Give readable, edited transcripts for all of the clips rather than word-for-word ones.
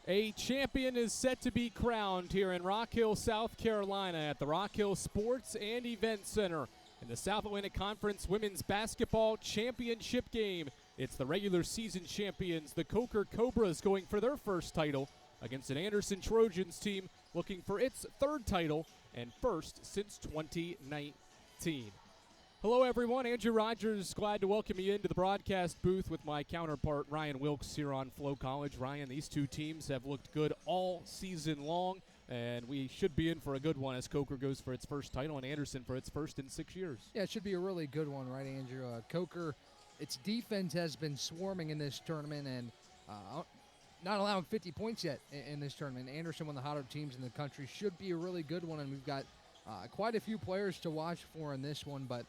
A champion is set to be crowned here in Rock Hill, South Carolina at the Rock Hill Sports and Event Center in the South Atlantic Conference Women's Basketball Championship game. It's the regular season champions, the Coker Cobras, going for their first title against an Anderson Trojans team looking for its third title and first since 2019. Hello, everyone. Andrew Rogers, glad to welcome you into the broadcast booth with my counterpart, Ryan Wilkes, here on Flow College. Ryan, these two teams have looked good all season long, and we should be in for a good one as Coker goes for its first title and Anderson for its first in 6 years. Yeah, it should be a really good one, right, Andrew? Coker, its defense has been swarming in this tournament and not allowing 50 points yet in this tournament. Anderson, one of the hotter teams in the country, should be a really good one, and we've got quite a few players to watch for in this one, but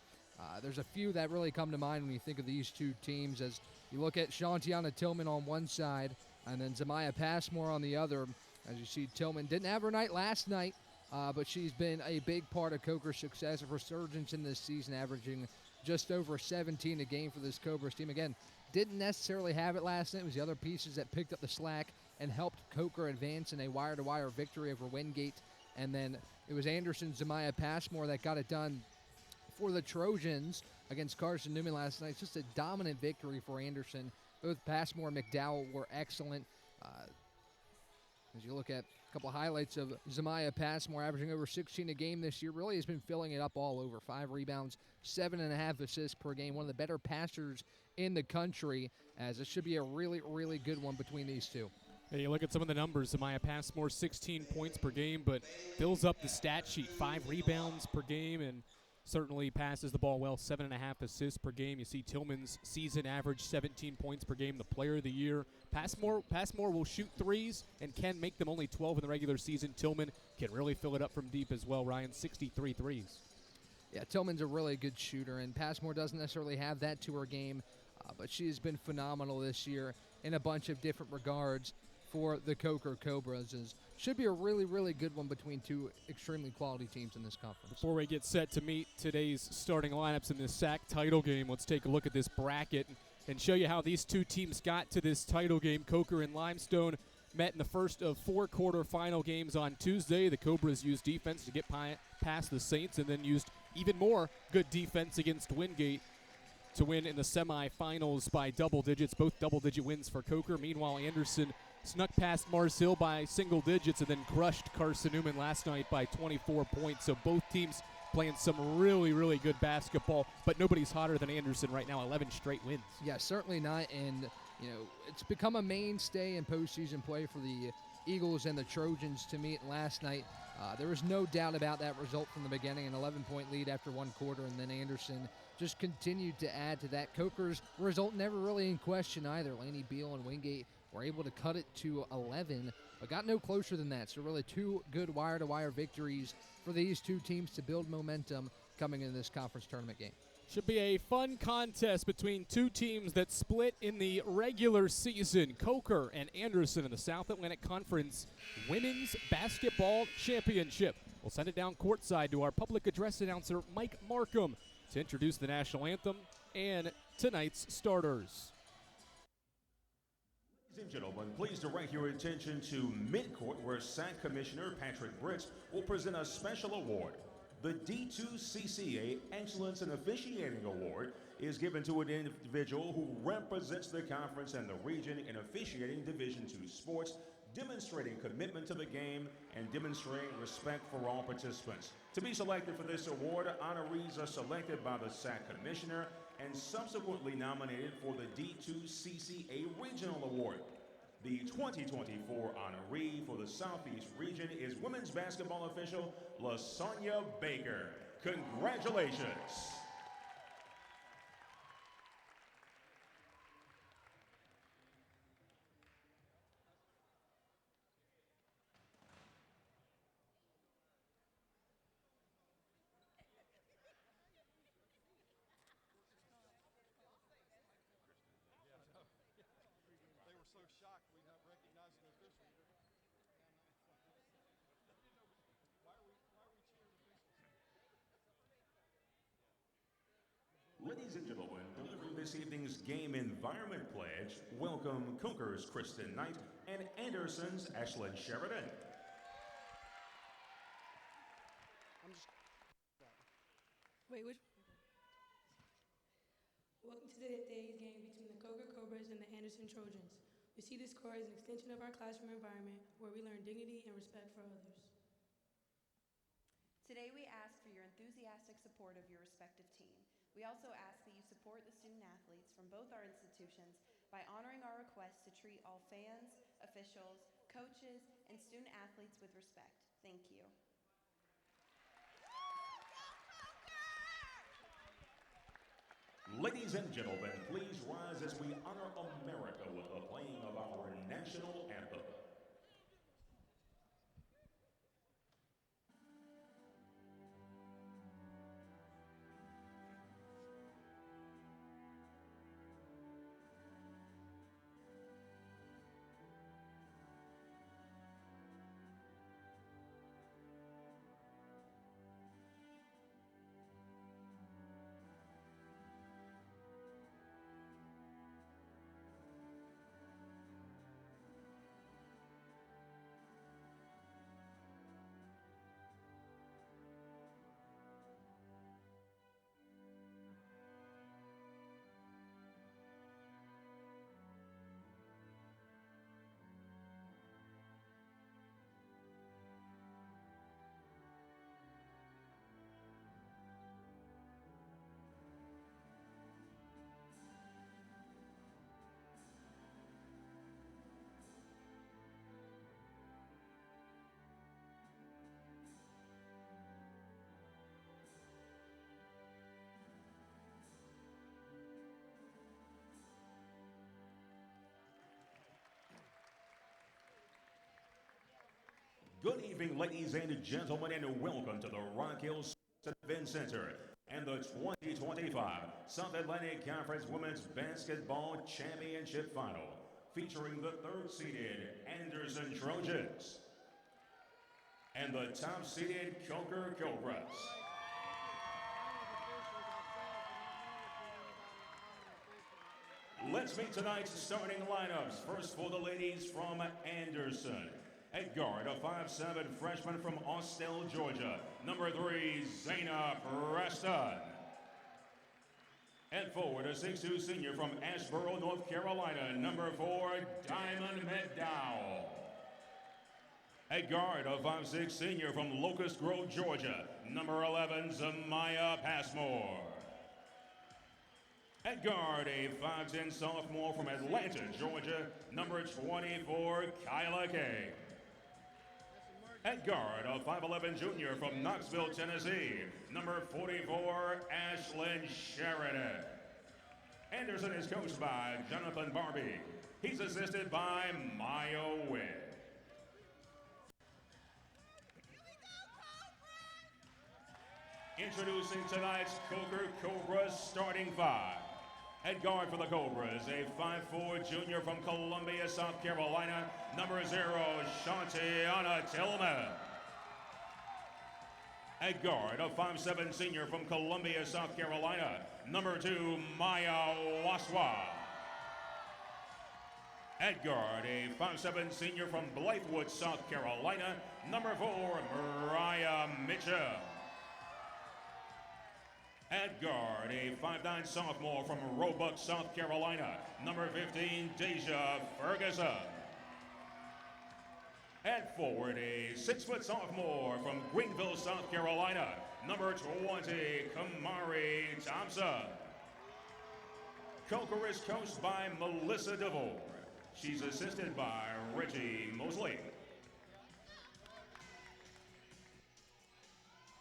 there's a few that really come to mind when you think of these two teams. As you look at Shantiana Tillman on one side and then Zamiah Passmore on the other. As you see, Tillman didn't have her night last night, but she's been a big part of Coker's success, of resurgence in this season, averaging just over 17 a game for this Cobras team. Again, didn't necessarily have it last night. It was the other pieces that picked up the slack and helped Coker advance in a wire-to-wire victory over Wingate. And then it was Anderson, Zamiah Passmore that got it done for the Trojans against Carson-Newman last night. It's just a dominant victory for Anderson. Both Passmore and McDowell were excellent. As you look at a couple of highlights of Zamiah Passmore, averaging over 16 a game this year, really has been filling it up all over. 5 rebounds, 7.5 assists per game. One of the better passers in the country, as it should be a really, really good one between these two. Hey, you look at some of the numbers. Zamiah Passmore, 16 points per game, but fills up the stat sheet. 5 rebounds per game and certainly passes the ball well, 7.5 assists per game. You see Tillman's season average 17 points per game, the player of the year. Passmore will shoot threes and can make them only 12 in the regular season. Tillman can really fill it up from deep as well, Ryan, 63 threes. Yeah, Tillman's a really good shooter, and Passmore doesn't necessarily have that to her game, but she has been phenomenal this year in a bunch of different regards for the Coker Cobras. Should be a really, really good one between two extremely quality teams in this conference. Before we get set to meet today's starting lineups in this SAC title game, let's take a look at this bracket and show you how these two teams got to this title game. Coker and Limestone met in the first of 4 quarterfinal games on Tuesday. The Cobras used defense to get past the Saints and then used even more good defense against Wingate to win in the semifinals by double digits, both double-digit wins for Coker. Meanwhile, Anderson snuck past Mars Hill by single digits and then crushed Carson-Newman last night by 24 points. So both teams playing some really, really good basketball, but nobody's hotter than Anderson right now, 11 straight wins. Yeah, certainly not, and it's become a mainstay in postseason play for the Eagles and the Trojans to meet last night. There was no doubt about that result from the beginning, an 11-point lead after 1 quarter, and then Anderson just continued to add to that. Coker's result never really in question either. Laney Beal and Wingate were able to cut it to 11, but got no closer than that. So really 2 good wire-to-wire victories for these two teams to build momentum coming into this conference tournament game. Should be a fun contest between two teams that split in the regular season. Coker and Anderson in the South Atlantic Conference Women's Basketball Championship. We'll send it down courtside to our public address announcer, Mike Markham, to introduce the national anthem and tonight's starters. Ladies and gentlemen, please direct your attention to midcourt, where SAC Commissioner Patrick Britz will present a special award. The D2CCA Excellence in Officiating Award is given to an individual who represents the conference and the region in officiating Division II sports, demonstrating commitment to the game and demonstrating respect for all participants. To be selected for this award, honorees are selected by the SAC Commissioner and subsequently nominated for the D2CCA Regional Award. The 2024 honoree for the Southeast region is women's basketball official LaSonia Baker. Congratulations. So shocked we not recognizing the official. Why are we cheering the officials? this evening's game environment pledge, welcome Coker's Kristen Knight and Anderson's Ashlyn Sheridan. Wait, which? Welcome to today's game between the Coker Cobras and the Anderson Trojans. We see this score as an extension of our classroom environment where we learn dignity and respect for others. Today we ask for your enthusiastic support of your respective team. We also ask that you support the student athletes from both our institutions by honoring our request to treat all fans, officials, coaches, and student athletes with respect. Thank you. Ladies and gentlemen, please rise as we honor America with the playing of our national anthem. Good evening, ladies and gentlemen, and welcome to the Rock Hill Event Center and the 2025 South Atlantic Conference Women's Basketball Championship Final, featuring the third-seeded Anderson Trojans and the top-seeded Coker Cobras. Let's meet tonight's starting lineups. First for the ladies from Anderson. At guard, a 5'7" freshman from Austell, Georgia, number 3, Zayna Preston. At forward, a 6'2" senior from Asheboro, North Carolina, number 4, Diamond McDowell. At guard, a 5'6" senior from Locust Grove, Georgia, number 11, Zamaya Passmore. At guard, a 5'10" sophomore from Atlanta, Georgia, number 24, Kyla Kay. At guard, a 5'11" junior from Knoxville, Tennessee, number 44, Ashlyn Sheridan. Anderson is coached by Jonathan Barbie. He's assisted by Mayo Witt. Introducing tonight's Coker Cobras starting five. At guard for the Cobras, a 5'4" junior from Columbia, South Carolina, number 0, Shantiana Tillman. At guard, a 5'7" senior from Columbia, South Carolina, number 2, Maya Waswa. At guard, a 5'7" senior from Blythewood, South Carolina, number 4, Mariah Mitchell. At guard, a 5'9" sophomore from Roebuck, South Carolina, number 15, Deja Ferguson. At forward, a 6' sophomore from Greenville, South Carolina, number 20, Kamari Thompson. Coker is coached by Melissa DeVore. She's assisted by Reggie Mosley.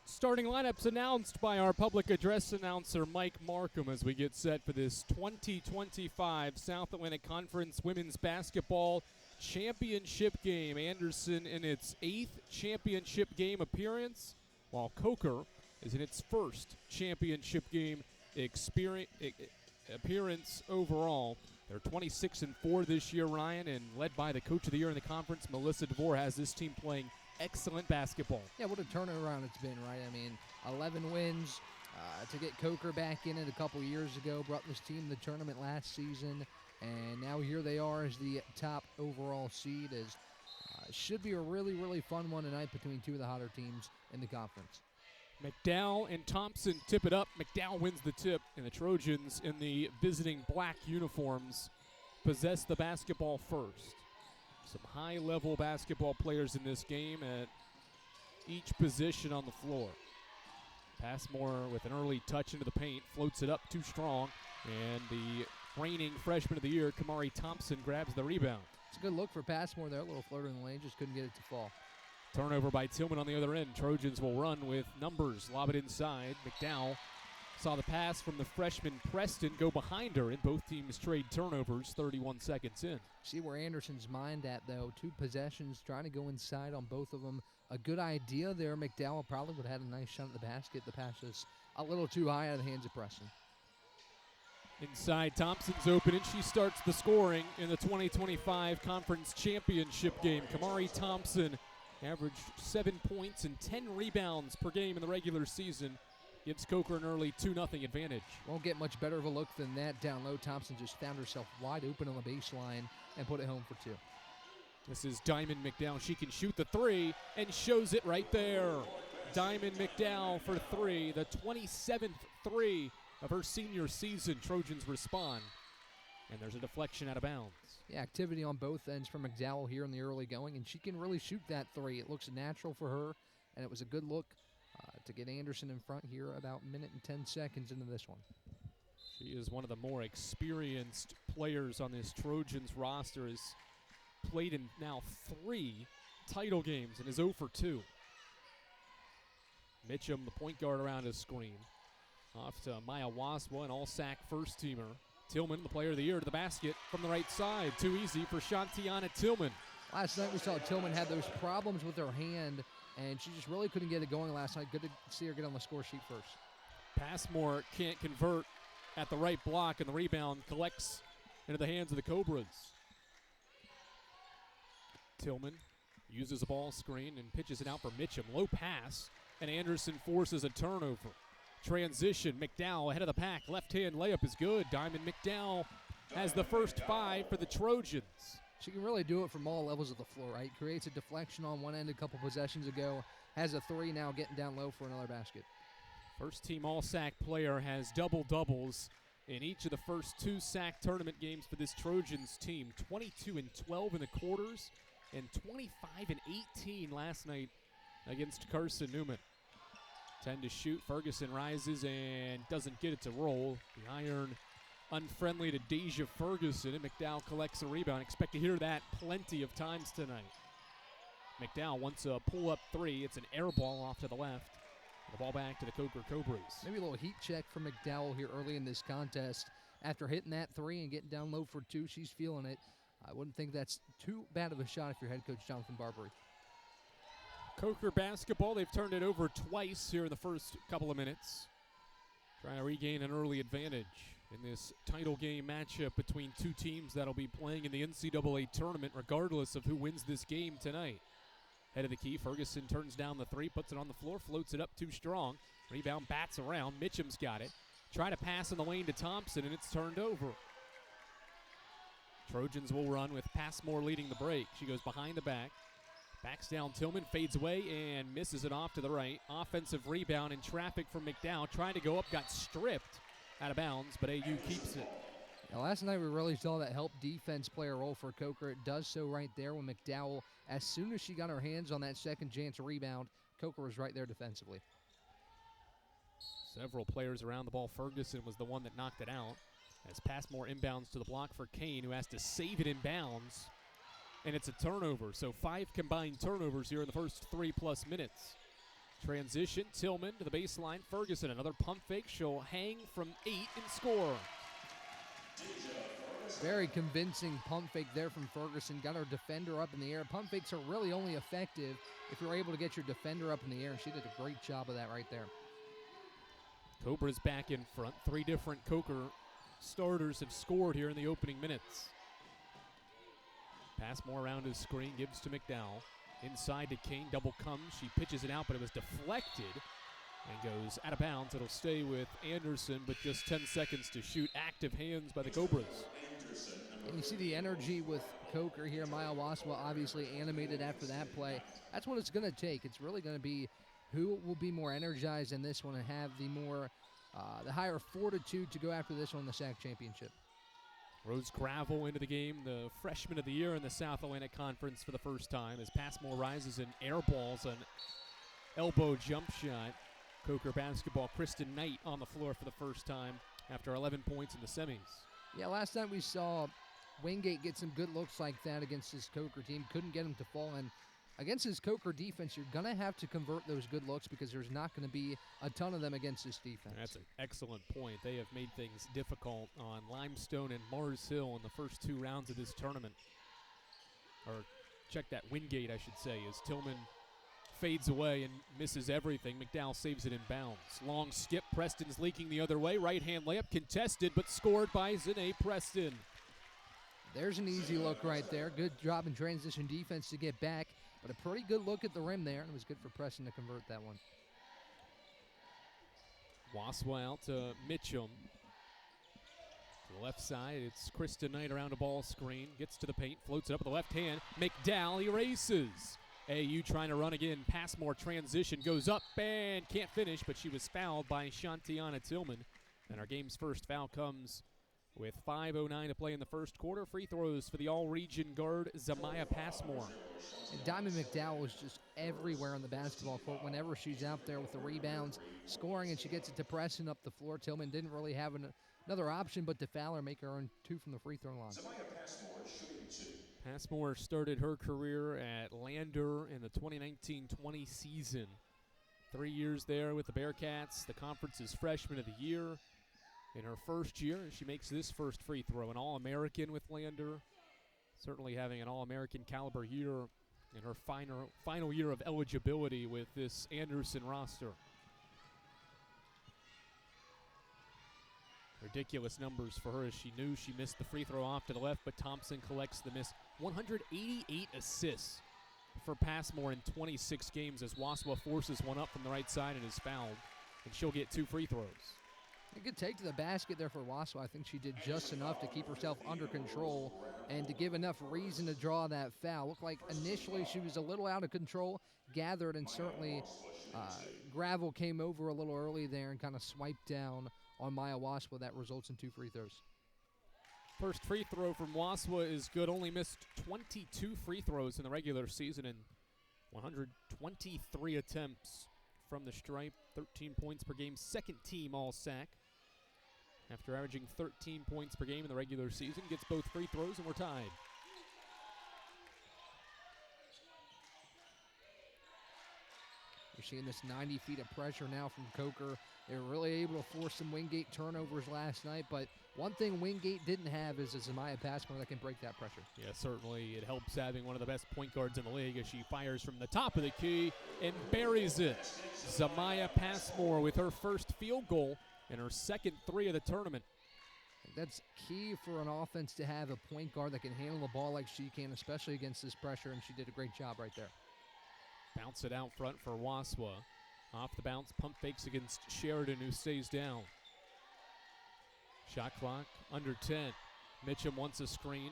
Starting lineups announced by our public address announcer, Mike Markham, as we get set for this 2025 South Atlantic Conference Women's Basketball Championship game. Anderson in its 8th championship game appearance, while Coker is in its first championship game appearance overall. They're 26-4 this year, Ryan, and led by the Coach of the Year in the conference, Melissa DeVore, has this team playing excellent basketball. Yeah, what a turnaround it's been, right? I mean, 11 wins, to get Coker back in it a couple years ago, brought this team to the tournament last season, and now here they are as the top overall seed. As should be a really, really fun one tonight between two of the hotter teams in the conference. McDowell and Thompson tip it up. McDowell wins the tip, and the Trojans in the visiting black uniforms possess the basketball first. Some high-level basketball players in this game at each position on the floor. Passmore with an early touch into the paint, floats it up too strong, and the reigning freshman of the year, Kamari Thompson, grabs the rebound. It's a good look for Passmore there, a little floater in the lane, just couldn't get it to fall. Turnover by Tillman on the other end. Trojans will run with numbers, lob it inside. McDowell saw the pass from the freshman Preston go behind her, and both teams trade turnovers 31 seconds in. See where Anderson's mind at, though. 2 possessions, trying to go inside on both of them. A good idea there. McDowell probably would have had a nice shot at the basket. The pass was a little too high out of the hands of Preston. Inside, Thompson's open, and she starts the scoring in the 2025 Conference Championship game. Kamari Thompson averaged 7 points and 10 rebounds per game in the regular season. Gives Coker an early 2-0 advantage. Won't get much better of a look than that down low. Thompson just found herself wide open on the baseline and put it home for 2. This is Diamond McDowell. She can shoot the 3 and shows it right there. Diamond McDowell for 3, the 27th 3 of her senior season. Trojans respond, and there's a deflection out of bounds. Yeah, activity on both ends for McDowell here in the early going, and she can really shoot that 3. It looks natural for her, and it was a good look to get Anderson in front here about a minute and 10 seconds into this one. She is one of the more experienced players on this Trojans roster. Has played in now 3 title games and is 0 for 2. Mitchum, the point guard, around his screen. Off to Maya Waswa, an all-SAC first-teamer. Tillman, the player of the year, to the basket from the right side. Too easy for Shantiana Tillman. Last night we saw Tillman had those problems with her hand, and she just really couldn't get it going last night. Good to see her get on the score sheet first. Passmore can't convert at the right block, and the rebound collects into the hands of the Cobras. Tillman uses a ball screen and pitches it out for Mitchum. Low pass, and Anderson forces a turnover. Transition, McDowell ahead of the pack. Left-hand layup is good. Diamond McDowell has the first 5 for the Trojans. She can really do it from all levels of the floor, right? Creates a deflection on one end a couple possessions ago. Has a 3 now, getting down low for another basket. First team All-SAC player has double-doubles in each of the first 2 SAC tournament games for this Trojans team. 22 and 12 in the quarters and 25 and 18 last night against Carson-Newman. 10 to shoot. Ferguson rises and doesn't get it to roll. The iron unfriendly to Deja Ferguson, and McDowell collects a rebound. Expect to hear that plenty of times tonight. McDowell wants a pull-up 3. It's an air ball off to the left. The ball back to the Coker Cobras. Maybe a little heat check for McDowell here early in this contest. After hitting that 3 and getting down low for 2, she's feeling it. I wouldn't think that's too bad of a shot if you're head coach Jonathan Barbary. Coker basketball, they've turned it over twice here in the first couple of minutes. Trying to regain an early advantage in this title game matchup between 2 teams that'll be playing in the NCAA tournament regardless of who wins this game tonight. Head of the key, Ferguson turns down the 3, puts it on the floor, floats it up too strong. Rebound bats around, Mitchum's got it. Try to pass in the lane to Thompson, and it's turned over. Trojans will run with Passmore leading the break. She goes behind the back. Backs down Tillman, fades away, and misses it off to the right. Offensive rebound in traffic from McDowell. Trying to go up, got stripped out of bounds, but AU keeps it. Now, last night we really saw that help defense play a role for Coker. It does so right there when McDowell, as soon as she got her hands on that second chance rebound, Coker was right there defensively. Several players around the ball. Ferguson was the one that knocked it out. As Passmore inbounds to the block for Kane, who has to save it inbounds. And it's a turnover, so 5 combined turnovers here in the first 3+ minutes. Transition, Tillman to the baseline. Ferguson, another pump fake. She'll hang from 8 and score. Very convincing pump fake there from Ferguson. Got her defender up in the air. Pump fakes are really only effective if you're able to get your defender up in the air, and she did a great job of that right there. Cobra's back in front. 3 different Coker starters have scored here in the opening minutes. Passmore around his screen, gives to McDowell. Inside to Kane, double comes. She pitches it out, but it was deflected. and goes out of bounds. It'll stay with Anderson, but just 10 seconds to shoot. Active hands by the Cobras. And you see the energy with Coker here. Maya Waswa obviously animated after that play. That's what it's going to take. It's really going to be who will be more energized in this one and have the higher fortitude to go after this one in the SAC championship. Rose Gravel into the game, the freshman of the year in the South Atlantic Conference for the first time, as Passmore rises and airballs an elbow jump shot. Coker basketball, Kristen Knight on the floor for the first time after 11 points in the semis. Yeah, last night we saw Wingate get some good looks like that against this Coker team. Couldn't get him to fall in. Against this Coker defense, you're going to have to convert those good looks because there's not going to be a ton of them against this defense. That's an excellent point. They have made things difficult on Limestone and Mars Hill in the first 2 rounds of this tournament. Or check that, Wingate, I should say, as Tillman fades away and misses everything. McDowell saves it in bounds. Long skip. Preston's leaking the other way. Right-hand layup contested, but scored by Zane Preston. There's an easy look right there. Good job in transition defense to get back, but a pretty good look at the rim there, and it was good for Preston to convert that one. Waswa out to Mitchum. To the left side, it's Krista Knight around a ball screen. Gets to the paint, floats it up with the left hand. McDowell erases. AU trying to run again. Passmore transition, goes up and can't finish, but she was fouled by Shantiana Tillman. And our game's first foul comes with 5:09 to play in the first quarter. Free throws for the all-region guard, Zamaya Passmore. And Diamond McDowell was just everywhere on the basketball court whenever she's out there with the rebounds, scoring, and she gets it to Preston up the floor. Tillman didn't really have another option but to foul her, make her earn 2 from the free throw line. Passmore started her career at Lander in the 2019-20 season. 3 years there with the Bearcats, the conference's freshman of the year. In her first year, she makes this first free throw, an All-American with Lander. Certainly having an All-American caliber year in her final year of eligibility with this Anderson roster. Ridiculous numbers for her as she knew she missed the free throw off to the left, but Thompson collects the miss. 188 assists for Passmore in 26 games as Waswa forces one up from the right side and is fouled, and she'll get 2 free throws. A good take to the basket there for Waswa. I think she did just enough to keep herself under control and to give enough reason to draw that foul. Looked like initially she was a little out of control, gathered, and certainly Gravel came over a little early there and kind of swiped down on Maya Waswa. That results in 2 free throws. First free throw from Waswa is good. Only missed 22 free throws in the regular season and 123 attempts from the stripe. 13 points per game, second team All-SAC. After averaging 13 points per game in the regular season, gets both free throws, and we're tied. You're seeing this 90 feet of pressure now from Coker. They were really able to force some Wingate turnovers last night, but one thing Wingate didn't have is a Zamaya Passmore that can break that pressure. Yeah, certainly it helps having one of the best point guards in the league as she fires from the top of the key and buries it. Zamaya Passmore with her first field goal and her second 3 of the tournament. That's key for an offense to have a point guard that can handle the ball like she can, especially against this pressure, and she did a great job right there. Bounce it out front for Waswa. Off the bounce, pump fakes against Sheridan, who stays down. Shot clock under 10. Mitchum wants a screen.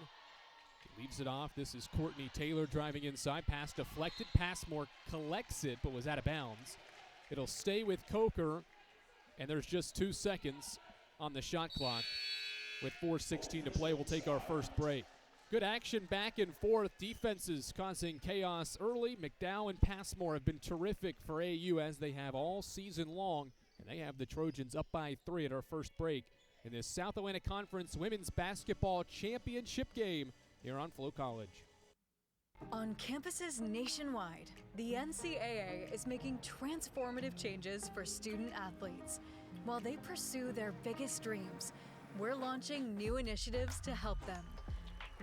Leaves it off. This is Courtney Taylor driving inside. Pass deflected. Passmore collects it, but was out of bounds. It'll stay with Coker, and there's just 2 seconds on the shot clock. With 4:16 to play, we'll take our first break. Good action back and forth. Defenses causing chaos early. McDowell and Passmore have been terrific for AU as they have all season long, and they have the Trojans up by 3 at our first break in this South Atlantic Conference Women's Basketball Championship game here on Flow College. On campuses nationwide, the NCAA is making transformative changes for student athletes. While they pursue their biggest dreams, we're launching new initiatives to help them.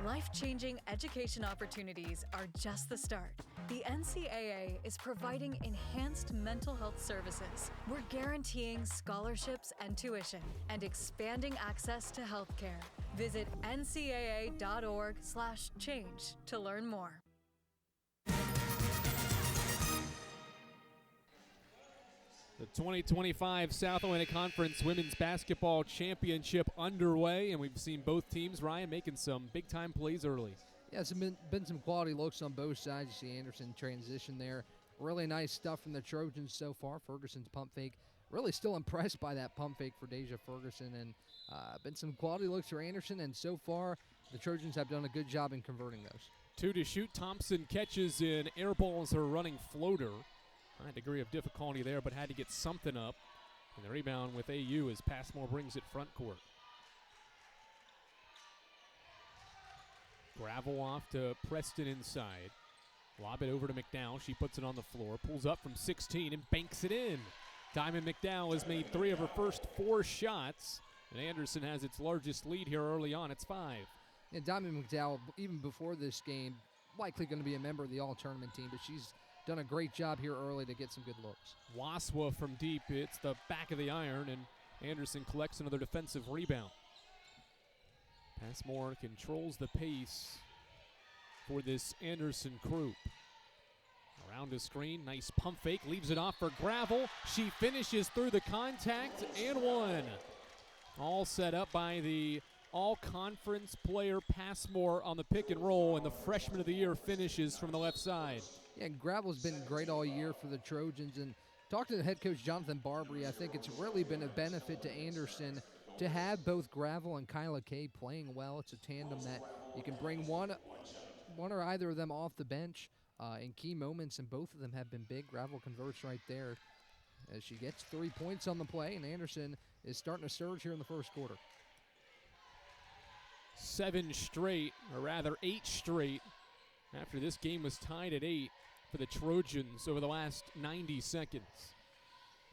Life-changing education opportunities are just the start. The NCAA is providing enhanced mental health services. We're guaranteeing scholarships and tuition and expanding access to healthcare. Visit ncaa.org/change to learn more. The 2025 South Atlantic Conference Women's Basketball Championship underway, and we've seen both teams, Ryan, making some big-time plays early. Yeah, it's been some quality looks on both sides. You see Anderson transition there. Really nice stuff from the Trojans so far. Ferguson's pump fake. Really still impressed by that pump fake for Deja Ferguson, and been some quality looks for Anderson, and so far the Trojans have done a good job in converting those. 2 to shoot. Thompson catches in, airballs her running floater. High degree of difficulty there, but had to get something up. And the rebound with AU as Passmore brings it front court. Gravel off to Preston inside. Lob it over to McDowell. She puts it on the floor, pulls up from 16 and banks it in. Diamond McDowell has made 3 of her first 4 shots, and Anderson has its largest lead here early on. It's 5. And Diamond McDowell, even before this game, likely going to be a member of the all-tournament team, but she's done a great job here early to get some good looks. Waswa from deep. It's the back of the iron, and Anderson collects another defensive rebound. Passmore controls the pace for this Anderson crew. Around the screen, nice pump fake, leaves it off for Gravel. She finishes through the contact and one. All set up by the all-conference player Passmore on the pick and roll, and the freshman of the year finishes from the left side. Yeah, and Gravel's been great all year for the Trojans, and talking to head coach Jonathan Barbary, I think it's really been a benefit to Anderson to have both Gravel and Kyla Kay playing well. It's a tandem that you can bring one or either of them off the bench in key moments, and both of them have been big. Gravel converts right there as she gets 3 points on the play, and Anderson is starting to surge here in the first quarter. 7 straight, or rather 8 straight, after this game was tied at 8 for the Trojans over the last 90 seconds.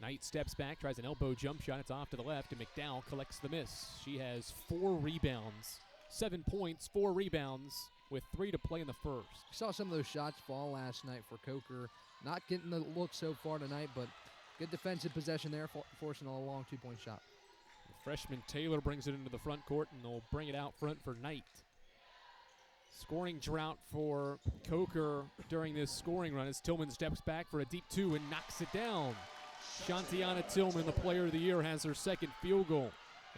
Knight steps back, tries an elbow jump shot. It's off to the left, and McDowell collects the miss. She has 4 rebounds, 7 points, 4 rebounds, with 3 to play in the first. Saw some of those shots fall last night for Coker. Not getting the look so far tonight, but good defensive possession there, forcing a long 2-point shot. The freshman Taylor brings it into the front court, and they'll bring it out front for Knight. Scoring drought for Coker during this scoring run as Tillman steps back for a deep 2 and knocks it down. Shantiana Tillman, the player of the year, has her second field goal.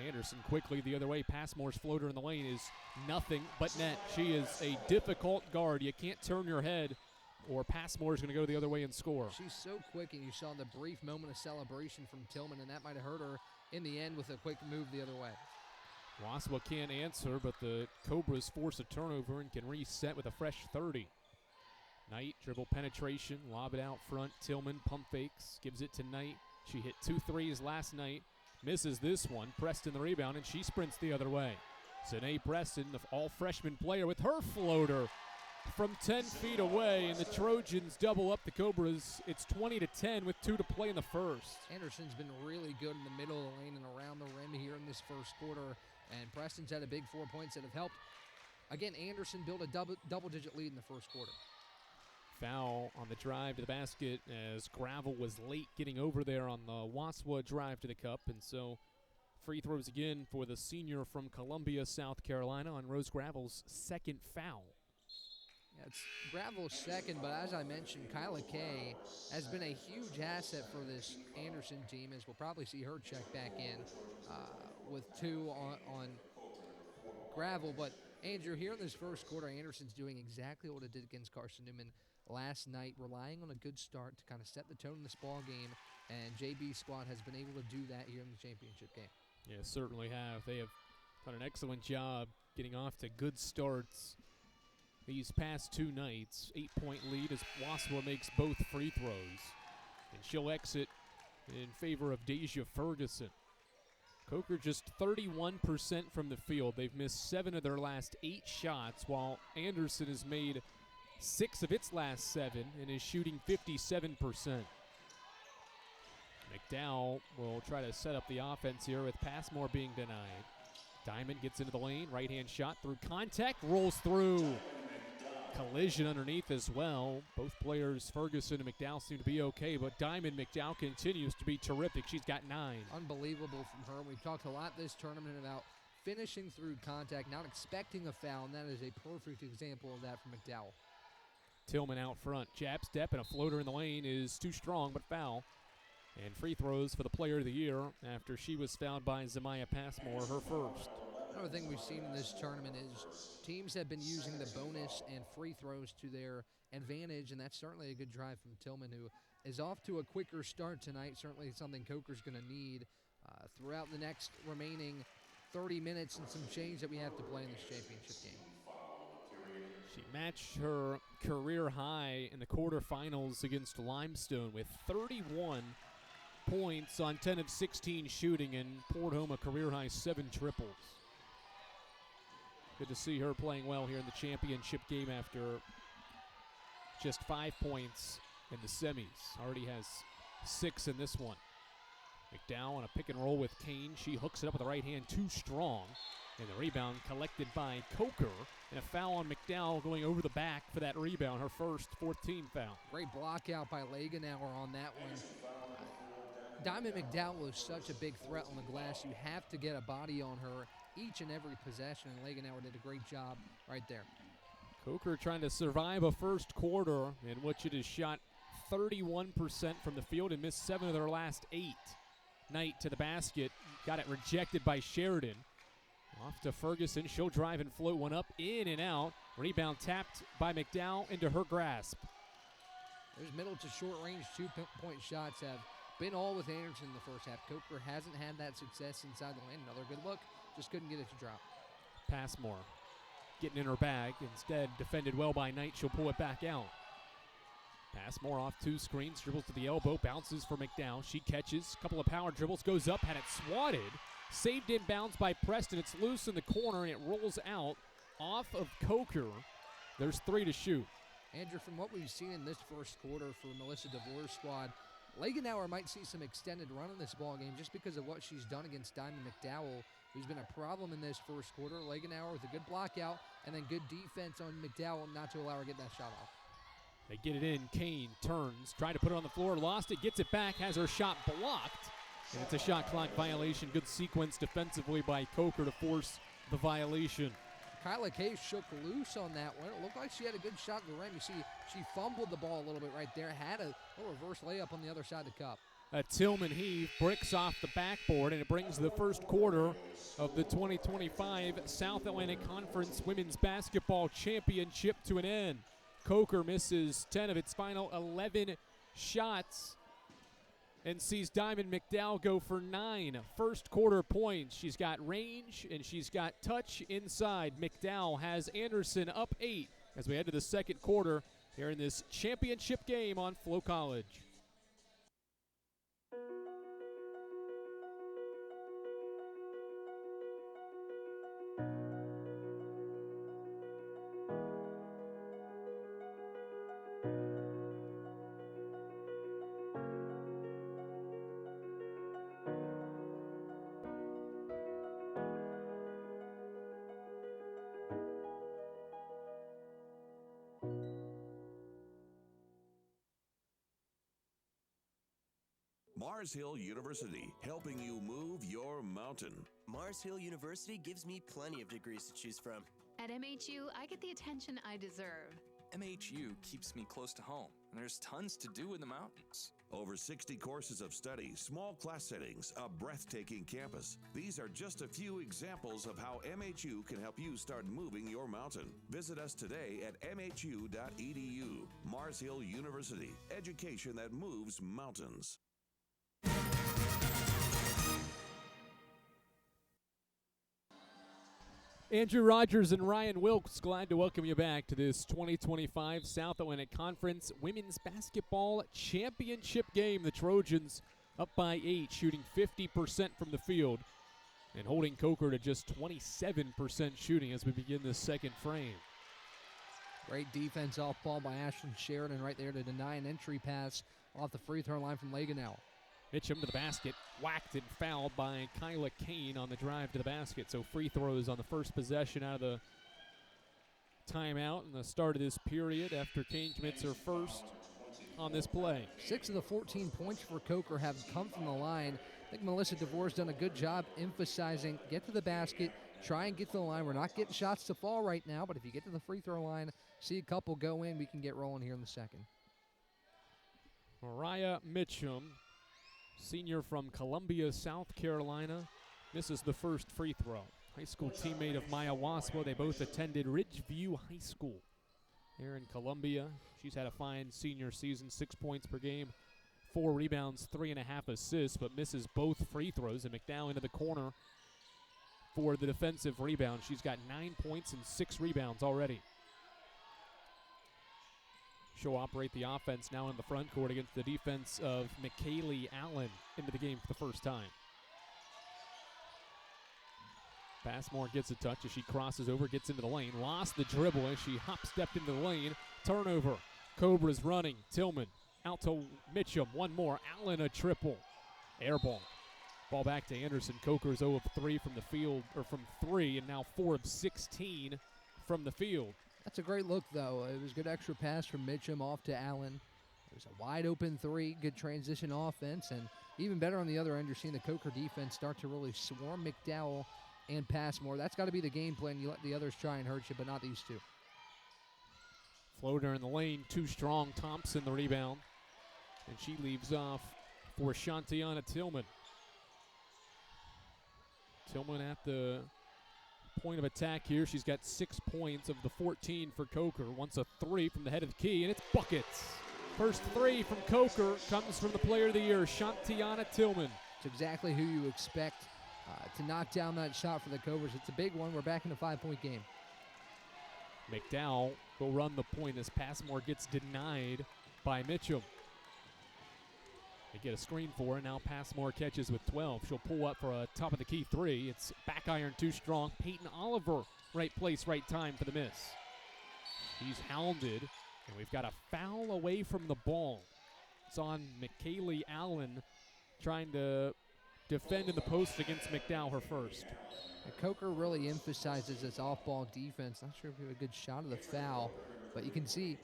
Anderson quickly the other way. Passmore's floater in the lane is nothing but net. She is a difficult guard. You can't turn your head, or Passmore's going to go the other way and score. She's so quick, and you saw the brief moment of celebration from Tillman, and that might have hurt her in the end with a quick move the other way. Waswa can't answer, but the Cobras force a turnover and can reset with a fresh 30. Knight, dribble penetration, lob it out front. Tillman pump fakes, gives it to Knight. She hit 2 threes last night, misses this one. Preston the rebound, and she sprints the other way. Sine Preston, the all-freshman player, with her floater from 10 feet away, and the Trojans double up the Cobras. It's 20-10 with 2 to play in the first. Anderson's been really good in the middle of the lane and around the rim here in this first quarter, and Preston's had a big 4 points that have helped. Again, Anderson built a double-digit lead in the first quarter. Foul on the drive to the basket as Gravel was late getting over there on the Waswa drive to the cup, and so free throws again for the senior from Columbia, South Carolina, on Rose Gravel's second foul. Yeah, it's Gravel's second, but as I mentioned, Kyla Kay has been a huge asset for this Anderson team, as we'll probably see her check back in with 2 on Gravel. But Andrew, here in this first quarter, Anderson's doing exactly what it did against Carson-Newman last night, relying on a good start to kind of set the tone in this ball game, and JB's squad has been able to do that here in the championship game. Yeah, certainly have. They have done an excellent job getting off to good starts these past 2 nights. 8-point lead as Waswa makes both free throws, and she'll exit in favor of Deja Ferguson. Coker just 31% from the field. They've missed 7 of their last 8 shots, while Anderson has made 6 of its last 7 and is shooting 57%. McDowell will try to set up the offense here with Passmore being denied. Diamond gets into the lane, right-hand shot through contact, rolls through. Collision underneath as well. Both players, Ferguson and McDowell, seem to be okay, but Diamond McDowell continues to be terrific. She's got 9. Unbelievable from her. We've talked a lot this tournament about finishing through contact, not expecting a foul, and that is a perfect example of that from McDowell. Tillman out front. Jab step and a floater in the lane is too strong, but foul. And free throws for the player of the year after she was fouled by Zamaya Passmore, her first. Another thing we've seen in this tournament is teams have been using the bonus and free throws to their advantage, and that's certainly a good drive from Tillman, who is off to a quicker start tonight. Certainly something Coker's going to need throughout the next remaining 30 minutes and some change that we have to play in this championship game. She matched her career high in the quarterfinals against Limestone with 31 points on 10 of 16 shooting and poured home a career-high 7 triples. Good to see her playing well here in the championship game after just 5 points in the semis. Already has 6 in this one. McDowell on a pick and roll with Kane. She hooks it up with the right hand, too strong. And the rebound collected by Coker. And a foul on McDowell going over the back for that rebound, her first 14 foul. Great block out by Lagenauer on that one. Diamond McDowell was such a big threat on the glass. You have to get a body on her each and every possession, and Lagenauer did a great job right there. Coker trying to survive a first quarter in which it has shot 31% from the field and missed 7 of their last 8. Knight to the basket, got it rejected by Sheridan. Off to Ferguson, she'll drive and float one up, in and out. Rebound tapped by McDowell into her grasp. Those middle to short range 2-point shots have been all with Anderson in the first half. Coker hasn't had that success inside the lane. Another good look, just couldn't get it to drop. Passmore getting in her bag, instead defended well by Knight. She'll pull it back out. Passmore off 2 screens, dribbles to the elbow, bounces for McDowell. She catches, couple of power dribbles, goes up, had it swatted. Saved inbounds by Preston. It's loose in the corner, and it rolls out off of Coker. There's 3 to shoot. Andrew, from what we've seen in this first quarter for Melissa DeVore's squad, Lagenauer might see some extended run in this ballgame just because of what she's done against Diamond McDowell, who's been a problem in this first quarter. Lagenauer with a good block out and then good defense on McDowell not to allow her to get that shot off. They get it in. Kane turns, trying to put it on the floor, lost it, gets it back, has her shot blocked. And it's a shot clock violation. Good sequence defensively by Coker to force the violation. Kyla Case shook loose on that one. It looked like she had a good shot to the rim. You see, she fumbled the ball a little bit right there, had a little reverse layup on the other side of the cup. A Tillman heave bricks off the backboard, and it brings the first quarter of the 2025 South Atlantic Conference Women's Basketball Championship to an end. Coker misses 10 of its final 11 shots and sees Diamond McDowell go for 9 first quarter points. She's got range and she's got touch inside. McDowell has Anderson up 8 as we head to the second quarter here in this championship game on Flow College. Mars Hill University, helping you move your mountain. Mars Hill University gives me plenty of degrees to choose from. At MHU, I get the attention I deserve. MHU keeps me close to home, and there's tons to do in the mountains. Over 60 courses of study, small class settings, a breathtaking campus. These are just a few examples of how MHU can help you start moving your mountain. Visit us today at mhu.edu. Mars Hill University, education that moves mountains. Andrew Rogers and Ryan Wilkes, glad to welcome you back to this 2025 South Atlantic Conference Women's Basketball Championship game. The Trojans up by 8, shooting 50% from the field and holding Coker to just 27% shooting as we begin this second frame. Great defense off ball by Ashlyn Sheridan right there to deny an entry pass off the free throw line from Lagenauer. Mitchum to the basket, whacked and fouled by Kyla Kane on the drive to the basket. So free throws on the first possession out of the timeout and the start of this period after Kane commits her first on this play. 6 of the 14 points for Coker have come from the line. I think Melissa DeVore's done a good job emphasizing get to the basket, try and get to the line. We're not getting shots to fall right now, but if you get to the free throw line, see a couple go in, we can get rolling here in the second. Mariah Mitchum senior from Columbia, South Carolina, misses the first free throw. High school teammate of Maya Waspo. They both attended Ridgeview High School here in Columbia. She's had a fine senior season, 6 points per game, 4 rebounds, 3.5 assists, but misses both free throws. And McDowell into the corner for the defensive rebound. She's got 9 points and 6 rebounds already. She'll operate the offense now in the front court against the defense of McKaylee Allen into the game for the first time. Passmore gets a touch as she crosses over, gets into the lane. Lost the dribble as she hop-stepped into the lane. Turnover. Cobras running. Tillman out to Mitchum. One more. Allen a triple. Air ball. Ball back to Anderson. Coker's 0 of 3 from the field, or from 3, and now 4 of 16 from the field. That's a great look, though. It was a good extra pass from Mitchum off to Allen. It was a wide-open 3, good transition offense, and even better on the other end, you're seeing the Coker defense start to really swarm McDowell and Passmore. That's got to be the game plan. You let the others try and hurt you, but not these two. Floater in the lane, too strong. Thompson the rebound, and she leaves off for Shantiana Tillman. Tillman at the point of attack here. She's got 6 points of the 14 for Coker. Wants a 3 from the head of the key, and it's buckets. First 3 from Coker comes from the player of the year, Shantiana Tillman. It's exactly who you expect to knock down that shot for the Cobras. It's a big one. We're back in a 5-point game. McDowell will run the point as Passmore gets denied by Mitchum. They get a screen for her. Now Passmore catches with 12. She'll pull up for a top of the key 3. It's back iron too strong. Peyton Oliver, right place, right time for the miss. He's hounded, and we've got a foul away from the ball. It's on McKaylee Allen trying to defend in the post against McDowell, her first. Coker really emphasizes its off-ball defense. Not sure if he had a good shot of the foul, but you can see,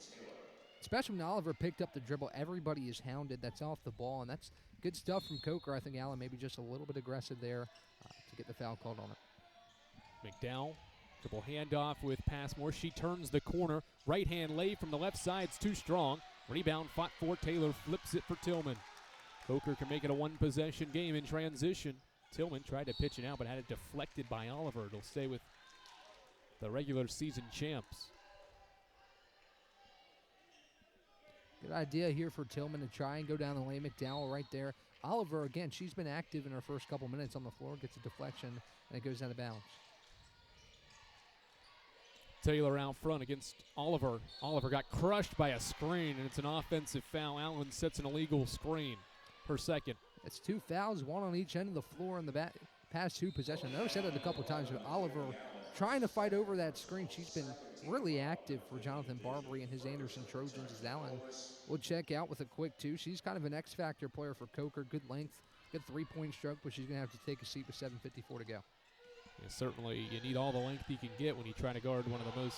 especially when Oliver picked up the dribble, everybody is hounded. That's off the ball, and that's good stuff from Coker. I think Allen maybe just a little bit aggressive there to get the foul called on it. McDowell, dribble handoff with Passmore. She turns the corner. Right-hand lay from the left side. It's too strong. Rebound fought for. Taylor flips it for Tillman. Coker can make it a one-possession game in transition. Tillman tried to pitch it out, but had it deflected by Oliver. It'll stay with the regular season champs. Good idea here for Tillman to try and go down the lane. McDowell right there. Oliver, again, she's been active in her first couple minutes on the floor, gets a deflection, and it goes out of bounds. Taylor out front against Oliver. Oliver got crushed by a screen, and it's an offensive foul. Allen sets an illegal screen. Her second. It's 2 fouls, 1 on each end of the floor in the past 2 possessions. I know I said it a couple times, but Oliver trying to fight over that screen. She's been really active for Jonathan Barbary and his Anderson Trojans as Allen will check out with a quick 2. She's kind of an X-factor player for Coker. Good length, good 3-point stroke, but she's going to have to take a seat with 7:54 to go. Yeah, certainly you need all the length you can get when you try to guard one of the most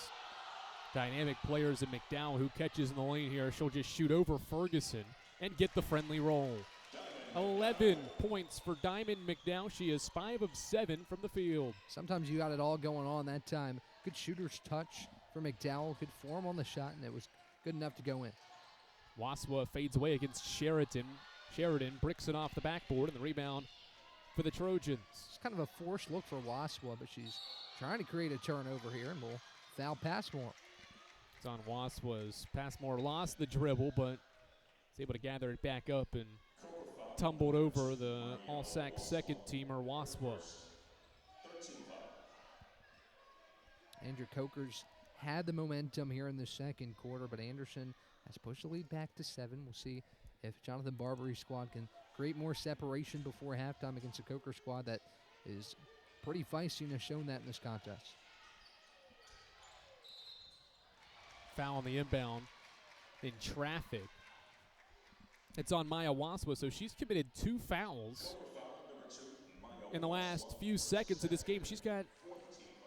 dynamic players in McDowell, who catches in the lane here. She'll just shoot over Ferguson and get the friendly roll. 11 points for Diamond McDowell. She is 5 of 7 from the field. Sometimes you got it all going on that time. Good shooter's touch for McDowell. Good form on the shot, and it was good enough to go in. Waswa fades away against Sheridan. Sheridan bricks it off the backboard, and the rebound for the Trojans. It's kind of a forced look for Waswa, but she's trying to create a turnover here, and will foul Passmore. It's on Waswa's. Passmore lost the dribble, but is able to gather it back up and tumbled over the All-SAC second teamer, Waswa. Andrew Coker's had the momentum here in the second quarter, but Anderson has pushed the lead back to 7. We'll see if Jonathan Barbary's squad can create more separation before halftime against a Coker squad that is pretty feisty and has shown that in this contest. Foul on the inbound in traffic. It's on Maya Waswa, so she's committed 2 fouls in the last few seconds of this game. She's got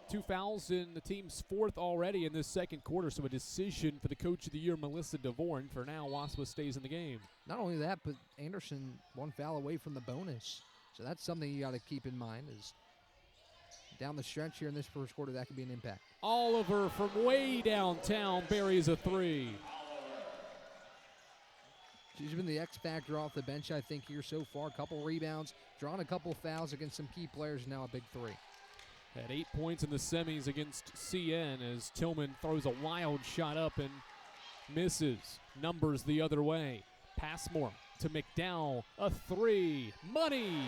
2 fouls in the team's 4th already in this second quarter, so a decision for the Coach of the Year, Melissa DeVorn. For now, Waswa stays in the game. Not only that, but Anderson 1 foul away from the bonus. So that's something you got to keep in mind is down the stretch here in this first quarter, that could be an impact. Oliver from way downtown buries a 3. She's been the X factor off the bench, I think, here so far. A couple rebounds, drawn a couple fouls against some key players, now a big three. Had 8 points in the semis against CN as Tillman throws a wild shot up and misses. Numbers the other way. Passmore to McDowell, a three. Money!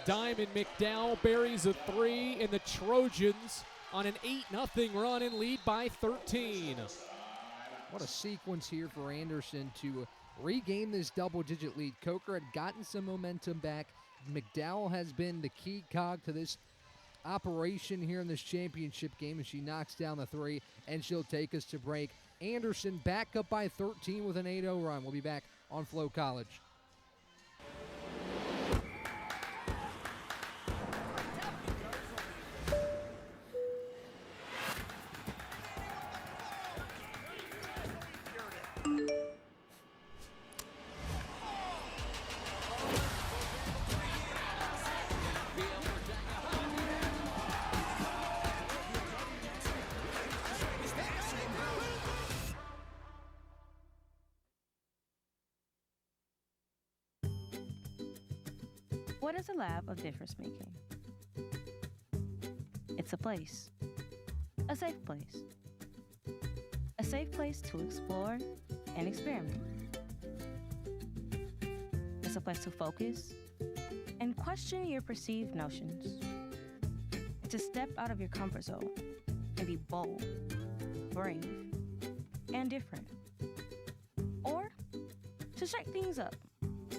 Diamond McDowell buries a three, and the Trojans on an 8-0 run and lead by 13. What a sequence here for Anderson to regain this double-digit lead. Coker had gotten some momentum back. McDowell has been the key cog to this operation here in this championship game, and she knocks down the three, and she'll take us to break. Anderson back up by 13 with an 8-0 run. We'll be back on Flow College. What is a lab of difference making? It's a place. A safe place. A safe place to explore and experiment. It's a place to focus and question your perceived notions. To step out of your comfort zone and be bold, brave, and different. Or to shake things up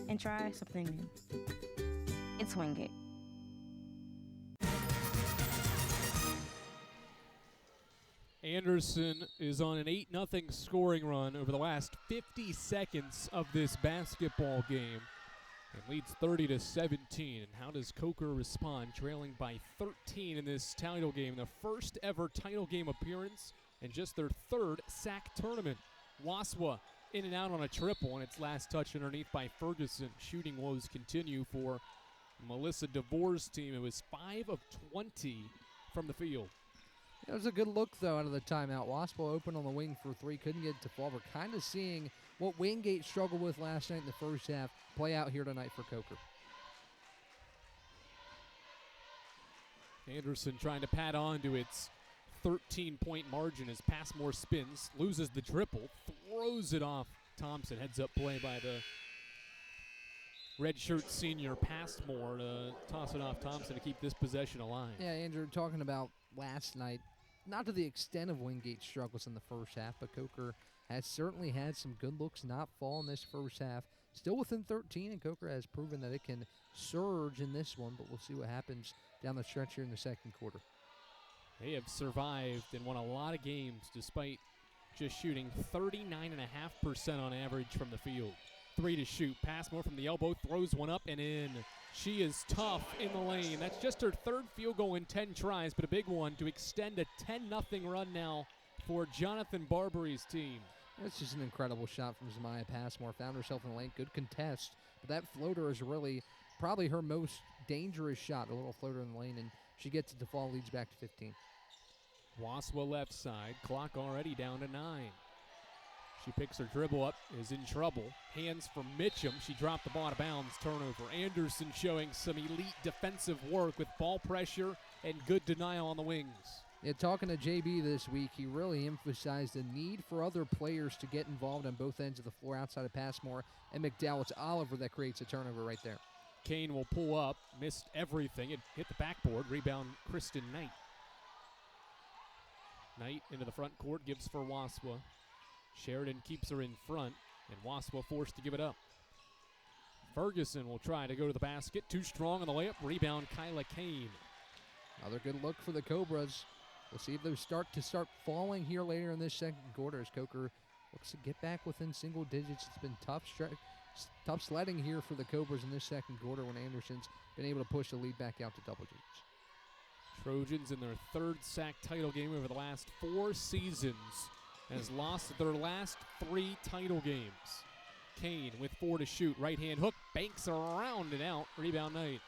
and try something new. It's Wingate. Anderson is on an 8-0 scoring run over the last 50 seconds of this basketball game and leads 30-17. And how does Coker respond, trailing by 13 in this title game, the first ever title game appearance and just their third SAC tournament? Waswa in and out on a triple, and its last touch underneath by Ferguson. Shooting woes continue for Melissa DeVore's team. It was 5 of 20 from the field. It was a good look, though, out of the timeout. Waspo open on the wing for three, couldn't get it to fall. We're kind of seeing what Wingate struggled with last night in the first half play out here tonight for Coker. Anderson trying to pad on to its 13-point margin as Passmore spins, loses the dribble, throws it off Thompson. Heads up play by the redshirt senior Passmore to toss it off Thompson to keep this possession alive. Yeah, Andrew, talking about last night, not to the extent of Wingate's struggles in the first half, but Coker has certainly had some good looks not fall in this first half. Still within 13, and Coker has proven that it can surge in this one, but we'll see what happens down the stretch here in the second quarter. They have survived and won a lot of games despite just shooting 39.5% on average from the field. 3 to shoot. Passmore from the elbow, throws one up and in. She is tough in the lane. That's just her third field goal in 10 tries, but a big one to extend a 10-0 run now for Jonathan Barbary's team. That's just an incredible shot from Zamiah Passmore. Found herself in the lane. Good contest. But that floater is really probably her most dangerous shot, a little floater in the lane, and she gets it to fall, leads back to 15. Waswa left side. Clock already down to 9. She picks her dribble up, is in trouble. Hands from Mitchum. She dropped the ball out of bounds. Turnover. Anderson showing some elite defensive work with ball pressure and good denial on the wings. Yeah, talking to JB this week, he really emphasized the need for other players to get involved on both ends of the floor outside of Passmore and McDowell. It's Oliver that creates a turnover right there. Kane will pull up, missed everything. It hit the backboard. Rebound, Kristen Knight. Knight into the front court, gives for Waswa. Sheridan keeps her in front, and Waswa forced to give it up. Ferguson will try to go to the basket. Too strong on the layup. Rebound, Kyla Kane. Another good look for the Cobras. We'll see if they start falling here later in this second quarter as Coker looks to get back within single digits. It's been tough sledding here for the Cobras in this second quarter when Anderson's been able to push the lead back out to double digits. Trojans in their third SAC title game over the last 4 seasons has lost their last 3 title games. Kane with 4 to shoot. Right-hand hook, banks around and out. Rebound Knight.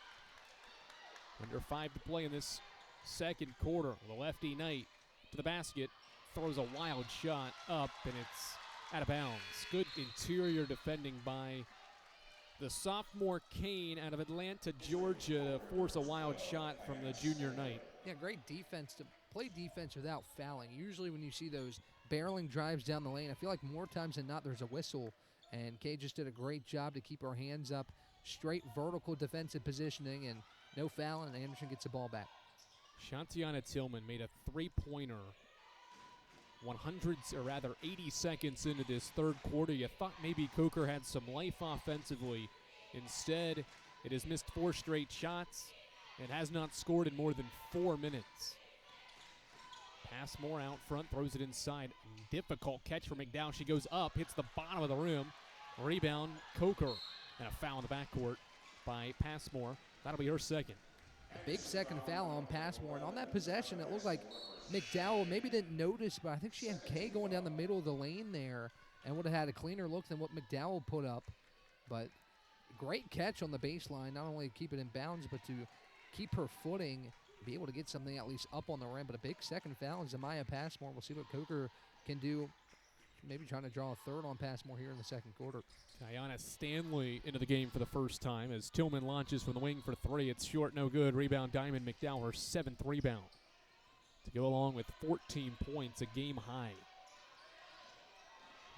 Under 5 to play in this second quarter. The lefty Knight to the basket. Throws a wild shot up, and it's out of bounds. Good interior defending by the sophomore Kane out of Atlanta, Georgia, to force a wild shot from the junior Knight. Yeah, great defense to play defense without fouling. Usually when you see those barreling drives down the lane, I feel like more times than not there's a whistle, and Kay just did a great job to keep her hands up, straight vertical defensive positioning, and no foul, and Anderson gets the ball back. Shantiana Tillman made a three-pointer 80 seconds into this third quarter. You thought maybe Coker had some life offensively. Instead, it has missed 4 straight shots and has not scored in more than 4 minutes. Passmore out front, throws it inside. Difficult catch for McDowell. She goes up, hits the bottom of the rim. Rebound, Coker. And a foul in the backcourt by Passmore. That'll be her second. A big second foul on Passmore. And on that possession, it looked like McDowell maybe didn't notice, but I think she had Kay going down the middle of the lane there and would have had a cleaner look than what McDowell put up. But great catch on the baseline, not only to keep it in bounds, but to keep her footing, be able to get something at least up on the rim. But a big second foul on Zamaya Passmore. We'll see what Coker can do. Maybe trying to draw a third on Passmore here in the second quarter. Tiana Stanley into the game for the first time as Tillman launches from the wing for 3. It's short, no good. Rebound, Diamond McDowell, her 7th rebound, to go along with 14 points, a game high.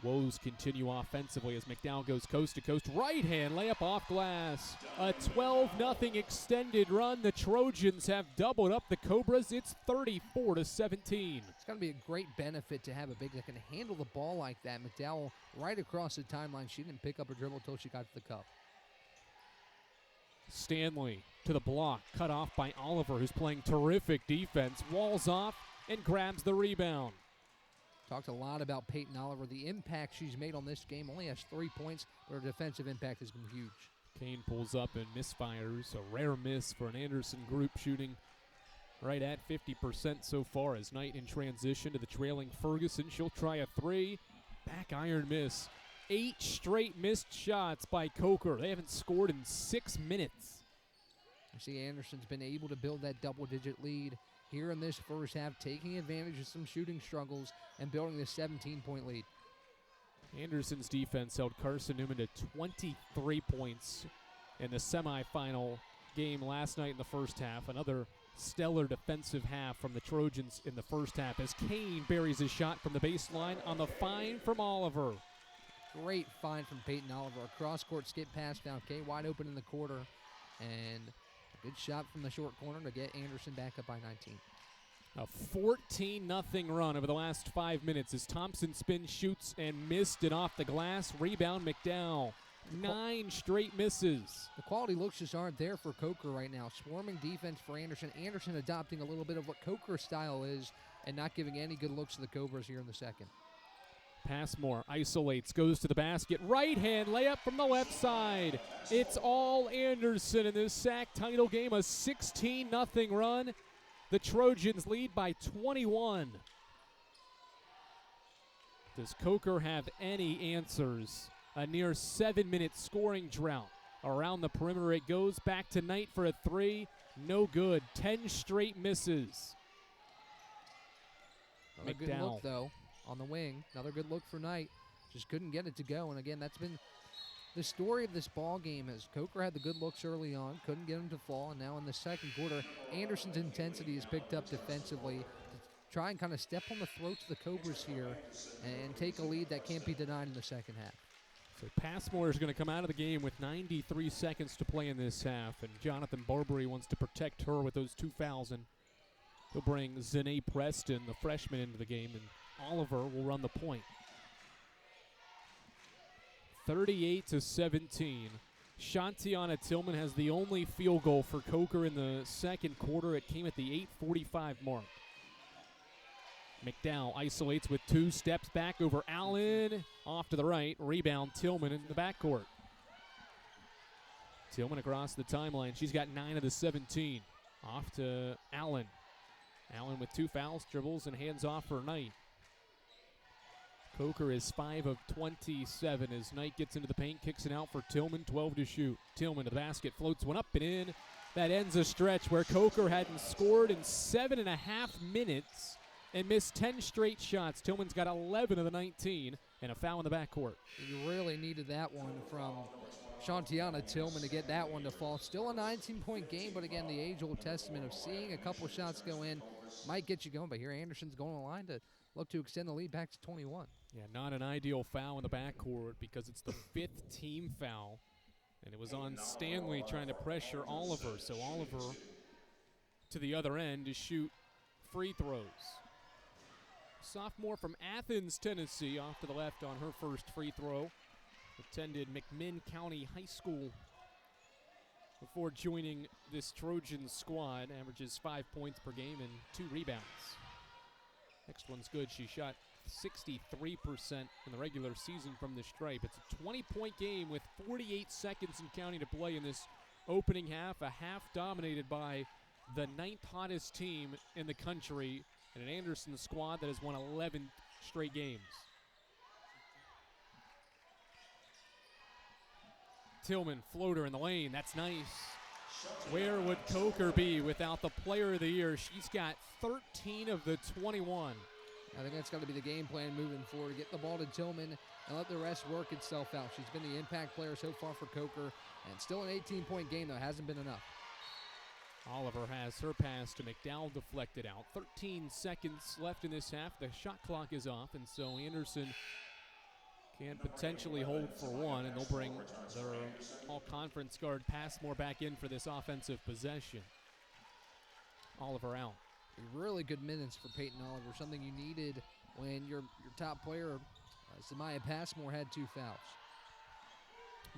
Woes continue offensively as McDowell goes coast to coast. Right hand layup off glass. A 12-0 extended run. The Trojans have doubled up the Cobras. It's 34-17. It's going to be a great benefit to have a big that can handle the ball like that. McDowell right across the timeline. She didn't pick up her dribble until she got to the cup. Stanley to the block, cut off by Oliver, who's playing terrific defense. Walls off and grabs the rebound. Talked a lot about Peyton Oliver. The impact she's made on this game, only has 3 points, but her defensive impact has been huge. Kane pulls up and misfires. A rare miss for an Anderson group, shooting right at 50% so far as Knight in transition to the trailing Ferguson. She'll try a 3. Back iron miss. 8 straight missed shots by Coker. They haven't scored in 6 minutes. You see Anderson's been able to build that double-digit lead here in this first half, taking advantage of some shooting struggles and building this 17-point lead. Anderson's defense held Carson-Newman to 23 points in the semifinal game last night in the first half. Another stellar defensive half from the Trojans in the first half as Kane buries his shot from the baseline on the find from Oliver. Great find from Peyton Oliver. A cross-court skip pass found Kane wide open in the quarter, and a good shot from the short corner to get Anderson back up by 19. A 14-0 run over the last 5 minutes as Thompson spins, shoots, and missed it off the glass. Rebound, McDowell. 9 straight misses. The quality looks just aren't there for Coker right now. Swarming defense for Anderson. Anderson adopting a little bit of what Coker's style is and not giving any good looks to the Cobras here in the second. Passmore isolates, goes to the basket. Right hand layup from the left side. It's all Anderson in this SAC title game. A 16-0 run. The Trojans lead by 21. Does Coker have any answers? A near 7-minute scoring drought. Around the perimeter it goes. Back to Knight for a 3. No good. 10 straight misses. Another good look, though, on the wing. Another good look for Knight. Just couldn't get it to go. And, again, that's been the story of this ball game. As Coker had the good looks early on, couldn't get them to fall. And now in the second quarter, Anderson's intensity has picked up defensively to try and kind of step on the throats of the Cobras here and take a lead that can't be denied in the second half. So Passmore is going to come out of the game with 93 seconds to play in this half, and Jonathan Barbary wants to protect her with those 2 fouls, and he'll bring Zane Preston, the freshman, into the game, and Oliver will run the point. 38-17. Shantiana Tillman has the only field goal for Coker in the second quarter. It came at the 8:45 mark. McDowell isolates with 2, steps back over Allen, off to the right, rebound Tillman in the backcourt. Tillman across the timeline. She's got 9 of the 17. Off to Allen. Allen with 2 fouls, dribbles, and hands off for Knight. Coker is 5 of 27 as Knight gets into the paint, kicks it out for Tillman, 12 to shoot. Tillman to the basket, floats one up and in. That ends a stretch where Coker hadn't scored in 7.5 minutes and missed 10 straight shots. Tillman's got 11 of the 19. and a foul in the backcourt. You really needed that one from Shantiana Tillman to get that one to fall. Still a 19-point game, but again, the age-old testament of seeing a couple shots go in might get you going, but here Anderson's going on the line to look to extend the lead back to 21. Yeah, not an ideal foul in the backcourt because it's the 5th team foul, and it was on Stanley trying to pressure Oliver. So Oliver to the other end to shoot free throws. Sophomore from Athens, Tennessee, off to the left on her first free throw. Attended McMinn County High School before joining this Trojan squad. Averages 5 points per game and 2 rebounds. Next one's good. She shot 63% in the regular season from the stripe. It's a 20-point game with 48 seconds and counting to play in this opening half. A half dominated by the 9th hottest team in the country and an Anderson squad that has won 11 straight games. Tillman, floater in the lane. That's nice. Where would Coker be without the player of the year? She's got 13 of the 21. I think that's got to be the game plan moving forward. Get the ball to Tillman and let the rest work itself out. She's been the impact player so far for Coker, and still an 18-point game, though. Hasn't been enough. Oliver has her pass to McDowell deflected out. 13 seconds left in this half. The shot clock is off, and so Anderson can potentially hold for one, and they'll bring their all-conference guard Passmore back in for this offensive possession. Oliver out. Really good minutes for Peyton Oliver, something you needed when your top player, Samaya Passmore, had 2 fouls.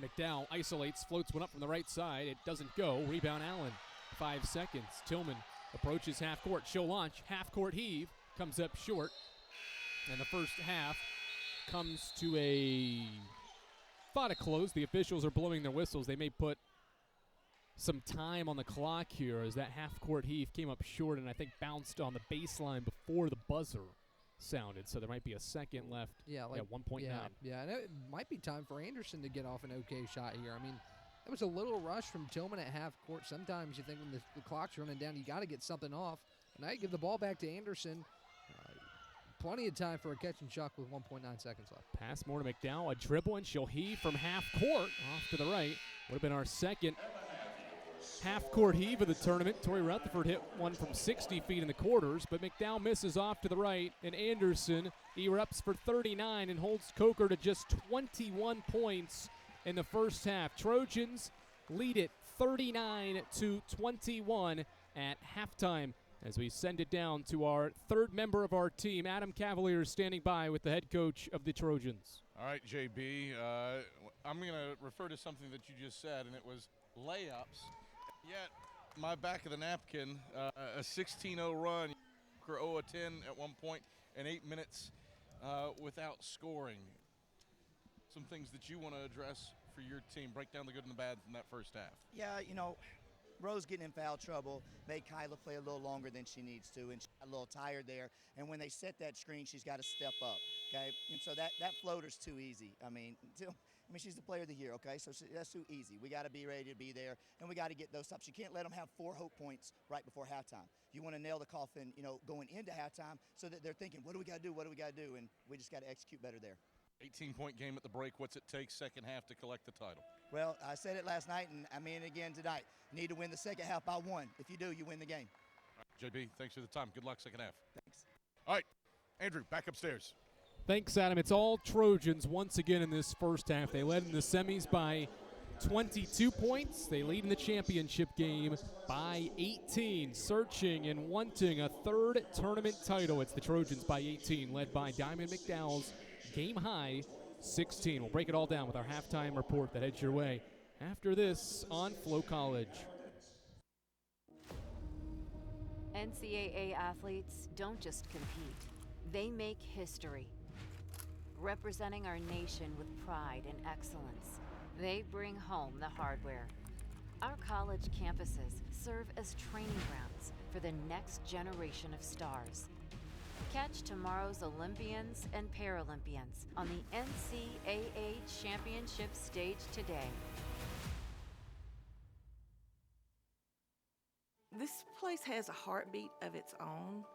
McDowell isolates, floats one up from the right side. It doesn't go. Rebound Allen. 5 seconds. Tillman approaches half court. She'll launch. Half court heave. Comes up short. And the first half comes to a close. The officials are blowing their whistles. They may put some time on the clock here as that half court heave came up short and I think bounced on the baseline before the buzzer sounded. So there might be a second left. Yeah, like 1.9. Yeah, and it might be time for Anderson to get off an okay shot here. I mean, it was a little rush from Tillman at half court. Sometimes you think when the clock's running down, you got to get something off. And now you give the ball back to Anderson. Plenty of time for a catch and shoot with 1.9 seconds left. Pass more to McDowell, a dribble, and she'll heave from half court off to the right. Would have been our second half-court heave of the tournament. Tori Rutherford hit one from 60 feet in the quarters, but McDowell misses off to the right, and Anderson erupts for 39 and holds Coker to just 21 points in the first half. Trojans lead it 39-21 at halftime as we send it down to our third member of our team. Adam Cavalier standing by with the head coach of the Trojans. All right, JB, I'm going to refer to something that you just said, and it was layups. Yet, my back of the napkin, a 16-0 run, 0-10 at one point, and 8 minutes without scoring. Some things that you want to address for your team. Break down the good and the bad from that first half. Yeah, you know, Rose getting in foul trouble made Kyla play a little longer than she needs to, and she got a little tired there. And when they set that screen, she's got to step up, okay? And so that floater's too easy. I mean, she's the player of the year, okay? So that's too easy. We got to be ready to be there, and we got to get those stops. You can't let them have 4 hope points right before halftime. You want to nail the coffin, you know, going into halftime so that they're thinking, what do we got to do? What do we got to do? And we just got to execute better there. 18-point game at the break. What's it take second half to collect the title? Well, I said it last night, and I mean it again tonight. Need to win the second half by 1. If you do, you win the game. All right, JB, thanks for the time. Good luck second half. Thanks. All right, Andrew, back upstairs. Thanks, Adam. It's all Trojans once again in this first half. They led in the semis by 22 points. They lead in the championship game by 18, searching and wanting a third tournament title. It's the Trojans by 18, led by Diamond McDowell's game high 16. We'll break it all down with our halftime report that heads your way after this on Flow College. NCAA athletes don't just compete, they make history. Representing our nation with pride and excellence, they bring home the hardware. Our college campuses serve as training grounds for the next generation of stars. Catch tomorrow's Olympians and Paralympians on the NCAA Championship stage today. This place has a heartbeat of its own.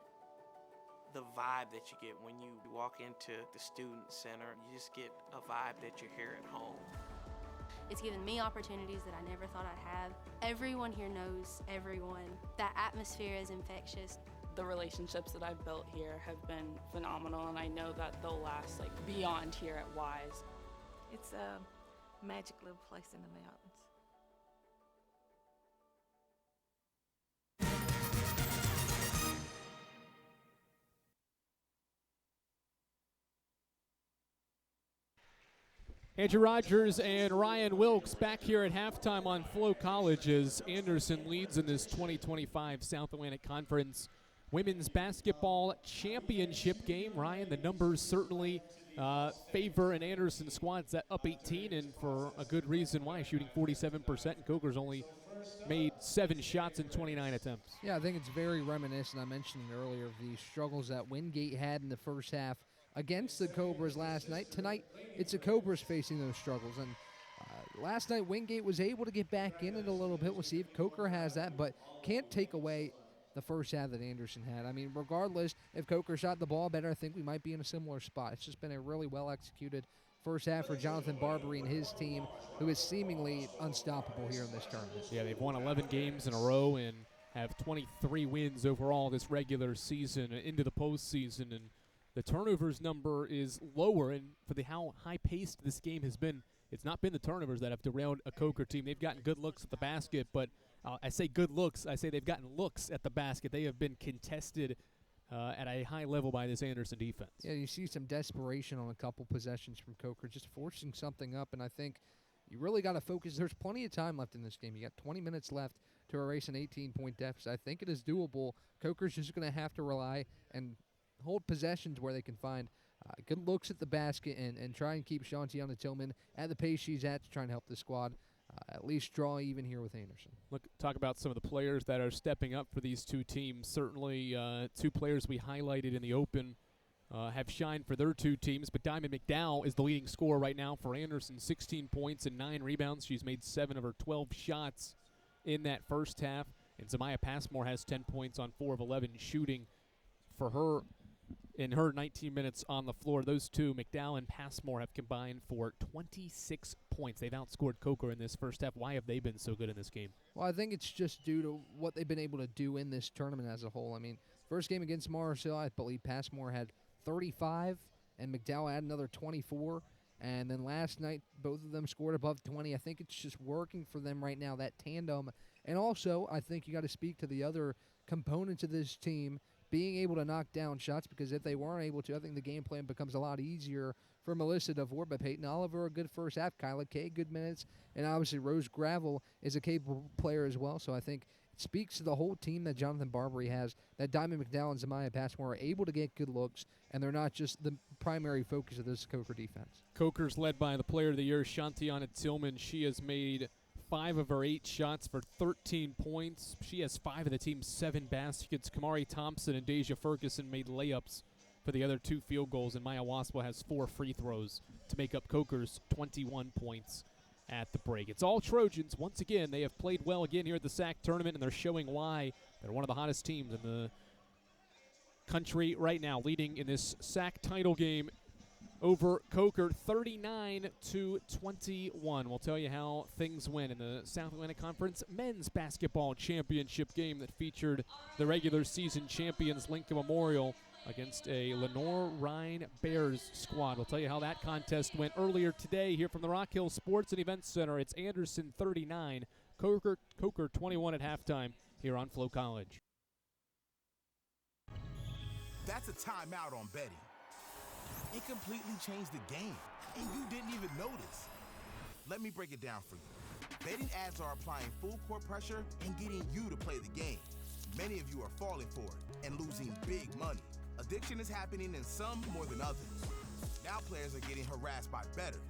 the vibe that you get when you walk into the student center. You just get a vibe that you're here at home. It's given me opportunities that I never thought I'd have. Everyone here knows everyone. That atmosphere is infectious. The relationships that I've built here have been phenomenal, and I know that they'll last beyond here at Wise. It's a magic little place in the mountains. Andrew Rogers and Ryan Wilkes back here at halftime on Flow College as Anderson leads in this 2025 South Atlantic Conference Women's Basketball Championship game. Ryan, the numbers certainly favor an Anderson squad that's up 18, and for a good reason why, shooting 47%, and Coker's only made 7 shots in 29 attempts. Yeah, I think it's very reminiscent, I mentioned it earlier, of the struggles that Wingate had in the first half against the Cobras last night. Tonight, it's the Cobras facing those struggles. And last night, Wingate was able to get back in it a little bit. We'll see if Coker has that, but can't take away the first half that Anderson had. I mean, regardless, if Coker shot the ball better, I think we might be in a similar spot. It's just been a really well-executed first half for Jonathan Barbary and his team, who is seemingly unstoppable here in this tournament. Yeah, they've won 11 games in a row and have 23 wins overall this regular season into the postseason. And the turnovers number is lower, and for how high-paced this game has been, it's not been the turnovers that have derailed a Coker team. They've gotten good looks at the basket, but I say good looks. I say they've gotten looks at the basket. They have been contested at a high level by this Anderson defense. Yeah, you see some desperation on a couple possessions from Coker, just forcing something up, and I think you really got to focus. There's plenty of time left in this game. You got 20 minutes left to erase an 18-point deficit. I think it is doable. Coker's just going to have to rely and hold possessions where they can find good looks at the basket and try and keep Shantiana Tillman at the pace she's at to try and help the squad at least draw even here with Anderson. Talk about some of the players that are stepping up for these two teams. Certainly 2 players we highlighted in the open have shined for their 2 teams, but Diamond McDowell is the leading scorer right now for Anderson, 16 points and 9 rebounds. She's made 7 of her 12 shots in that first half, and Zamaya Passmore has 10 points on 4 of 11 shooting for her in her 19 minutes on the floor. Those 2, McDowell and Passmore, have combined for 26 points. They've outscored Coker in this first half. Why have they been so good in this game? Well, I think it's just due to what they've been able to do in this tournament as a whole. I mean, first game against Marshall, I believe Passmore had 35, and McDowell had another 24. And then last night, both of them scored above 20. I think it's just working for them right now, that tandem. And also, I think you got to speak to the other components of this team being able to knock down shots, because if they weren't able to, I think the game plan becomes a lot easier for Melissa DeVore. But Peyton Oliver, a good first half. Kyla Kay, good minutes. And obviously Rose Gravel is a capable player as well. So I think it speaks to the whole team that Jonathan Barbary has, that Diamond McDowell and Zamaya Passmore are able to get good looks, and they're not just the primary focus of this Coker defense. Coker's led by the player of the year, Shantiana Tillman. She has made 5 of her 8 shots for 13 points. She has 5 of the team's 7 baskets. Kamari Thompson and Deja Ferguson made layups for the other 2 field goals, and Maya Waspa has 4 free throws to make up Coker's 21 points at the break. It's all Trojans. Once again, they have played well again here at the SAC tournament, and they're showing why they're one of the hottest teams in the country right now, leading in this SAC title game over Coker 39-21. We'll tell you how things went in the South Atlantic Conference Men's Basketball Championship game that featured the regular season champions Lincoln Memorial against a Lenore Rhine Bears squad. We'll tell you how that contest went earlier today here from the Rock Hill Sports and Events Center. It's Anderson 39, Coker 21 at halftime here on Flow College. That's a timeout on betting. It completely changed the game, and you didn't even notice. Let me break it down for you. Betting ads are applying full court pressure and getting you to play the game. Many of you are falling for it and losing big money. Addiction is happening in some more than others. Now players are getting harassed by bettors.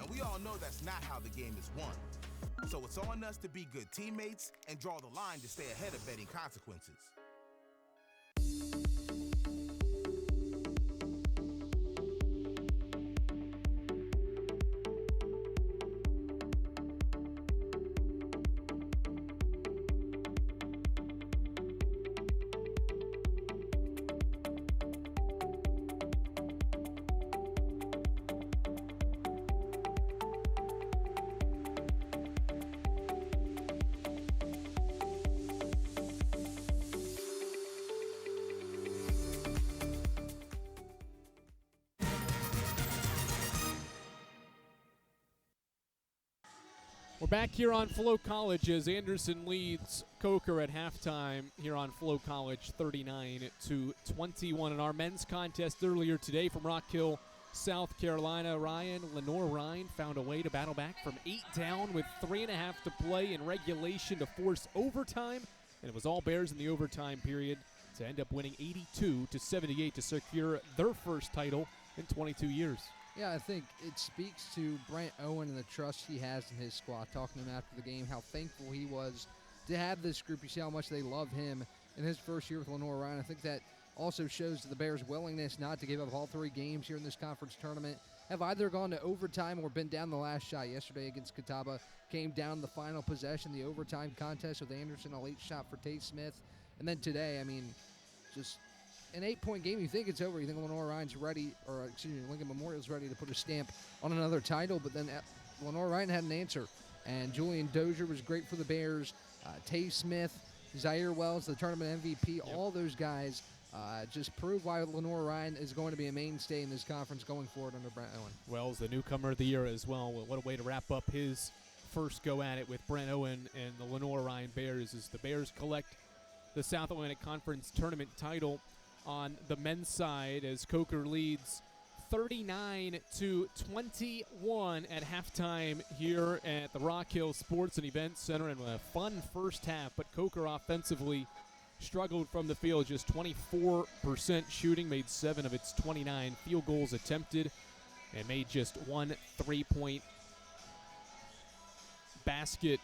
And we all know that's not how the game is won. So it's on us to be good teammates and draw the line to stay ahead of betting consequences. We're back here on Flow College as Anderson leads Coker at halftime here on Flow College 39-21. In our men's contest earlier today from Rock Hill, South Carolina, Lenore Ryan found a way to battle back from 8 down with 3.5 to play in regulation to force overtime. And it was all Bears in the overtime period to end up winning 82-78 to secure their first title in 22 years. Yeah, I think it speaks to Brent Owen and the trust he has in his squad. Talking to him after the game, how thankful he was to have this group. You see how much they love him in his first year with Lenore Ryan. I think that also shows the Bears' willingness not to give up all 3 games here in this conference tournament. Have either gone to overtime or been down the last shot. Yesterday against Catawba, came down the final possession, the overtime contest with Anderson, a late shot for Tate Smith. And then today, I mean, just an 8-point game, you think it's over. You think Lenore Ryan's ready, or excuse me, Lincoln Memorial's ready to put a stamp on another title, but then Lenore Ryan had an answer. And Julian Dozier was great for the Bears. Tay Smith, Zaire Wells, the tournament MVP, all those guys just prove why Lenore Ryan is going to be a mainstay in this conference going forward under Brent Owen. Wells, the newcomer of the year as well. What a way to wrap up his first go at it with Brent Owen and the Lenore Ryan Bears as the Bears collect the South Atlantic Conference tournament title on the men's side as Coker leads 39-21 at halftime here at the Rock Hill Sports and Events Center, and a fun first half. But Coker offensively struggled from the field, just 24% shooting, made 7 of its 29 field goals attempted, and made just 1 3-point basket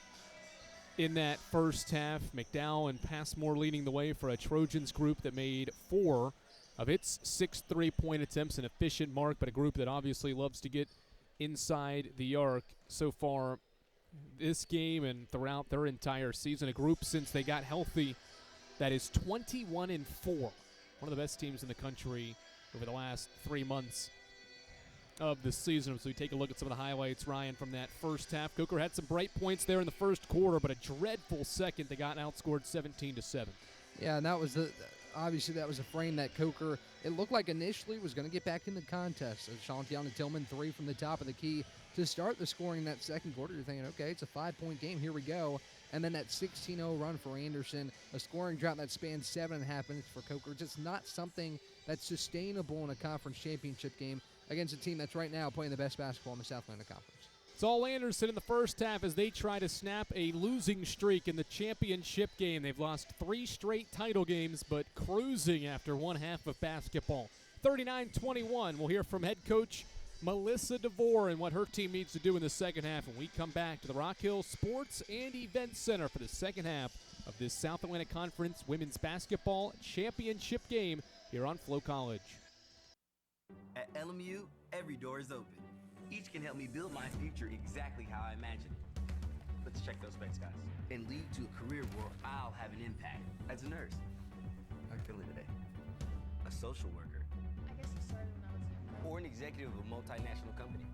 in that first half. McDowell and Passmore leading the way for a Trojans group that made 4 of its 6 3-point attempts, an efficient mark, but a group that obviously loves to get inside the arc so far this game and throughout their entire season. A group since they got healthy that is 21-4, one of the best teams in the country over the last 3 months of the season. So we take a look at some of the highlights, Ryan, from that first half. Coker had some bright points there in the first quarter, but a dreadful second. They got outscored 17-7. Yeah, and that was obviously that was a frame that Coker, it looked like initially was going to get back in the contest. Shantiana Tillman 3 from the top of the key to start the scoring in that second quarter. You're thinking, okay, it's a 5-point game. Here we go. And then that 16-0 run for Anderson, a scoring drought that spans 7.5 minutes for Coker. Just not something that's sustainable in a conference championship game against a team that's right now playing the best basketball in the South Atlantic Conference. It's all Anderson in the first half as they try to snap a losing streak in the championship game. They've lost 3 straight title games, but cruising after one half of basketball. 39-21. We'll hear from head coach Melissa DeVore and what her team needs to do in the second half when we come back to the Rock Hill Sports and Events Center for the second half of this South Atlantic Conference women's basketball championship game here on Flow College. At LMU, every door is open. Each can help me build my future exactly how I imagine it. Let's check those specs, guys. And lead to a career where I'll have an impact. As a nurse, how are you feeling today? A social worker. I guess it started when I was younger. Or an executive of a multinational company.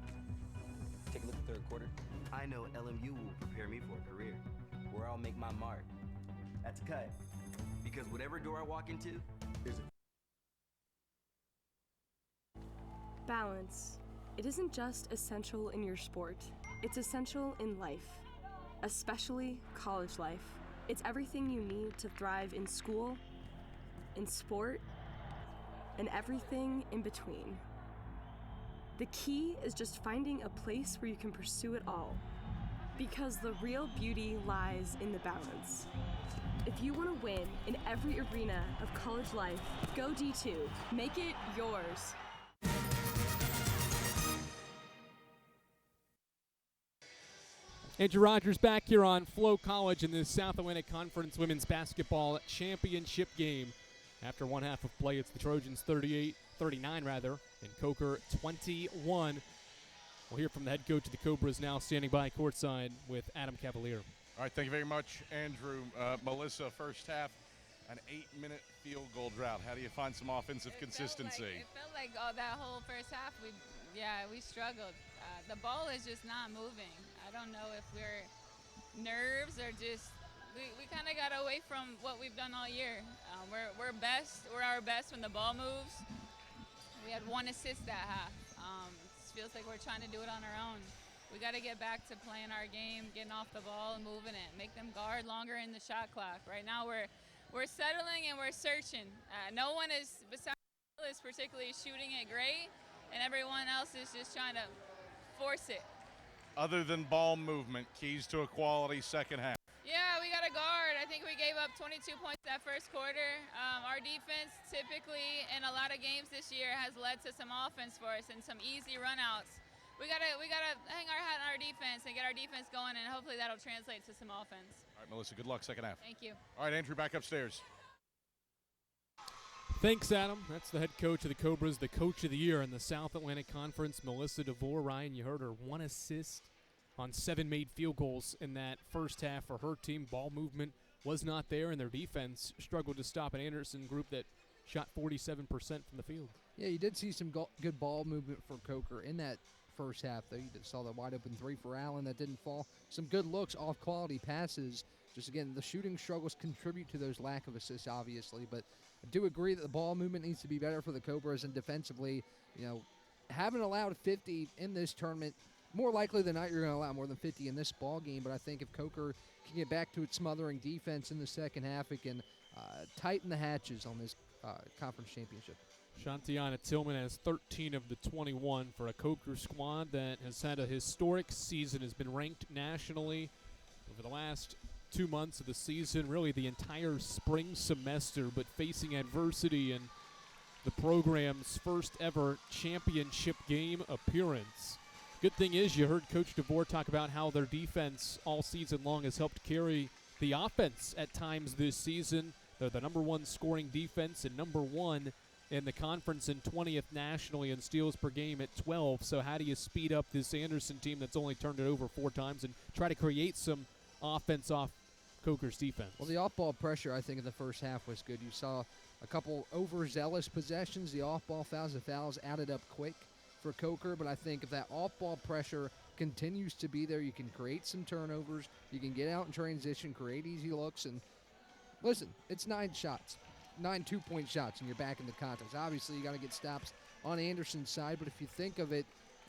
Take a look at the third quarter. I know LMU will prepare me for a career where I'll make my mark. That's a cut. Because whatever door I walk into, there's a balance. It isn't just essential in your sport, it's essential in life, especially college life. It's everything you need to thrive in school, in sport, and everything in between. The key is just finding a place where you can pursue it all, because the real beauty lies in the balance. If you want to win in every arena of college life, go D2. Make it yours. Andrew Rogers back here on Flow College in the South Atlantic Conference Women's Basketball Championship game. After one half of play, it's the Trojans 39 and Coker 21. We'll hear from the head coach of the Cobras now standing by courtside with Adam Cavalier. All right, thank you very much, Andrew. Melissa, first half, an 8-minute field goal drought. How do you find some offensive consistency? It felt like that whole first half, we struggled. The ball is just not moving. I don't know if we're nerves or just we kind of got away from what we've done all year. We're our best when the ball moves. We had 1 assist that half. It feels like we're trying to do it on our own. We got to get back to playing our game, getting off the ball and moving it, make them guard longer in the shot clock. Right now we're settling and we're searching. No one is, besides is particularly shooting it great, and everyone else is just trying to force it. Other than ball movement, keys to a quality second half. Yeah, we got a guard. I think we gave up 22 points that first quarter. Our defense typically in a lot of games this year has led to some offense for us and some easy runouts. We gotta hang our hat on our defense and get our defense going, and hopefully that'll translate to some offense. All right, Melissa, good luck second half. Thank you. All right, Andrew, back upstairs. Thanks, Adam. That's the head coach of the Cobras, the coach of the year in the South Atlantic Conference, Melissa DeVore. Ryan, you heard her, 1 assist on 7 made field goals in that first half for her team. Ball movement was not there, and their defense struggled to stop an Anderson group that shot 47% from the field. Yeah, you did see some good ball movement for Coker in that first half, though. You saw the wide-open 3 for Allen that didn't fall. Some good looks off quality passes. Just, again, the shooting struggles contribute to those lack of assists, obviously, but I do agree that the ball movement needs to be better for the Cobras, and defensively, haven't allowed 50 in this tournament. More likely than not, you're going to allow more than 50 in this ball game, but I think if Coker can get back to its smothering defense in the second half, it can tighten the hatches on this conference championship. Shantiana Tillman has 13 of the 21 for a Coker squad that has had a historic season, has been ranked nationally over the last 2 months of the season, really the entire spring semester, but facing adversity in the program's first ever championship game appearance. Good thing is you heard Coach DeVore talk about how their defense all season long has helped carry the offense at times this season. They're the number 1 scoring defense and number 1 in the conference and 20th nationally in steals per game at 12. So how do you speed up this Anderson team that's only turned it over 4 times and try to create some offense off Coker's defense? Well, the off-ball pressure, I think, in the first half was good. You saw a couple overzealous possessions. The off-ball fouls, the fouls added up quick for Coker, but I think if that off-ball pressure continues to be there, you can create some turnovers, you can get out in transition, create easy looks, and listen, it's 9 shots, 9 two-point shots, and you're back in the contest. Obviously, you got to get stops on Anderson's side, but if you think of it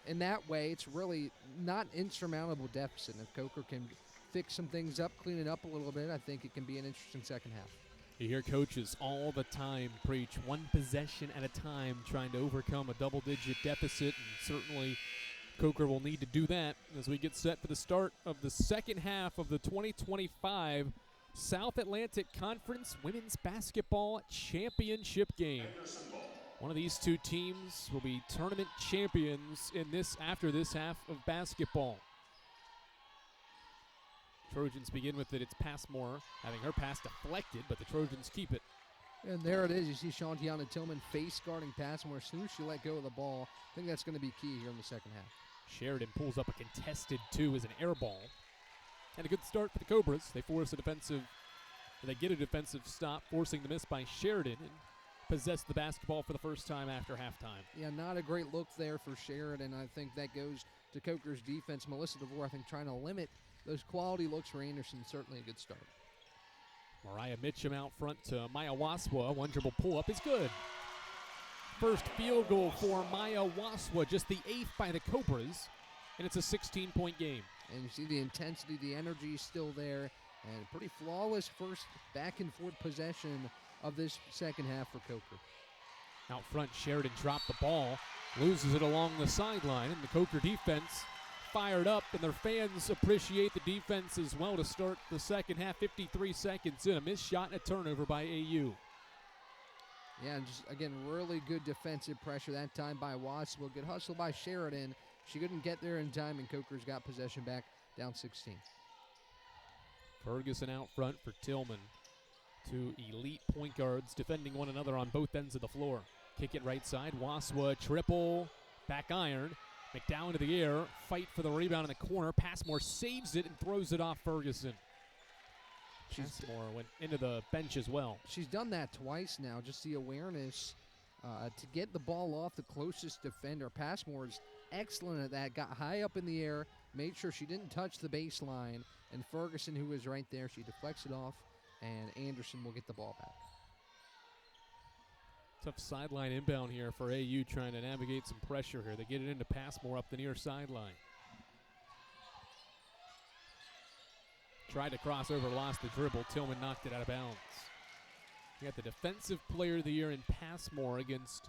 in that way, it's really not an insurmountable deficit. And if Coker can fix some things up, clean it up a little bit, I think it can be an interesting second half. You hear coaches all the time preach 1 possession at a time, trying to overcome a double-digit deficit, and certainly Coker will need to do that as we get set for the start of the second half of the 2025 South Atlantic Conference Women's Basketball Championship game. One of these 2 teams will be tournament champions after this half of basketball. Trojans begin with it. It's Passmore having her pass deflected, but the Trojans keep it. And there it is. You see Shantiana Tillman face guarding Passmore. As soon as she let go of the ball, I think that's going to be key here in the second half. Sheridan pulls up a contested 2 as an air ball. And a good start for the Cobras. They get a defensive stop, forcing the miss by Sheridan, and possess the basketball for the first time after halftime. Yeah, not a great look there for Sheridan. I think that goes to Coker's defense. Melissa DeVore, I think, trying to limit those quality looks for Anderson. Certainly a good start. Mariah Mitchum out front to Maya Waswa. 1 dribble pull-up is good. First field goal for Maya Waswa, just the 8th by the Cobras, and it's a 16-point game. And you see the intensity, the energy still there, and pretty flawless first back-and-forth possession of this second half for Coker. Out front, Sheridan dropped the ball, loses it along the sideline, and the Coker defense fired up, and their fans appreciate the defense as well to start the second half. 53 seconds in, a missed shot and a turnover by AU. Yeah, and just, again, really good defensive pressure that time by Waswell. Good hustle by Sheridan. She couldn't get there in time, and Coker's got possession back, down 16. Ferguson out front for Tillman. 2 elite point guards defending one another on both ends of the floor. Kick it right side. Waswa triple, back iron. McDowell into the air, fight for the rebound in the corner. Passmore saves it and throws it off Ferguson. Passmore went into the bench as well. She's done that twice now, just the awareness to get the ball off the closest defender. Passmore is excellent at that, got high up in the air, made sure she didn't touch the baseline, and Ferguson, who was right there, she deflects it off, and Anderson will get the ball back. Tough sideline inbound here for AU, trying to navigate some pressure here. They get it into Passmore up the near sideline. Tried to cross over, lost the dribble. Tillman knocked it out of bounds. You got the Defensive Player of the Year in Passmore against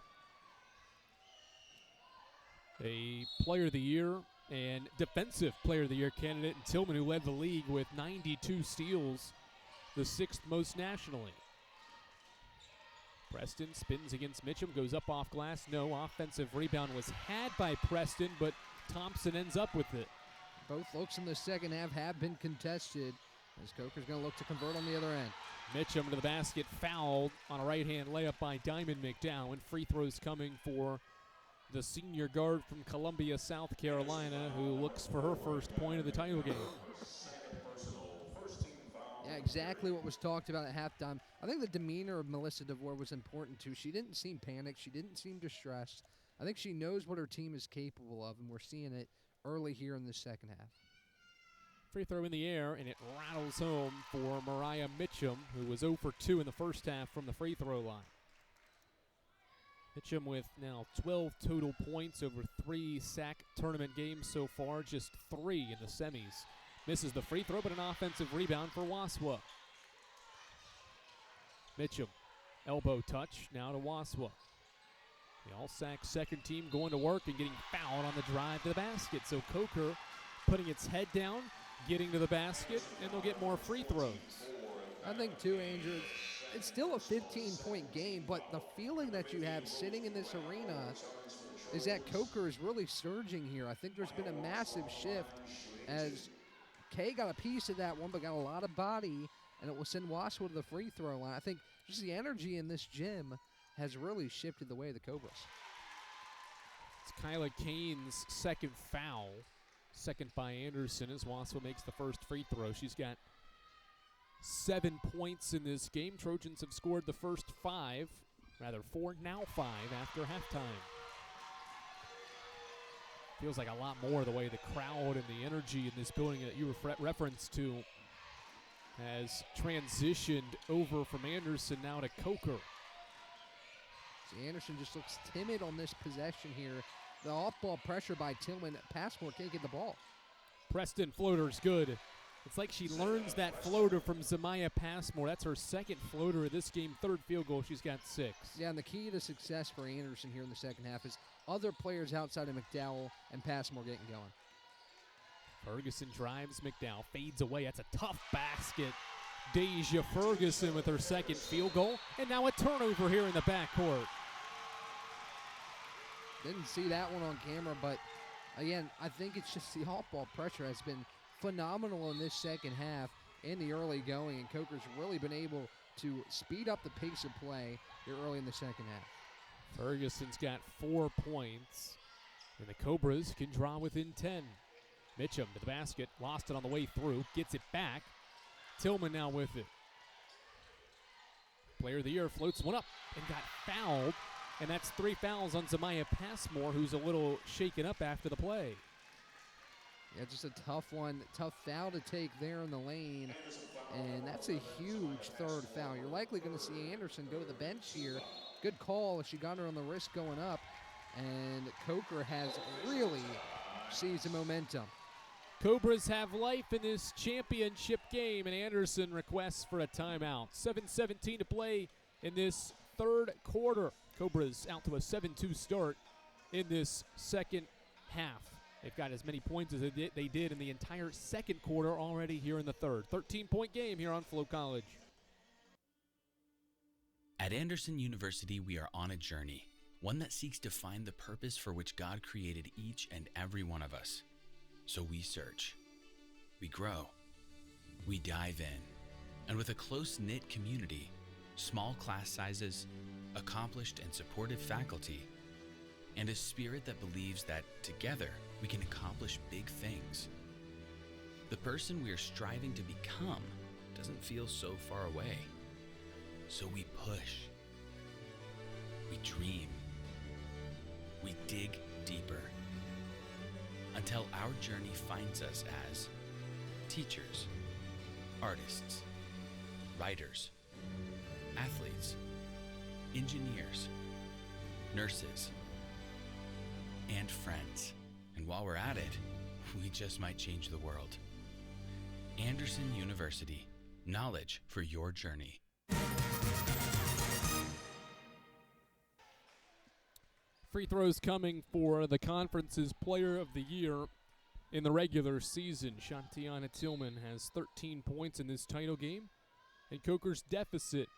a Player of the Year and Defensive Player of the Year candidate in Tillman, who led the league with 92 steals, the 6th most nationally. Preston spins against Mitchum, goes up off glass. No, offensive rebound was had by Preston, but Thompson ends up with it. Both looks in the second half have been contested, as Coker's going to look to convert on the other end. Mitchum to the basket, fouled on a right-hand layup by Diamond McDowell. Free throws coming for the senior guard from Columbia, South Carolina, who looks for her first point of the title game. Yeah, exactly what was talked about at halftime. I think the demeanor of Melissa DeVore was important, too. She didn't seem panicked. She didn't seem distressed. I think she knows what her team is capable of, and we're seeing it early here in the second half. Free throw in the air, and it rattles home for Mariah Mitchum, who was 0 for 2 in the first half from the free throw line. Mitchum with now 12 total points over 3 SAC tournament games so far, just 3 in the semis. Misses the free throw, but an offensive rebound for Waswa. Mitchum, elbow touch, now to Waswa. The All-SAC second team going to work and getting fouled on the drive to the basket. So Coker putting its head down, getting to the basket, and they'll get more free throws. I think, too, Andrew, it's still a 15-point game, but the feeling that you have sitting in this arena is that Coker is really surging here. I think there's been a massive shift as Kay got a piece of that one, but got a lot of body, and it will send Waswa to the free throw line. I think just the energy in this gym has really shifted the way of the Cobras. It's Kyla Kane's second foul. Second by Anderson as Waswa makes the first free throw. She's got 7 points in this game. Trojans have scored the first 5, rather 4, now 5 after halftime. Feels like a lot more the way the crowd and the energy in this building that you referenced to has transitioned over from Anderson now to Coker. See, Anderson just looks timid on this possession here. The off-ball pressure by Tillman. Passmore can't get the ball. Preston floater's good. It's like she learns that floater from Zamaya Passmore. That's her second floater of this game, 3rd field goal. She's got 6. Yeah, and the key to success for Anderson here in the second half is other players outside of McDowell and Passmore getting going. Ferguson drives McDowell, fades away. That's a tough basket. Deja Ferguson with her second field goal, and now a turnover here in the backcourt. Didn't see that one on camera, but again, I think it's just the off-ball pressure has been phenomenal in this second half in the early going, and Coker's really been able to speed up the pace of play here early in the second half. Ferguson's got 4 points, and the Cobras can draw within 10. Mitchum to the basket, lost it on the way through, gets it back. Tillman now with it. Player of the Year floats one up and got fouled, and that's 3 fouls on Zamaya Passmore, who's a little shaken up after the play. Yeah, just a tough one, tough foul to take there in the lane, and that's a huge 3rd foul. You're likely going to see Anderson go to the bench here. Good call. She got her on the wrist going up, and Coker has really seized the momentum. Cobras have life in this championship game, and Anderson requests for a timeout. 7:17 to play in this 3rd quarter. Cobras out to a 7-2 start in this second half. They've got as many points as they did in the entire second quarter already here in the 3rd. 13-point game here on Flow College. At Anderson University, we are on a journey, one that seeks to find the purpose for which God created each and every one of us. So we search, we grow, we dive in, and with a close-knit community, small class sizes, accomplished and supportive faculty, and a spirit that believes that together we can accomplish big things. The person we are striving to become doesn't feel so far away. So we push, we dream, we dig deeper, until our journey finds us as teachers, artists, writers, athletes, engineers, nurses, and friends. And while we're at it, we just might change the world. Anderson University. Knowledge for your journey. Free throws coming for the conference's Player of the Year in the regular season. Shantiana Tillman has 13 points in this title game, and Coker's deficit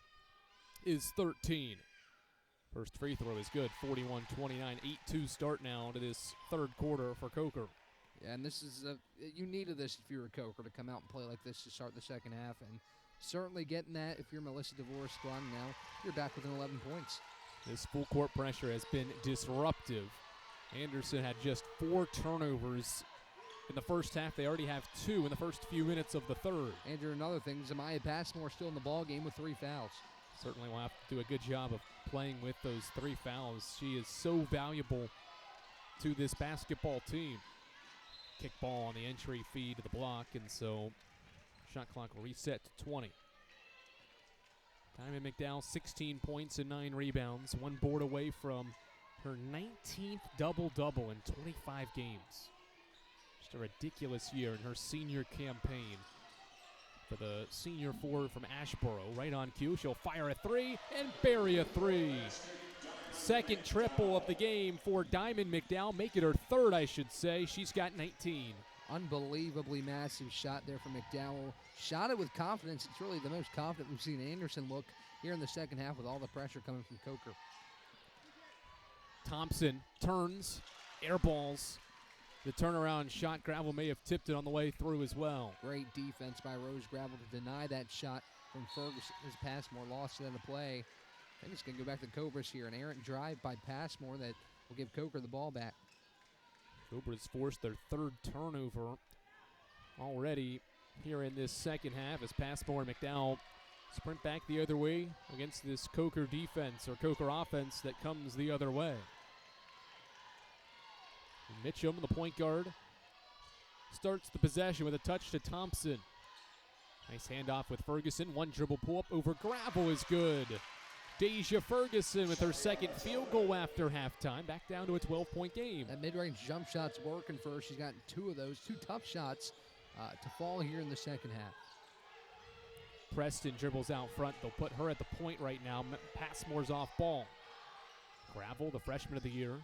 is 13. First free throw is good, 41-29, 8-2 start now to this third quarter for Coker. Yeah, and this is you needed this if you're a Coker to come out and play like this to start the second half, and certainly getting that if you're Melissa DeVore's squad. Now you're back within 11 points. This full court pressure has been disruptive. Anderson had just 4 turnovers in the first half. They already have 2 in the first few minutes of the third. Andrew, another thing, Zamaya Passmore still in the ball game with 3 fouls. Certainly will have to do a good job of playing with those 3 fouls. She is so valuable to this basketball team. Kick ball on the entry feed to the block, and so shot clock will reset to 20. Diamond McDowell, 16 points and 9 rebounds, 1 board away from her 19th double-double in 25 games. Just a ridiculous year in her senior campaign. For the senior forward from Ashboro, right on cue, she'll fire a 3 and bury a 3. Second triple of the game for Diamond McDowell. Make it her third, I should say. She's got 19. Unbelievably massive shot there from McDowell. Shot it with confidence. It's really the most confident we've seen Anderson look here in the second half with all the pressure coming from Coker. Thompson turns, airballs. The turnaround shot, Gravel may have tipped it on the way through as well. Great defense by Rose Gravel to deny that shot from Ferguson. His Passmore lost it in the play. I think it's going to go back to Cobras here. An errant drive by Passmore that will give Coker the ball back. Cobras forced their 3rd turnover already here in this second half as Passmore and McDowell sprint back the other way against this Coker defense or Coker offense that comes the other way. And Mitchum, the point guard, starts the possession with a touch to Thompson. Nice handoff with Ferguson. 1 dribble pull-up over Gravel is good. Deja Ferguson with her 2nd field goal after halftime, back down to a 12-point game. That mid-range jump shot's working for her. She's got 2 of those, 2 tough shots to fall here in the second half. Preston dribbles out front. They'll put her at the point right now. Passmore's off ball. Gravel, the freshman of the year,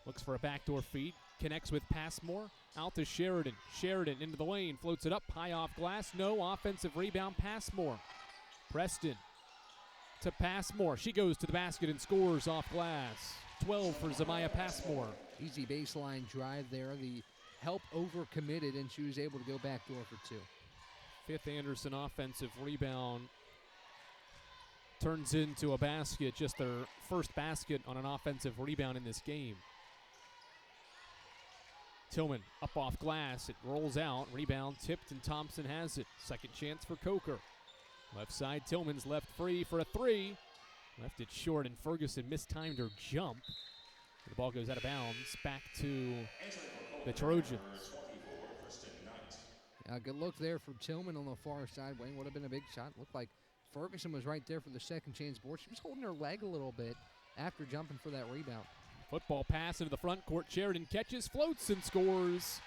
looks for a backdoor feed. Connects with Passmore. Out to Sheridan. Sheridan into the lane. Floats it up. High off glass. No. Offensive rebound. Passmore. Preston to Passmore. She goes to the basket and scores off glass. 12 for Zamaya Passmore. Easy baseline drive there. The help overcommitted, and she was able to go backdoor for 2. 5th Anderson offensive rebound turns into a basket. Just their first basket on an offensive rebound in this game. Tillman up off glass. It rolls out. Rebound tipped, and Thompson has it. Second chance for Coker. Left side, Tillman's left free for a 3. Left it short, and Ferguson mistimed her jump. The ball goes out of bounds. Back to the Trojans. Good look there from Tillman on the far side. Wayne would have been a big shot. Looked like Ferguson was right there for the second chance board. She was holding her leg a little bit after jumping for that rebound. Football pass into the front court. Sheridan catches, floats, and scores.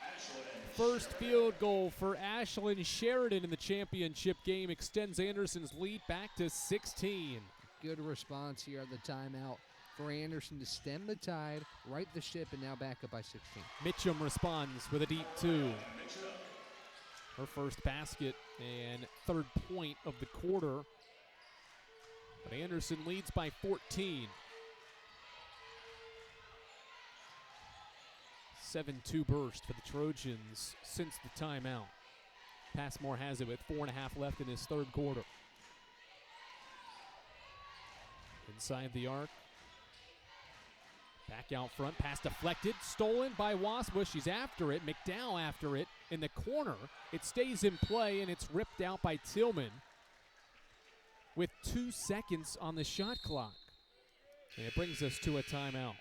First field goal for Ashlyn Sheridan in the championship game extends Anderson's lead back to 16. Good response here at the timeout for Anderson to stem the tide, right the ship, and now back up by 16. Mitchum responds with a deep 2. Her first basket and 3rd point of the quarter. But Anderson leads by 14. 7-2 burst for the Trojans since the timeout. Passmore has it with 4.5 left in this 3rd quarter. Inside the arc. Back out front, pass deflected, stolen by Waspa. She's after it, McDowell after it in the corner. It stays in play, and it's ripped out by Tillman with 2 seconds on the shot clock. And it brings us to a timeout.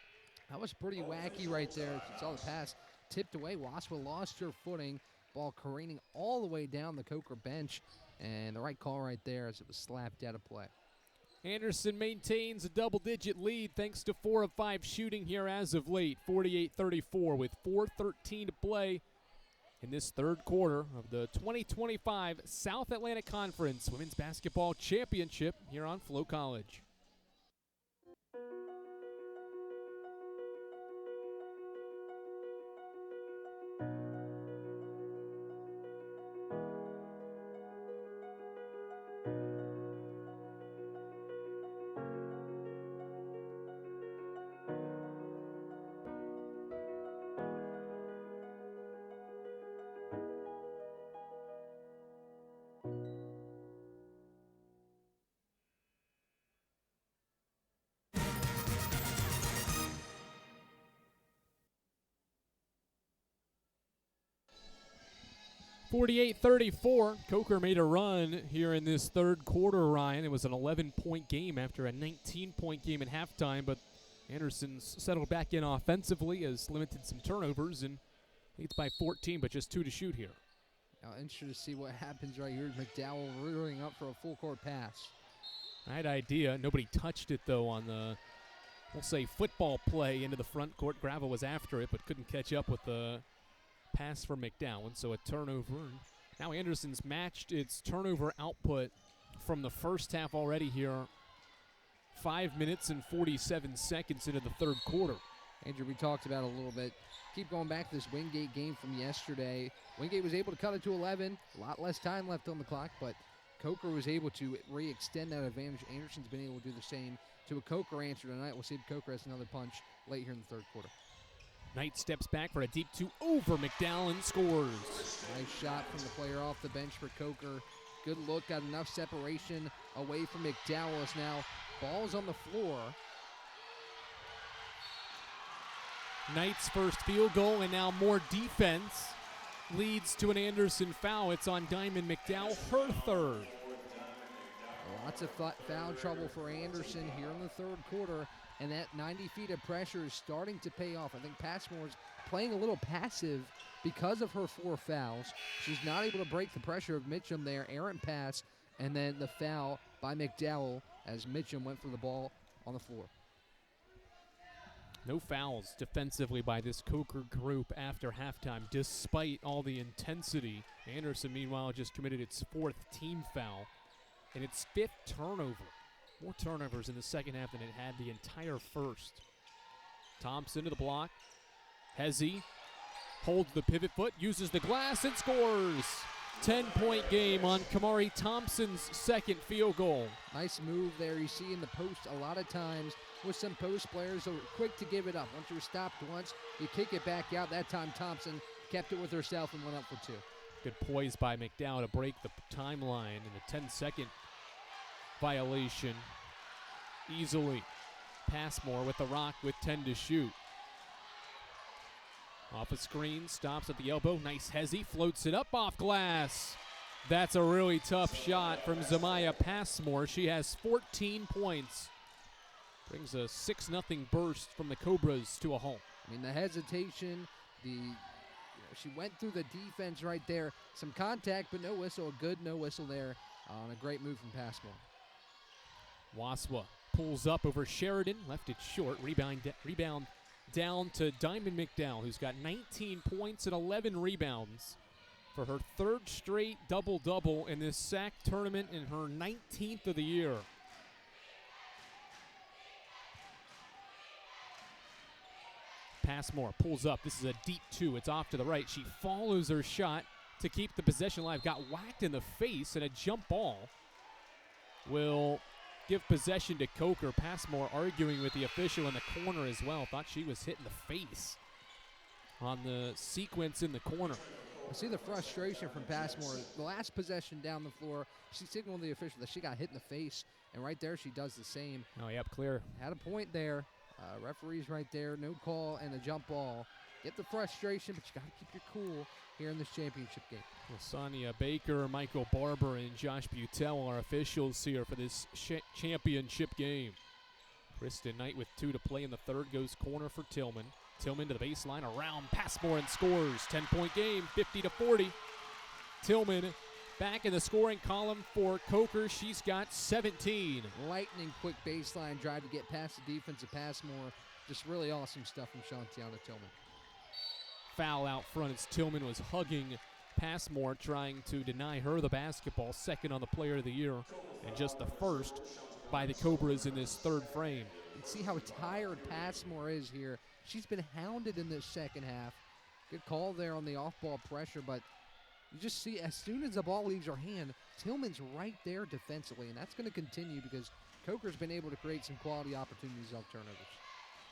That was pretty wacky right there. You saw the pass tipped away. Waspa lost her footing. Ball careening all the way down the Coker bench. And the right call right there as it was slapped out of play. Anderson maintains a double-digit lead thanks to 4 of 5 shooting here as of late. 48-34 with 4:13 to play in this third quarter of the 2025 South Atlantic Conference Women's Basketball Championship here on Flow College. (48-34). Coker made a run here in this third quarter, Ryan. It was an 11-point game after a 19-point game at halftime, but Anderson's settled back in offensively, has limited some turnovers, and leads by 14, but just 2 to shoot here. Now, interested to see what happens right here. McDowell rearing up for a full-court pass. Right idea. Nobody touched it, though, on the, we'll say, football play into the front court. Gravel was after it, but couldn't catch up with the pass for McDowell, so a turnover. Now Anderson's matched its turnover output from the first half already here. 5 minutes and 47 seconds into the third quarter. Andrew, we talked about it a little bit. Keep going back to this Wingate game from yesterday. Wingate was able to cut it to 11. A lot less time left on the clock, but Coker was able to re-extend that advantage. Anderson's been able to do the same to a Coker answer tonight. We'll see if Coker has another punch late here in the third quarter. Knight steps back for a deep 2 over McDowell and scores. Nice shot from the player off the bench for Coker. Good look, got enough separation away from McDowell. As now ball's on the floor. Knight's first field goal, and now more defense leads to an Anderson foul. It's on Diamond McDowell, her third. Lots of foul trouble for Anderson here in the third quarter, and that 90 feet of pressure is starting to pay off. I think Passmore's playing a little passive because of her 4 fouls. She's not able to break the pressure of Mitchum there. Errant pass, and then the foul by McDowell as Mitchum went for the ball on the floor. No fouls defensively by this Coker group after halftime, despite all the intensity. Anderson, meanwhile, just committed its 4th team foul and its 5th turnover. More turnovers in the second half than it had the entire first. Thompson to the block. Hezzy holds the pivot foot, uses the glass, and scores. 10-point game on Kamari Thompson's second field goal. Nice move there. You see in the post a lot of times with some post players who are quick to give it up. Once you're stopped once, you kick it back out. That time Thompson kept it with herself and went up for 2. Good poise by McDowell to break the timeline in the 10-second violation easily. Passmore with the rock with 10 to shoot. Off a screen, stops at the elbow. Nice Hezzy, floats it up off glass. That's a really tough shot from Zamaya Passmore. She has 14 points. Brings a 6-0 burst from the Cobras to a home. I mean, the hesitation, she went through the defense right there. Some contact, but no whistle. A good no whistle there on a great move from Passmore. Waswa pulls up over Sheridan, left it short. Rebound down to Diamond McDowell, who's got 19 points and 11 rebounds for her 3rd straight double-double in this SAC tournament and her 19th of the year. Passmore pulls up. This is a deep 2. It's off to the right. She follows her shot to keep the possession alive. Got whacked in the face, and a jump ball will give possession to Coker. Passmore arguing with the official in the corner as well. Thought she was hit in the face on the sequence in the corner. I see the frustration from Passmore. The last possession down the floor, she signaled the official that she got hit in the face, and right there she does the same. Oh, yep, clear. Had a point there. Referees right there, no call and a jump ball. Get the frustration, but you got to keep your cool here in this championship game. Well, Sonia Baker, Michael Barber, and Josh Butel are officials here for this championship game. Kristen Knight with 2 to play in the third goes corner for Tillman. Tillman to the baseline, around Passmore and scores. 10-point game, 50-40. Tillman back in the scoring column for Coker. She's got 17. Lightning quick baseline drive to get past the defense of Passmore. Just really awesome stuff from Shantiana Tillman. foul out front as Tillman was hugging Passmore, trying to deny her the basketball. Second on the Player of the Year, and just the first by the Cobras in this third frame. And see how tired Passmore is here. She's been hounded in this second half. Good call there on the off-ball pressure, but you just see as soon as the ball leaves her hand, Tillman's right there defensively, and that's going to continue because Coker's been able to create some quality opportunities off turnovers.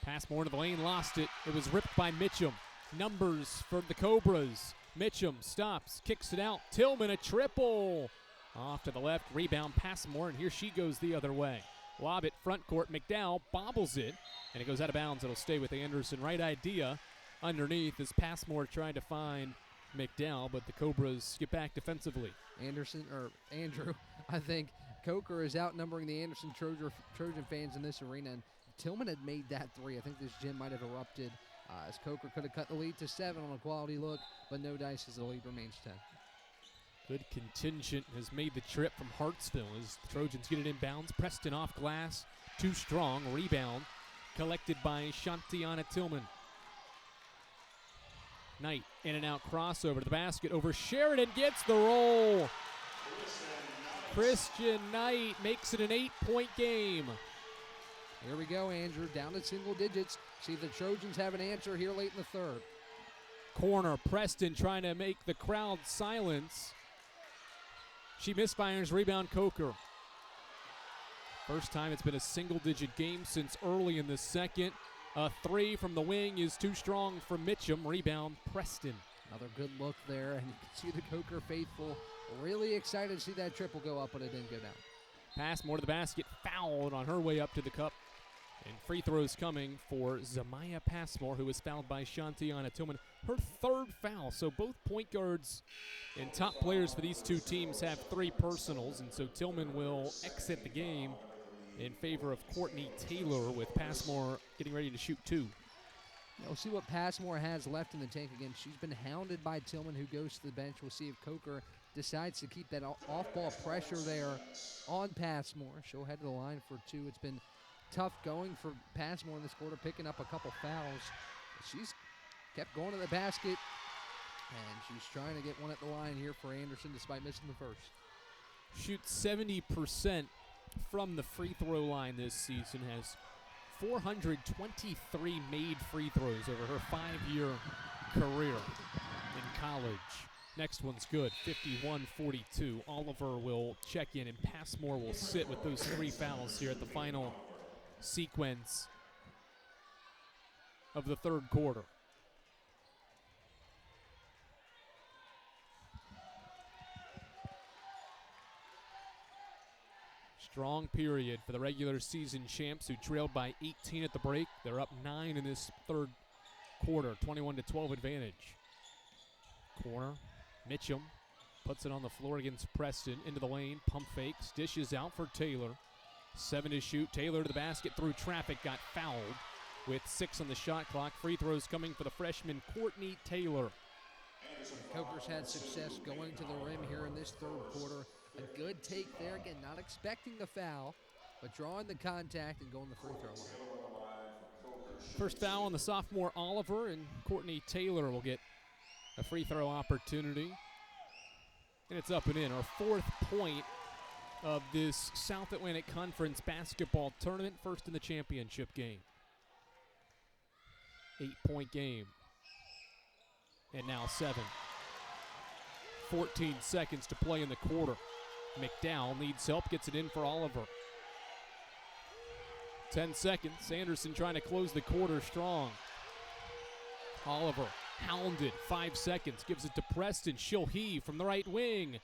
Passmore to the lane, lost it. It was ripped by Mitchum. Numbers for the Cobras. Mitchum stops, kicks it out. Tillman, a triple. Off to the left, rebound Passmore, and here she goes the other way. Lob it front court. McDowell bobbles it, and it goes out of bounds. It'll stay with Anderson. Right idea underneath as Passmore trying to find McDowell, but the Cobras get back defensively. Andrew, I think Coker is outnumbering the Anderson Trojan fans in this arena, and Tillman had made that three. I think this gym might have erupted as Coker could have cut the lead to 7 on a quality look, but no dice as the lead remains 10. Good contingent has made the trip from Hartsville as the Trojans get it inbounds. Preston off glass, too strong. Rebound collected by Shantiana Tillman. Knight in and out crossover to the basket over Sheridan, gets the roll. Christian Knight makes it an 8-point game. Here we go, Andrew, down to single digits. See if the Trojans have an answer here late in the third. Corner, Preston trying to make the crowd silence. She misfires, rebound Coker. First time it's been a single-digit game since early in the second. A three from the wing is too strong for Mitchum. Rebound, Preston. Another good look there, and you can see the Coker faithful really excited to see that triple go up, but it didn't go down. Passmore to the basket, fouled on her way up to the cup. And free throws coming for Zamaya Passmore, who was fouled by Shantiana Tillman. Her third foul, so both point guards and top players for these two teams have 3 personals, and so Tillman will exit the game in favor of Courtney Taylor, with Passmore getting ready to shoot 2. We'll see what Passmore has left in the tank. Again, she's been hounded by Tillman, who goes to the bench. We'll see if Coker decides to keep that off-ball pressure there on Passmore. She'll head to the line for 2. It's been tough going for Passmore in this quarter, picking up a couple fouls. She's kept going to the basket, and she's trying to get one at the line here for Anderson despite missing the first. Shoots 70% from the free throw line this season, has 423 made free throws over her 5-year career in college. Next one's good, 51-42. Oliver will check in, and Passmore will sit with those 3 fouls here at the final sequence of the third quarter. Strong period for the regular season champs, who trailed by 18 at the break. They're up 9 in this third quarter, 21-12 advantage. Corner, Mitchum puts it on the floor against Preston, into the lane, pump fakes, dishes out for Taylor. 7 to shoot, Taylor to the basket through traffic, got fouled with 6 on the shot clock. Free throws coming for the freshman Courtney Taylor. Coker's had success going to the rim here in this third quarter. A good take there, again, not expecting the foul, but drawing the contact and going the free throw line. First foul on the sophomore Oliver, and Courtney Taylor will get a free throw opportunity. And it's up and in. Our 4th point of this South Atlantic Conference basketball tournament, first in the championship game. 8-point game. And now 7. 14 seconds to play in the quarter. McDowell needs help, gets it in for Oliver. 10 seconds. Anderson trying to close the quarter strong. Oliver hounded. 5 seconds. Gives it to Preston. She'll heave from the right wing.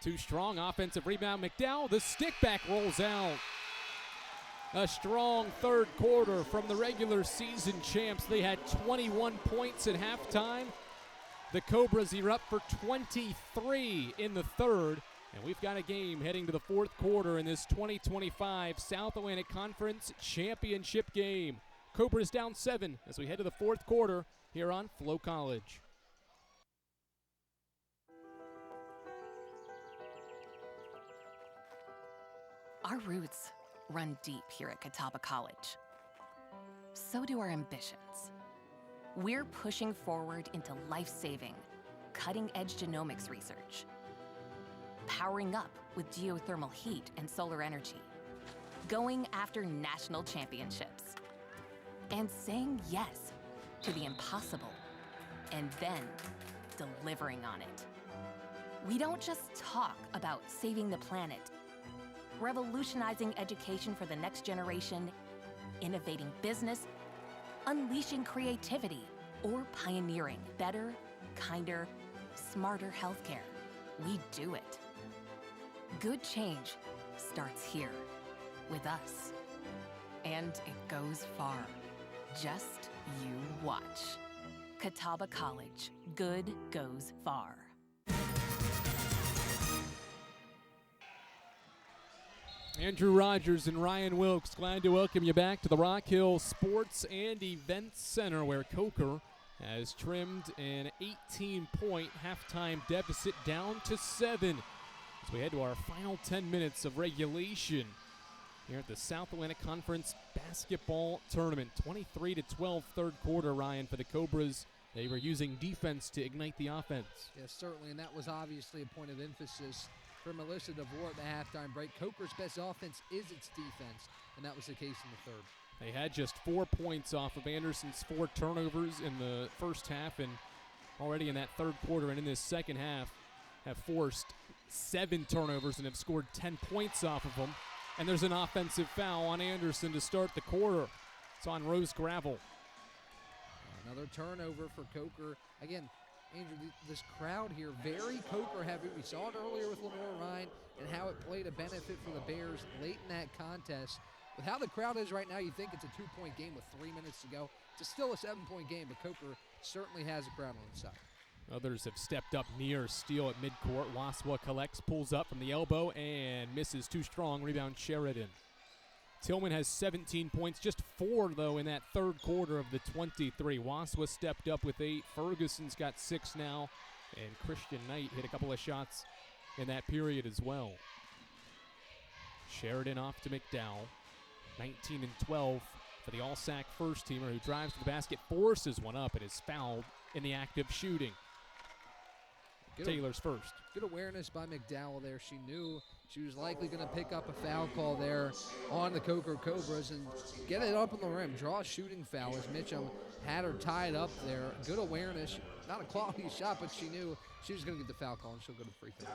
Too strong. Offensive rebound. McDowell. The stick back rolls out. A strong third quarter from the regular season champs. They had 21 points at halftime. The Cobras are up for 23 in the third. And we've got a game heading to the fourth quarter in this 2025 South Atlantic Conference Championship game. Cobras down 7 as we head to the fourth quarter here on Flow College. Our roots run deep here at Catawba College. So do our ambitions. We're pushing forward into life-saving, cutting-edge genomics research, powering up with geothermal heat and solar energy, going after national championships, and saying yes to the impossible, and then delivering on it. We don't just talk about saving the planet, revolutionizing education for the next generation, innovating business, unleashing creativity, or pioneering better, kinder, smarter healthcare. We do it. Good change starts here, with us. And it goes far. Just you watch. Catawba College. Good goes far. Andrew Rogers and Ryan Wilkes, glad to welcome you back to the Rock Hill Sports and Events Center, where Coker has trimmed an 18-point halftime deficit down to 7 as we head to our final 10 minutes of regulation here at the South Atlantic Conference Basketball Tournament. 23-12 third quarter, Ryan, for the Cobras. They were using defense to ignite the offense. Yes, certainly, and that was obviously a point of emphasis for Melissa DeVore at the halftime break. Coker's best offense is its defense, and that was the case in the third. They had just 4 points off of Anderson's 4 turnovers in the first half, and already in that third quarter and in this second half have forced 7 turnovers and have scored 10 points off of them. And there's an offensive foul on Anderson to start the quarter. It's on Rose Gravel. Another turnover for Coker. Again, Andrew, this crowd here, very Coker heavy. We saw it earlier with Lenore Ryan and how it played a benefit for the Bears late in that contest. With how the crowd is right now, you think it's a 2-point game with 3 minutes to go. It's still a 7-point game, but Coker certainly has a crowd on its side. Others have stepped up near steal at midcourt. Waswa collects, pulls up from the elbow, and misses too strong. Rebound Sheridan. Tillman has 17 points, just 4, though, in that third quarter of the 23. Waswa stepped up with 8. Ferguson's got 6 now, and Christian Knight hit a couple of shots in that period as well. Sheridan off to McDowell. 19-12 for the All-SAC first-teamer, who drives to the basket, forces one up, and is fouled in the act of shooting. Taylor's first. Good awareness by McDowell there. She knew she was likely going to pick up a foul call there on the Coker Cobras and get it up on the rim. Draw a shooting foul as Mitchum had her tied up there. Good awareness. Not a quality shot, but she knew she was going to get the foul call, and she'll go to the free throw.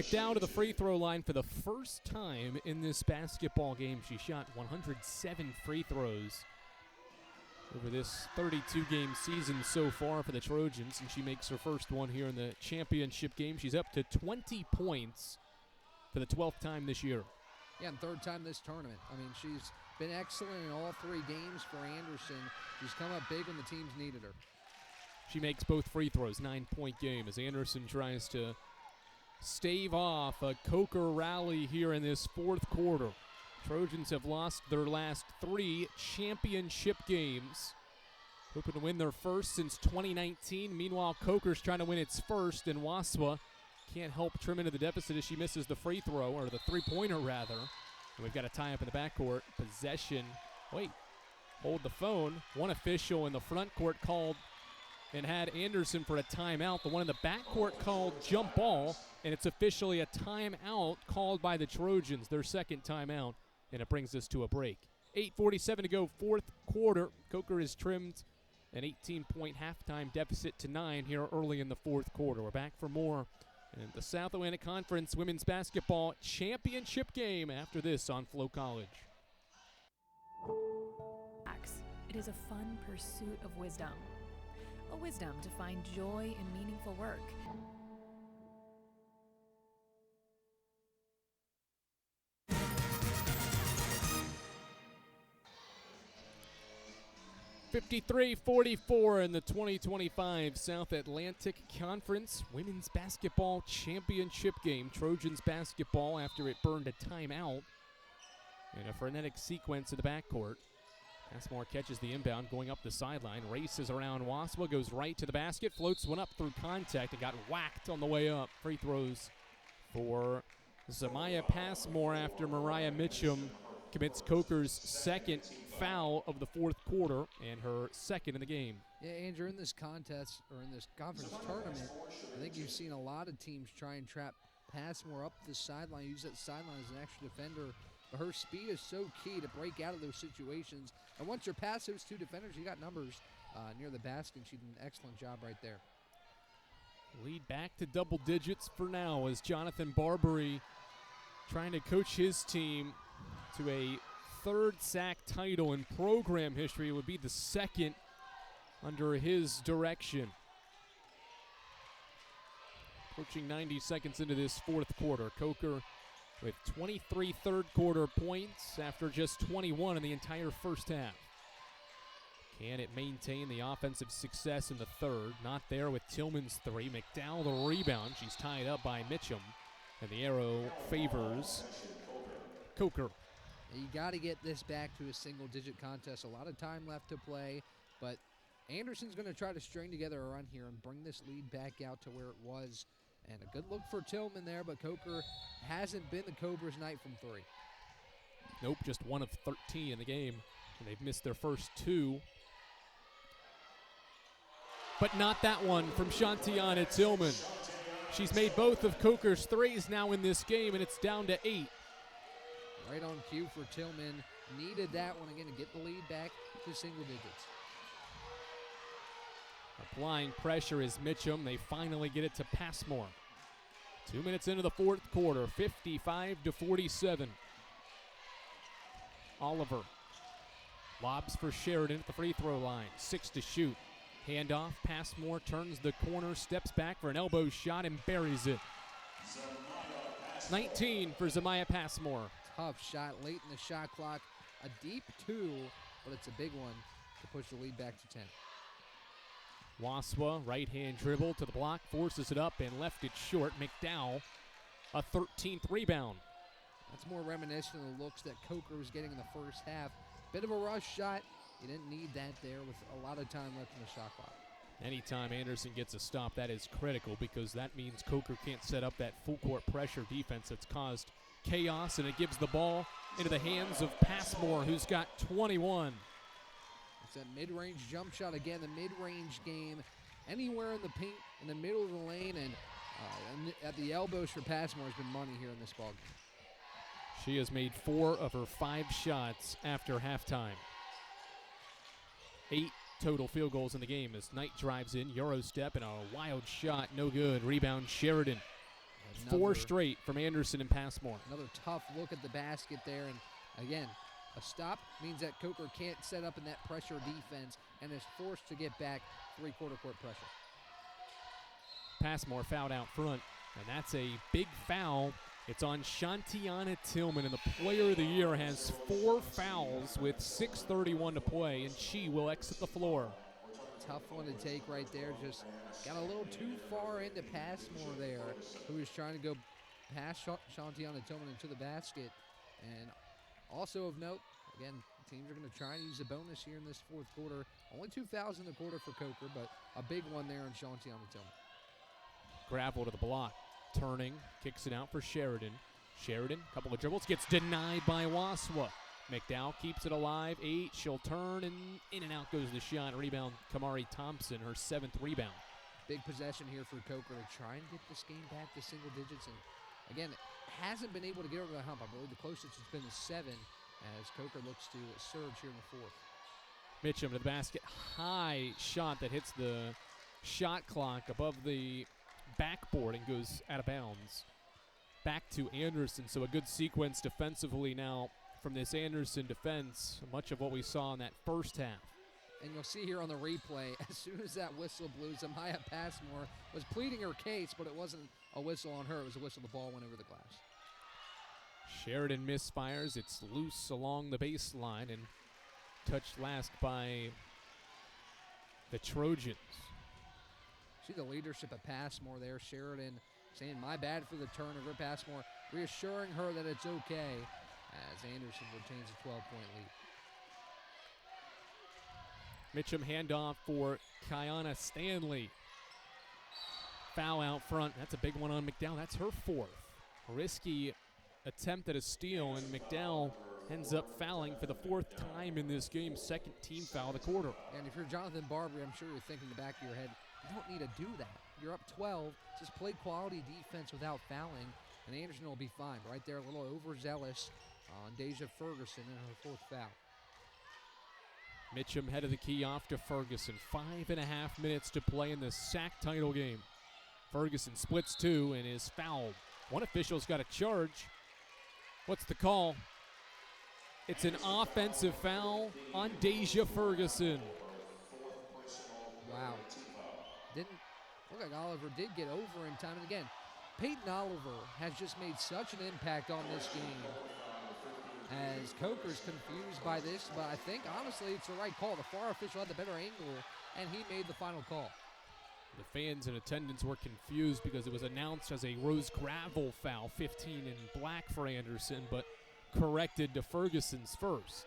McDowell to the free throw line for the first time in this basketball game. She shot 107 free throws over this 32-game season so far for the Trojans, and she makes her first one here in the championship game. She's up to 20 points for the 12th time this year. Yeah, and third time this tournament. I mean, she's been excellent in all 3 games for Anderson. She's come up big when the teams needed her. She makes both free throws, 9-point game as Anderson tries to stave off a Coker rally here in this fourth quarter. Trojans have lost their last 3 championship games, hoping to win their first since 2019. Meanwhile, Coker's trying to win its first, and Waswa can't help trim into the deficit as she misses the free throw, or the three-pointer rather. And we've got a tie-up in the backcourt. Possession. Wait, hold the phone. One official in the front court called and had Anderson for a timeout. The one in the backcourt called jump ball, and it's officially a timeout called by the Trojans, their second timeout. And it brings us to a break. 8:47 to go, fourth quarter. Coker has trimmed an 18-point halftime deficit to 9 here early in the fourth quarter. We're back for more in the South Atlantic Conference Women's Basketball Championship game after this on Flow College. It is a fun pursuit of wisdom. A wisdom to find joy in meaningful work. .53-44 in the 2025 South Atlantic Conference Women's Basketball Championship game. Trojans basketball after it burned a timeout in a frenetic sequence in the backcourt. Passmore catches the inbound going up the sideline, races around Waswa, goes right to the basket, floats one up through contact and got whacked on the way up. Free throws for Zamaya Passmore after Mariah Mitchum commits Coker's second foul of the fourth quarter and her second in the game. Yeah, Andrew, in this contest, or in this conference tournament, I think you've seen a lot of teams try and trap Passmore up the sideline, use that sideline as an extra defender. But her speed is so key to break out of those situations. And once you're past those two defenders, you got numbers near the basket. She did an excellent job right there. Lead back to double digits for now as Jonathan Barbary trying to coach his team to a third SAC title in program history. It would be the second under his direction. Approaching 90 seconds into this fourth quarter. Coker with 23 third quarter points after just 21 in the entire first half. Can it maintain the offensive success in the third? Not there with Tillman's three. McDowell the rebound. She's tied up by Mitchum. And the arrow favors Coker. You got to get this back to a single-digit contest. A lot of time left to play, but Anderson's going to try to string together a run here and bring this lead back out to where it was. And a good look for Tillman there, but Coker hasn't been the Cobras' night from three. Nope, just 1 of 13 in the game. And they've missed their first 2. But not that one from Shantiana Tillman. She's made both of Coker's threes now in this game, and it's down to 8. Right on cue for Tillman. Needed that one again to get the lead back to single digits. Applying pressure is Mitchum. They finally get it to Passmore. 2 minutes into the fourth quarter, 55-47. Oliver lobs for Sheridan at the free throw line. 6 to shoot. Handoff, Passmore turns the corner, steps back for an elbow shot and buries it. 19 for Zamaya Passmore. Tough shot late in the shot clock. A deep 2, but it's a big one to push the lead back to 10. Waswa, right-hand dribble to the block, forces it up and left it short. McDowell, a 13th rebound. That's more reminiscent of the looks that Coker was getting in the first half. Bit of a rush shot. You didn't need that there with a lot of time left in the shot clock. Anytime Anderson gets a stop, that is critical because that means Coker can't set up that full-court pressure defense that's caused chaos, and it gives the ball into the hands of Passmore, who's got 21. It's that mid-range jump shot again, the mid-range game. Anywhere in the paint, in the middle of the lane, and at the elbows for Passmore has been money here in this ballgame. She has made 4 of her 5 shots after halftime. 8 total field goals in the game as Knight drives in, Euro step, and a wild shot, no good. Rebound Sheridan. 4 straight from Anderson and Passmore. Another tough look at the basket there, and again, a stop means that Coker can't set up in that pressure defense and is forced to get back three-quarter court pressure. Passmore fouled out front, and that's a big foul. It's on Shantiana Tillman, and the player of the year has 4 fouls with 6:31 to play, and she will exit the floor. Tough one to take right there. Just got a little too far into Passmore there, who was trying to go past Shantiana Tillman into the basket. And also of note, again, teams are going to try and use a bonus here in this fourth quarter. Only 2 fouls in the quarter for Coker, but a big one there on Shantiana Tillman. Gravel to the block. Turning, kicks it out for Sheridan. Sheridan, couple of dribbles, gets denied by Waswa. McDowell keeps it alive. 8, she'll turn, and in and out goes the shot. Rebound, Kamari Thompson, her 7th rebound. Big possession here for Coker to try and get this game back to single digits. And again, hasn't been able to get over the hump. I believe the closest it's been to 7 as Coker looks to surge here in the fourth. Mitchum to the basket. High shot that hits the shot clock above the backboard and goes out of bounds. Back to Anderson, so a good sequence defensively now from this Anderson defense, much of what we saw in that first half. And you'll see here on the replay, as soon as that whistle blew, Zamaya Passmore was pleading her case, but it wasn't a whistle on her. It was a whistle. The ball went over the glass. Sheridan misfires. It's loose along the baseline and touched last by the Trojans. See the leadership of Passmore there. Sheridan saying, my bad for the turnover. Passmore reassuring her that it's okay as Anderson retains a 12-point lead. Mitchum handoff for Kiana Stanley. Foul out front. That's a big one on McDowell. That's her 4th. Risky attempt at a steal, and McDowell ends up fouling for the 4th time in this game, 2nd team foul of the quarter. And if you're Jonathan Barbary, I'm sure you're thinking in the back of your head, you don't need to do that. You're up 12, just play quality defense without fouling, and Anderson will be fine. Right there, a little overzealous on Deja Ferguson in her 4th foul. Mitchum head of the key off to Ferguson. 5.5 minutes to play in the SAC title game. Ferguson splits 2 and is fouled. One official's got a charge. What's the call? It's an offensive foul on Deja Ferguson. Wow. Didn't look like Oliver did get over in time. And again, Peyton Oliver has just made such an impact on this game. As Coker's confused by this, but I think, honestly, it's the right call. The FAR official had the better angle, and he made the final call. The fans in attendance were confused because it was announced as a Rose Gravel foul, 15 in black for Anderson, but corrected to Ferguson's first.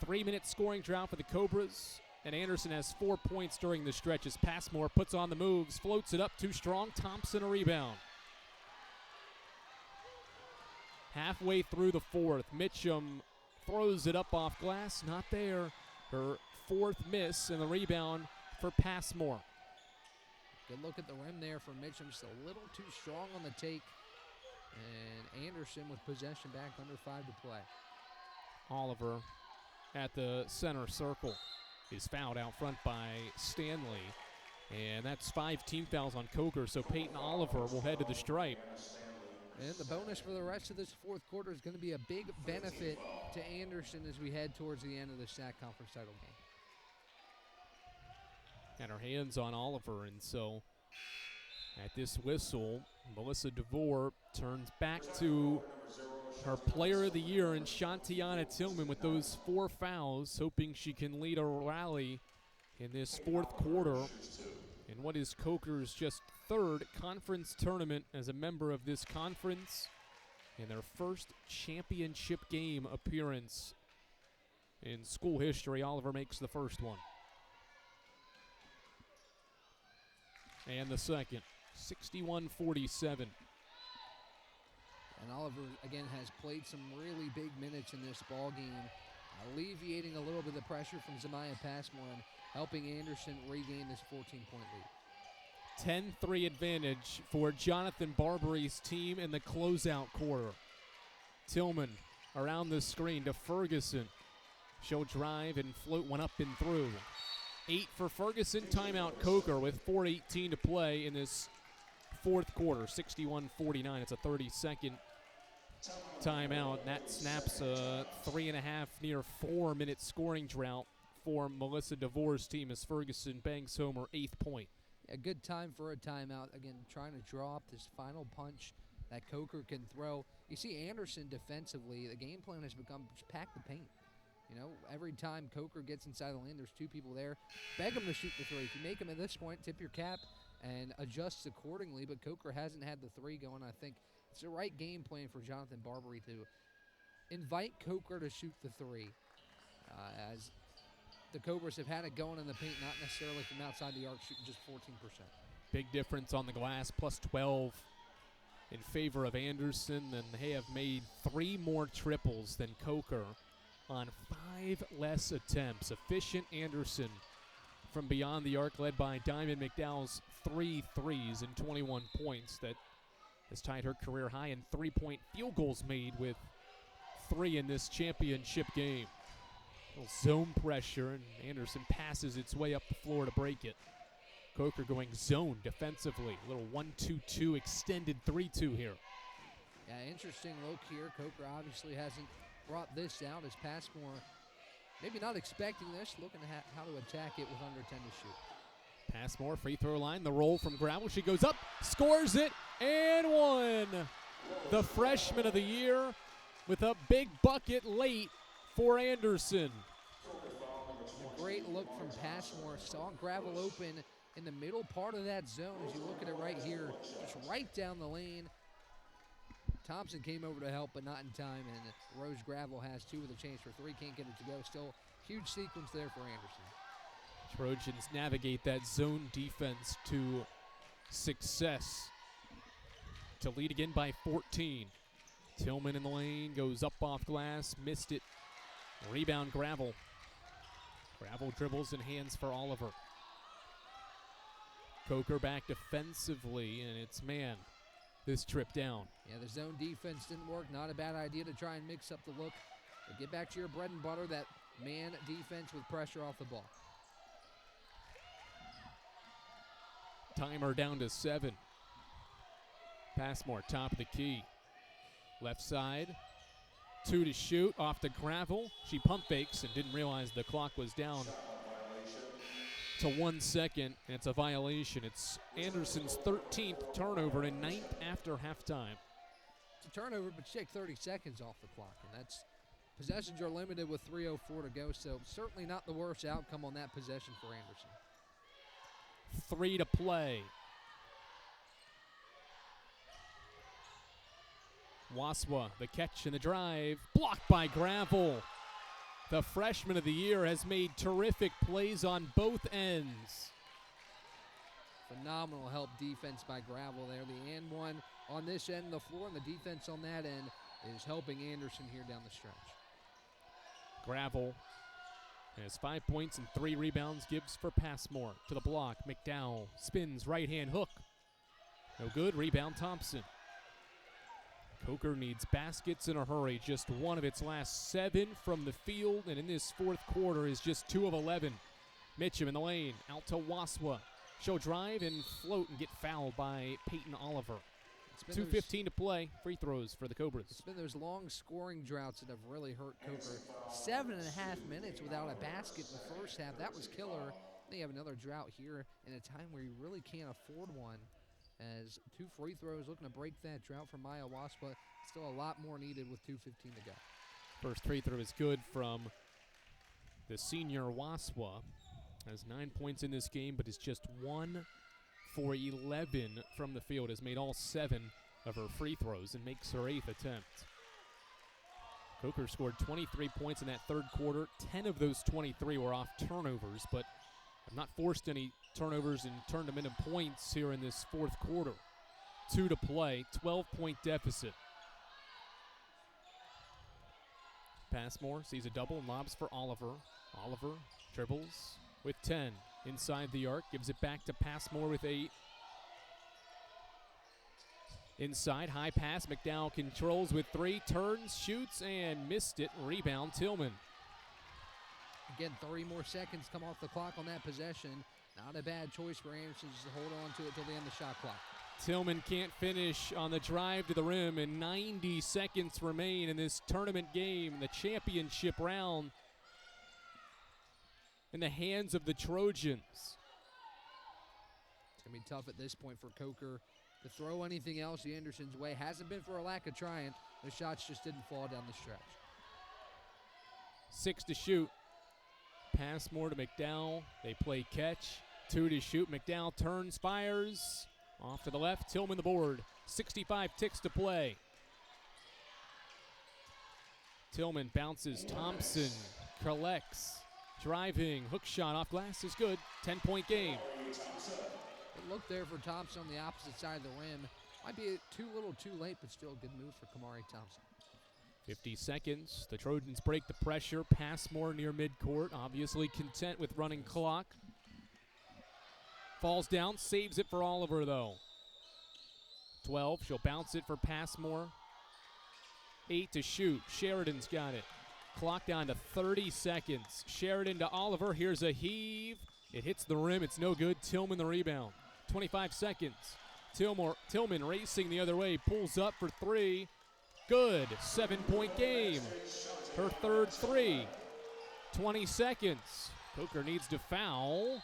3-minute scoring drought for the Cobras, and Anderson has 4 points during the stretch as Passmore puts on the moves, floats it up too strong. Thompson a rebound. Halfway through the 4th, Mitchum throws it up off glass, not there. Her 4th miss, and the rebound for Passmore. Good look at the rim there for Mitchum, just a little too strong on the take. And Anderson with possession back, under 5 to play. Oliver at the center circle is fouled out front by Stanley. And that's 5 team fouls on Coker, so Peyton Oliver will head to the stripe. And the bonus for the rest of this 4th quarter is going to be a big benefit to Anderson as we head towards the end of the SAC conference title game. And her hands on Oliver, and so at this whistle, Melissa DeVore turns back to her player of the year in Shantiana Tillman with those 4 fouls, hoping she can lead a rally in this 4th quarter in what is Coker's just 3rd conference tournament as a member of this conference, and their first championship game appearance in school history. Oliver makes the first one. And the second, 61-47. And Oliver, again, has played some really big minutes in this ball game, alleviating a little bit of the pressure from Zamiah Passmore and helping Anderson regain this 14-point lead. 10-3 advantage for Jonathan Barbary's team in the closeout quarter. Tillman around the screen to Ferguson. She'll drive and float one up and through. 8 for Ferguson. Timeout Coker with 4:18 to play in this 4th quarter. 61-49. It's a 30-second timeout. And that snaps a 3.5, near 4-minute scoring drought for Melissa DeVore's team as Ferguson bangs home her 8th point. A good time for a timeout. Again, trying to draw up this final punch that Coker can throw. You see Anderson defensively, the game plan has become just pack the paint. You know, every time Coker gets inside the lane, there's 2 people there. Beg him to shoot the 3. If you make him at this point, tip your cap and adjust accordingly. But Coker hasn't had the 3 going. I think it's the right game plan for Jonathan Barbary to invite Coker to shoot the 3. As the Cobras have had it going in the paint, not necessarily from outside the arc, shooting just 14%. Big difference on the glass, plus 12 in favor of Anderson, and they have made 3 more triples than Coker on 5 less attempts. Efficient Anderson from beyond the arc, led by Diamond McDowell's 3 threes and 21 points. That has tied her career high in 3-point field goals made with 3 in this championship game. Zone pressure, and Anderson passes its way up the floor to break it. Coker going zone defensively. A little 1-2-2 extended 3-2 here. Yeah, interesting look here. Coker obviously hasn't brought this out as Passmore, maybe not expecting this, looking at how to attack it with under 10 to shoot. Passmore, free throw line, the roll from Gravel. She goes up, scores it, and one. The freshman of the year with a big bucket late for Anderson. A great look from Passmore. Saw Gravel open in the middle part of that zone. As you look at it right here, just right down the lane. Thompson came over to help, but not in time, and Rose Gravel has 2 with a chance for 3. Can't get it to go. Still huge sequence there for Anderson. Trojans navigate that zone defense to success to lead again by 14. Tillman in the lane, goes up off glass, missed it. Rebound Gravel. Gravel dribbles and hands for Oliver. Coker back defensively, and it's man this trip down. Yeah, the zone defense didn't work. Not a bad idea to try and mix up the look. But get back to your bread and butter, that man defense with pressure off the ball. Timer down to 7. Passmore, top of the key. Left side, 2 to shoot, off to Gravel. She pump fakes and didn't realize the clock was down to 1 second, and it's a violation. It's Anderson's 13th turnover and 9th after halftime. It's a turnover, but you take 30 seconds off the clock, and that's possessions are limited with 3:04 to go, so certainly not the worst outcome on that possession for Anderson. 3 to play. Waswa, the catch and the drive, blocked by Gravel. The freshman of the year has made terrific plays on both ends. Phenomenal help defense by Gravel there. The and one on this end of the floor, and the defense on that end is helping Anderson here down the stretch. Gravel has 5 points and 3 rebounds, gives for Passmore. To the block, McDowell spins, right-hand hook. No good, rebound Thompson. Coker needs baskets in a hurry. Just one of its last 7 from the field, and in this fourth quarter is just 2 of 11. Mitchum in the lane, out to Waswa. She'll drive and float and get fouled by Peyton Oliver. 2:15 to play. Free throws for the Cobras. It's been those long scoring droughts that have really hurt Coker. 7.5 minutes without a basket in the first half. That was killer. They have another drought here in a time where you really can't afford one. As 2 free throws looking to break that drought from Maya Waspa. Still a lot more needed with 2:15 to go. First free throw is good from the senior Waswa. Has 9 points in this game, but is just 1 for 11 from the field. Has made all 7 of her free throws and makes her 8th attempt. Coker scored 23 points in that third quarter. 10 of those 23 were off turnovers, but have not forced any turnovers and turned them into points here in this fourth quarter. 2 to play, 12-point deficit. Passmore sees a double, lobs for Oliver. Oliver dribbles with 10. Inside the arc, gives it back to Passmore with 8. Inside, high pass, McDowell controls with 3, turns, shoots, and missed it. Rebound, Tillman. Again, 30 more seconds come off the clock on that possession. Not a bad choice for Anderson just to hold on to it till the end of the shot clock. Tillman can't finish on the drive to the rim, and 90 seconds remain in this tournament game, the championship round, in the hands of the Trojans. It's going to be tough at this point for Coker to throw anything else the Anderson's way. Hasn't been for a lack of trying. The shots just didn't fall down the stretch. 6 to shoot. Passmore to McDowell. They play catch. 2 to shoot. McDowell turns, fires. Off to the left. Tillman the board. 65 ticks to play. Tillman bounces. Thompson collects. Driving. Hook shot off glass is good. 10-point game. Good look there for Thompson on the opposite side of the rim. Might be too little too late, but still a good move for Kamari Thompson. 50 seconds. The Trojans break the pressure. Passmore near midcourt. Obviously content with running clock. Falls down. Saves it for Oliver, though. 12. She'll bounce it for Passmore. 8 to shoot. Sheridan's got it. Clock down to 30 seconds. Sheridan to Oliver. Here's a heave. It hits the rim. It's no good. Tillman the rebound. 25 seconds. Tillman racing the other way. Pulls up for 3. Good. 7-point game. Her third 3. 20 seconds. Coker needs to foul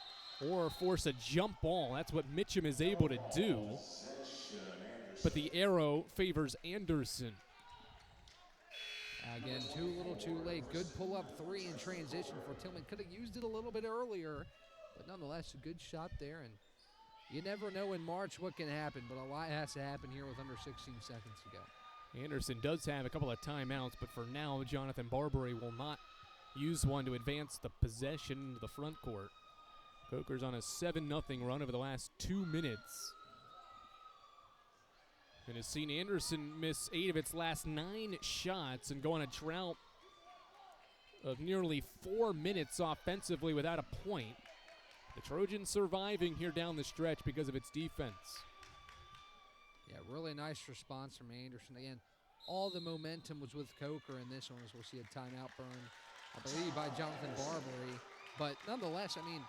or force a jump ball. That's what Mitchum is able to do. But the arrow favors Anderson. Again, too little too late. Good pull-up 3 in transition for Tillman. Could have used it a little bit earlier, but nonetheless, a good shot there. And you never know in March what can happen, but a lot has to happen here with under 16 seconds to go. Anderson does have a couple of timeouts, but for now, Jonathan Barbary will not use one to advance the possession into the front court. Coker's on a 7-0 run over the last 2 minutes. and has seen Anderson miss 8 of its last 9 shots and go on a drought of nearly 4 minutes offensively without a point. The Trojans surviving here down the stretch because of its defense. Yeah, really nice response from Anderson. Again, all the momentum was with Coker in this one, as we'll see a timeout burn, I believe, by Jonathan Barbary. But nonetheless, I mean,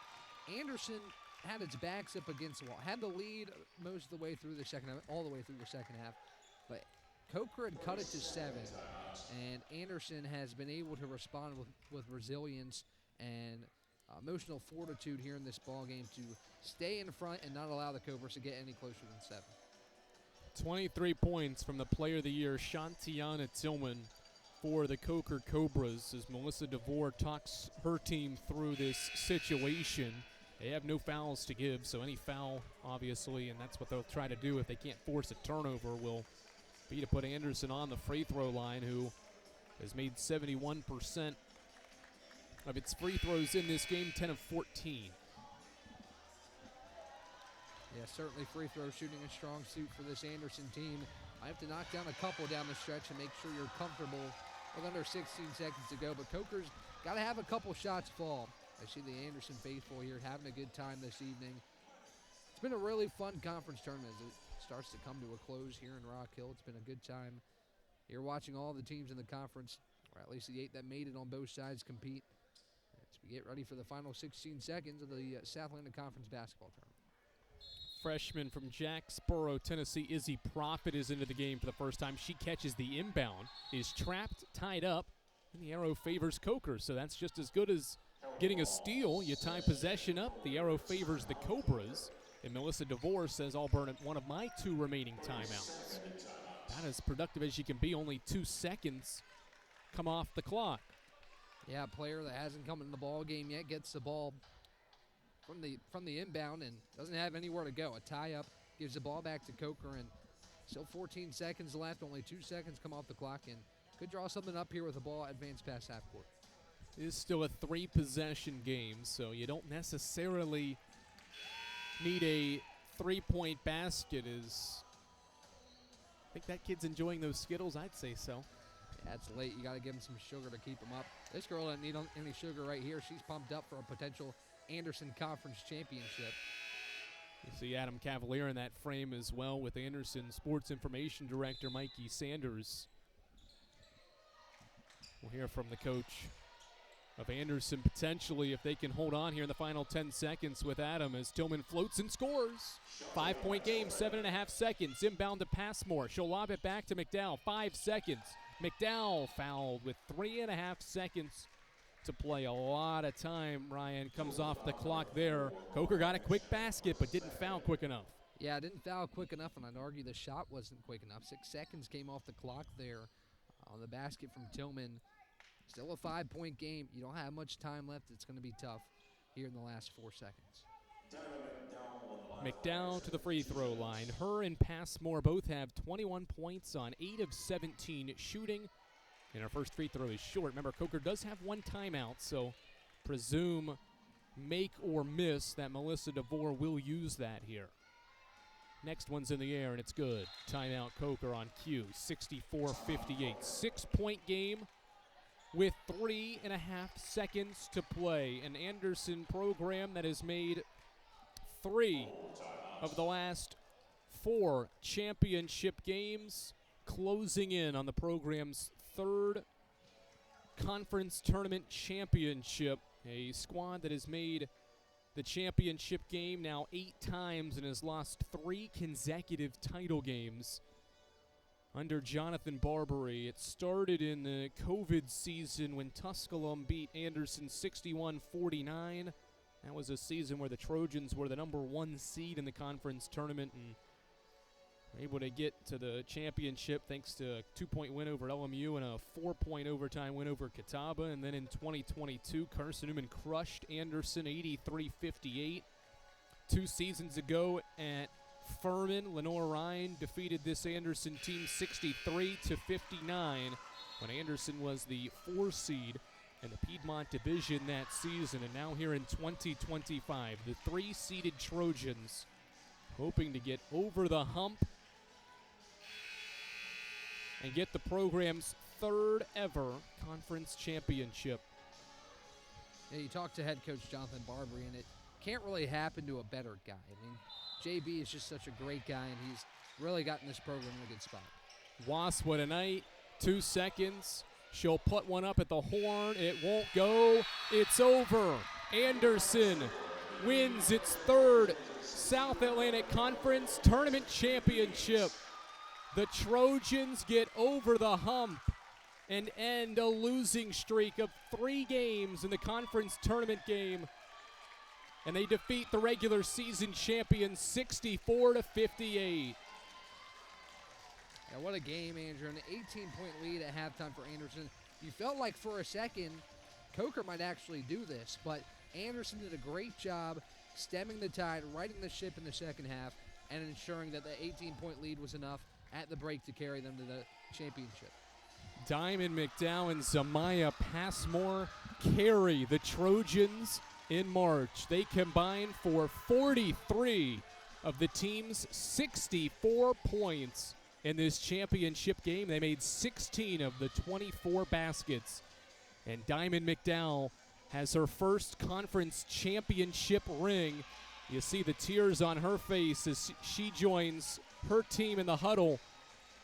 Anderson had its backs up against the wall, had the lead most of the way through the second half, all the way through the second half. But Coker had cut it to 7, and Anderson has been able to respond with resilience and emotional fortitude here in this ball game to stay in front and not allow the Cobras to get any closer than 7. 23 points from the Player of the Year, Shantiana Tillman, for the Coker Cobras as Melissa DeVore talks her team through this situation. They have no fouls to give, so any foul, obviously, and that's what they'll try to do if they can't force a turnover, will be to put Anderson on the free throw line, who has made 71% of its free throws in this game, 10 of 14. Yeah, certainly free throw shooting a strong suit for this Anderson team. I have to knock down a couple down the stretch and make sure you're comfortable with under 16 seconds to go, but Coker's got to have a couple shots fall. I see the Anderson faithful here having a good time this evening. It's been a really fun conference tournament as it starts to come to a close here in Rock Hill. It's been a good time here watching all the teams in the conference, or at least the 8 that made it on both sides, compete as we get ready for the final 16 seconds of the South Atlantic Conference basketball tournament. Freshman from Jacksboro, Tennessee, Izzy Profit is into the game for the first time. She catches the inbound, is trapped, tied up, and the arrow favors Coker. So that's just as good as getting a steal. You tie possession up, the arrow favors the Cobras. And Melissa DeVore says, I'll burn one of my 2 remaining timeouts. Not as productive as you can be, only 2 seconds come off the clock. Yeah, a player that hasn't come in the ball game yet gets the ball from the inbound and doesn't have anywhere to go. A tie-up gives the ball back to Coker, and still 14 seconds left. Only 2 seconds come off the clock, and could draw something up here with the ball advanced past half court. It is still a 3-possession game, so you don't necessarily need a 3-point basket. I think that kid's enjoying those Skittles. I'd say so. Yeah, it's late. You got to give him some sugar to keep him up. This girl doesn't need any sugar right here. She's pumped up for a potential Anderson Conference Championship. You see Adam Cavalier in that frame as well with Anderson Sports Information Director Mikey Sanders. We'll hear from the coach of Anderson potentially if they can hold on here in the final 10 seconds with Adam as Tillman floats and scores. 5-point game, 7.5 seconds. Inbound to Passmore. She'll lob it back to McDowell. 5 seconds. McDowell fouled with 3.5 seconds to play. A lot of time, Ryan, comes off the clock there. Coker got a quick basket but didn't foul quick enough. Yeah, didn't foul quick enough, and I'd argue the shot wasn't quick enough. 6 seconds came off the clock there on the basket from Tillman. Still a 5-point game. You don't have much time left. It's going to be tough here in the last 4 seconds. McDowell to the free throw line. Her and Passmore both have 21 points on 8 of 17 shooting. And our first free throw is short. Remember, Coker does have 1 timeout, so presume make or miss that Melissa DeVore will use that here. Next one's in the air, and it's good. Timeout Coker on cue, 64-58. 6-point game with 3.5 seconds to play. An Anderson program that has made 3 of the last 4 championship games, closing in on the program's 3rd conference tournament championship. A squad that has made the championship game now 8 times and has lost 3 consecutive title games under Jonathan Barbary. It started in the COVID season when Tusculum beat Anderson 61-49. That was a season where the Trojans were the number 1 seed in the conference tournament and were able to get to the championship thanks to a 2-point win over LMU and a 4-point overtime win over Catawba. And then in 2022, Carson-Newman crushed Anderson 83-58. 2 seasons ago at Furman, Lenore Ryan defeated this Anderson team 63-59 when Anderson was the 4 seed in the Piedmont Division that season. And now here in 2025, the 3-seeded Trojans hoping to get over the hump and get the program's third ever conference championship. Yeah, you talk to head coach Jonathan Barbary, and it can't really happen to a better guy. I mean, JB is just such a great guy, and he's really gotten this program in a good spot. Wasp with a night, 2 seconds. She'll put one up at the horn. It won't go. It's over. Anderson wins its third South Atlantic Conference Tournament Championship. The Trojans get over the hump and end a losing streak of 3 games in the conference tournament game. And they defeat the regular season champions 64-58. Yeah, what a game, Andrew. An 18-point lead at halftime for Anderson. You felt like for a second Coker might actually do this, but Anderson did a great job stemming the tide, righting the ship in the second half, and ensuring that the 18-point lead was enough at the break to carry them to the championship. Diamond McDowell and Zamaya Passmore carry the Trojans in March. They combine for 43 of the team's 64 points in this championship game. They made 16 of the 24 baskets. And Diamond McDowell has her first conference championship ring. You see the tears on her face as she joins her team in the huddle.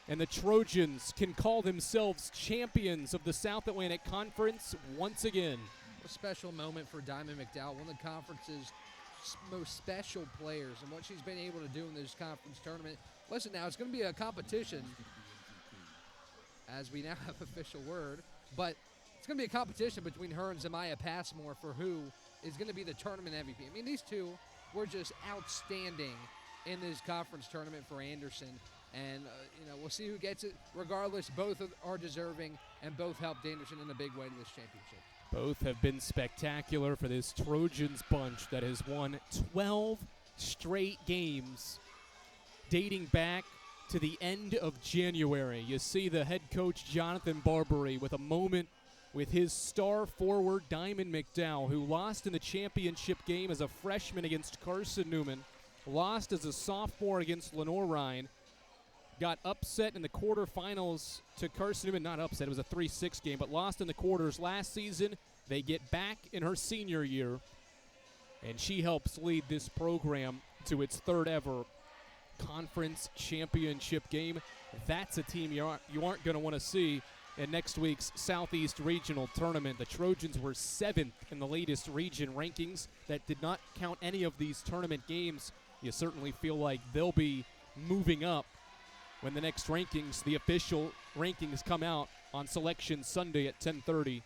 And the Trojans can call themselves champions of the South Atlantic Conference once again. A special moment for Diamond McDowell, one of the conference's most special players, and what she's been able to do in this conference tournament. Listen, now it's going to be a competition, as we now have official word, but it's going to be a competition between her and Zamaya Passmore for who is going to be the tournament MVP. I mean, these two were just outstanding in this conference tournament for Anderson. And, we'll see who gets it. Regardless, both are deserving, and both helped Anderson in a big way to this championship. Both have been spectacular for this Trojans bunch that has won 12 straight games dating back to the end of January. You see the head coach, Jonathan Barbary, with a moment with his star forward, Diamond McDowell, who lost in the championship game as a freshman against Carson-Newman, lost as a sophomore against Lenore Ryan, got upset in the quarterfinals to Carson-Newman. Not upset, it was a 3-6 game, but lost in the quarters last season. They get back in her senior year, and she helps lead this program to its third ever conference championship game. That's a team you aren't going to want to see in next week's Southeast Regional Tournament. The Trojans were 7th in the latest region rankings. That did not count any of these tournament games. You certainly feel like they'll be moving up when the next rankings, the official rankings, come out on Selection Sunday at 10:30.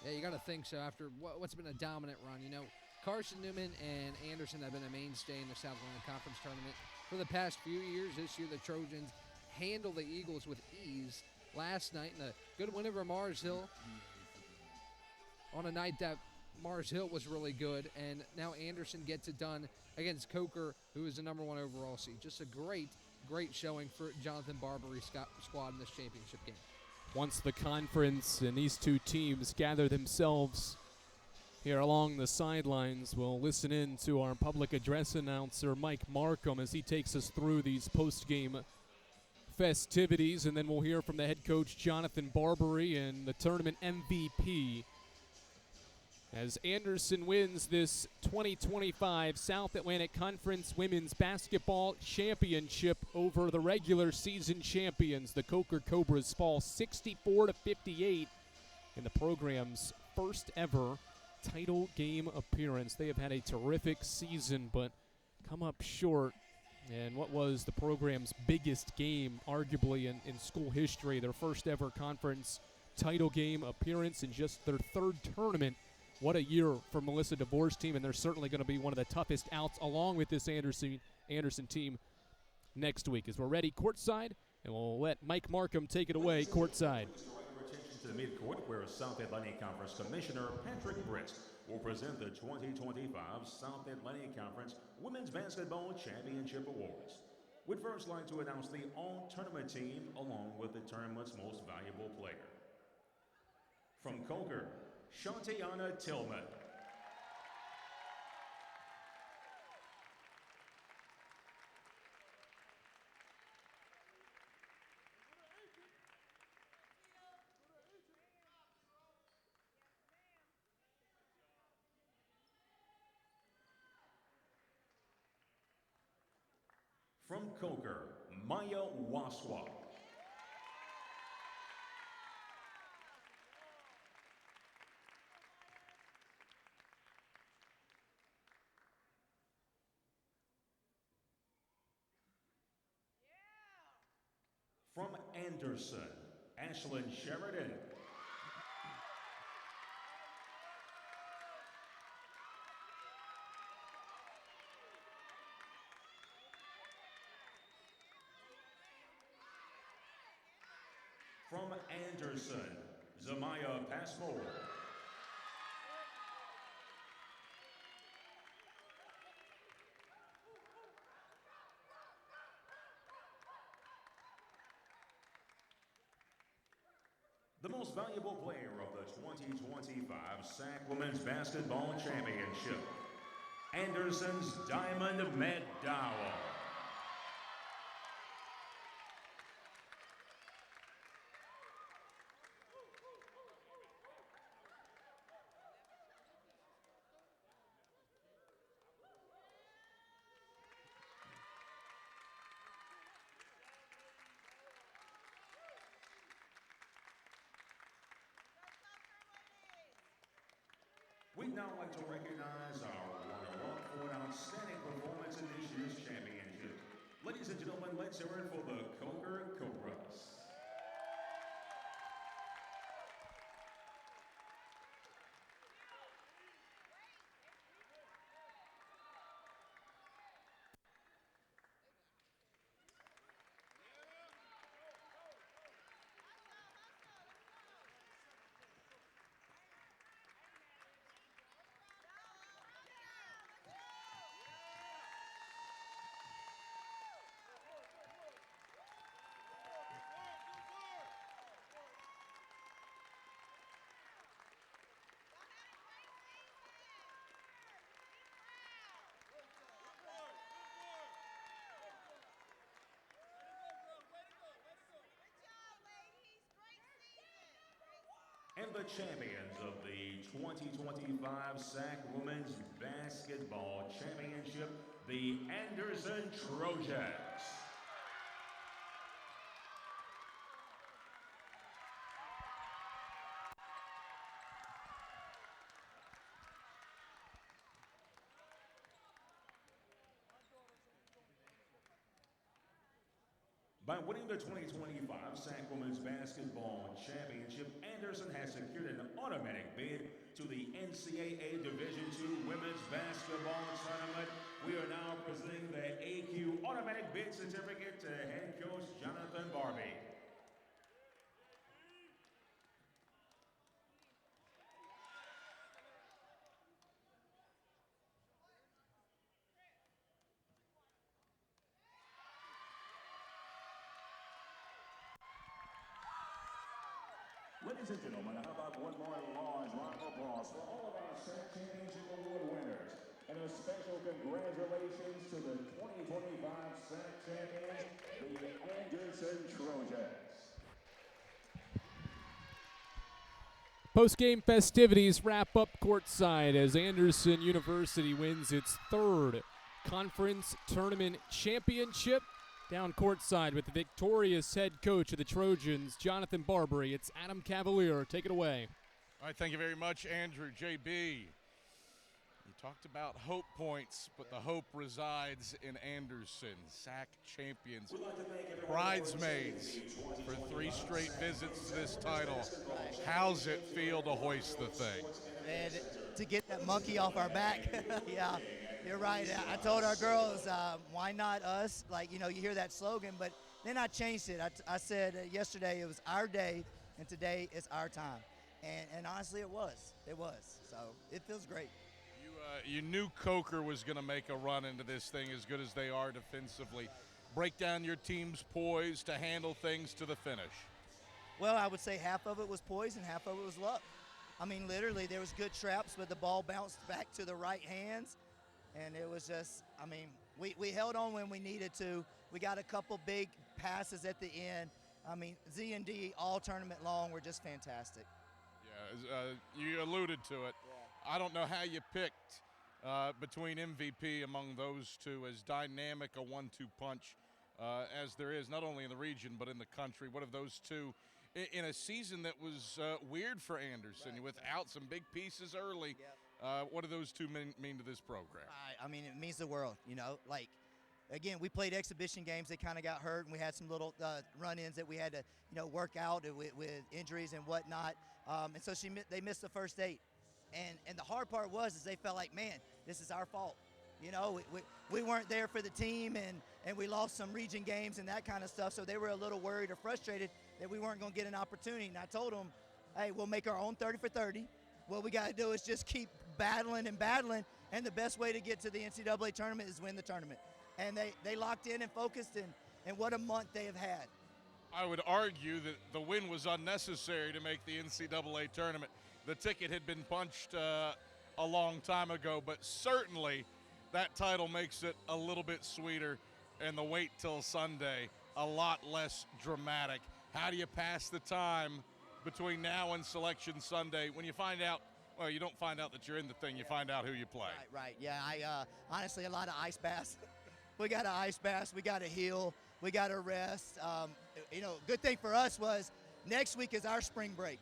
Yeah, you got to think so after what's been a dominant run. Carson-Newman and Anderson have been a mainstay in the South Atlantic Conference tournament for the past few years. This year, the Trojans handle the Eagles with ease last night in a good win over Mars Hill on a night that Mars Hill was really good, and now Anderson gets it done against Coker, who is the number 1 overall seed. Just a great showing for Jonathan Barbary's squad in this championship game. Once the conference and these two teams gather themselves here along the sidelines, we'll listen in to our public address announcer, Mike Markham, as he takes us through these post-game festivities, and then we'll hear from the head coach, Jonathan Barbary, and the tournament MVP, as Anderson wins this 2025 South Atlantic Conference Women's Basketball Championship over the regular season champions. The Coker Cobras fall 64-58 in the program's first ever title game appearance. They have had a terrific season, but come up short in what was the program's biggest game, arguably, in school history. Their first ever conference title game appearance in just their third tournament. What a year for Melissa DeVore's team, and they're certainly going to be one of the toughest outs along with this Anderson team next week. As we're ready courtside, and we'll let Mike Markham take it away courtside. To the midcourt, where South Atlantic Conference Commissioner Patrick Britt will present the 2025 South Atlantic Conference Women's Basketball Championship Awards. We'd first like to announce the all-tournament team along with the tournament's most valuable player. From Coker, Shantiana Tillman. From Coker, Maya Waswa. From Anderson, Ashlyn Sheridan. From Anderson, Zamaya Passmore. The most valuable player of the 2025 SAC Women's Basketball Championship, Anderson's Diamond McDowell. We'd now like to recognize our runner-up for an outstanding performance in this year's championship. Ladies and gentlemen, let's hear it for the Coker Cobras. And the champions of the 2025 SAC Women's Basketball Championship, the Anderson Trojans. By winning the 2025 SAC Women's Basketball Championship, Anderson has secured an automatic bid to the NCAA Division II Women's Basketball Tournament. We are now presenting the AQ Automatic Bid Certificate to head coach Jonathan Barbie. Ladies and gentlemen, how about one more large round of applause for all of our SAC Championship Award winners. And a special congratulations to the 2025 SAC champions, the Anderson Trojans. Post-game festivities wrap up courtside as Anderson University wins its third conference tournament championship. Down courtside with the victorious head coach of the Trojans, Jonathan Barbary. It's Adam Cavalier. Take it away. All right, thank you very much, Andrew. JB, you talked about hope points, but the hope resides in Anderson. SAC champions, bridesmaids for 3 straight visits to this title. How's it feel to hoist the thing? And to get that monkey off our back, yeah. You're right. I told our girls, why not us? Like, you know, you hear that slogan, but then I changed it. I said yesterday it was our day, and today is our time. And honestly, it was. It was. So it feels great. You knew Coker was going to make a run into this thing as good as they are defensively. Break down your team's poise to handle things to the finish. Well, I would say half of it was poise and half of it was luck. I mean, literally, there was good traps, but the ball bounced back to the right hands. And it was just, I mean, we held on when we needed to. We got a couple big passes at the end. I mean, Z and D all tournament long were just fantastic. Yeah, you alluded to it. Yeah. I don't know how you picked between MVP among those two, as dynamic a 1-2 punch as there is, not only in the region but in the country. What have those two, in a season that was weird for Anderson, without some big pieces early, what do those two mean to this program? I mean, it means the world, you know. Like, again, we played exhibition games. They kind of got hurt, and we had some little run-ins that we had to, you know, work out with injuries and whatnot. And so they missed the first 8. And the hard part is they felt like, man, this is our fault. You know, we weren't there for the team, and we lost some region games and that kind of stuff. So they were a little worried or frustrated that we weren't going to get an opportunity. And I told them, hey, we'll make our own 30 for 30. What we got to do is just keep battling and battling. And the best way to get to the NCAA tournament is win the tournament. And they locked in and focused, and what a month they have had. I would argue that the win was unnecessary to make the NCAA tournament. The ticket had been punched a long time ago, but certainly that title makes it a little bit sweeter, and the wait till Sunday a lot less dramatic. How do you pass the time between now and Selection Sunday when you find out, well, you don't find out that you're in the thing, you find out who you play? Right. Yeah, honestly, a lot of ice baths. We got to ice baths. We got to heal. We got to rest. You know, good thing for us was next week is our spring break,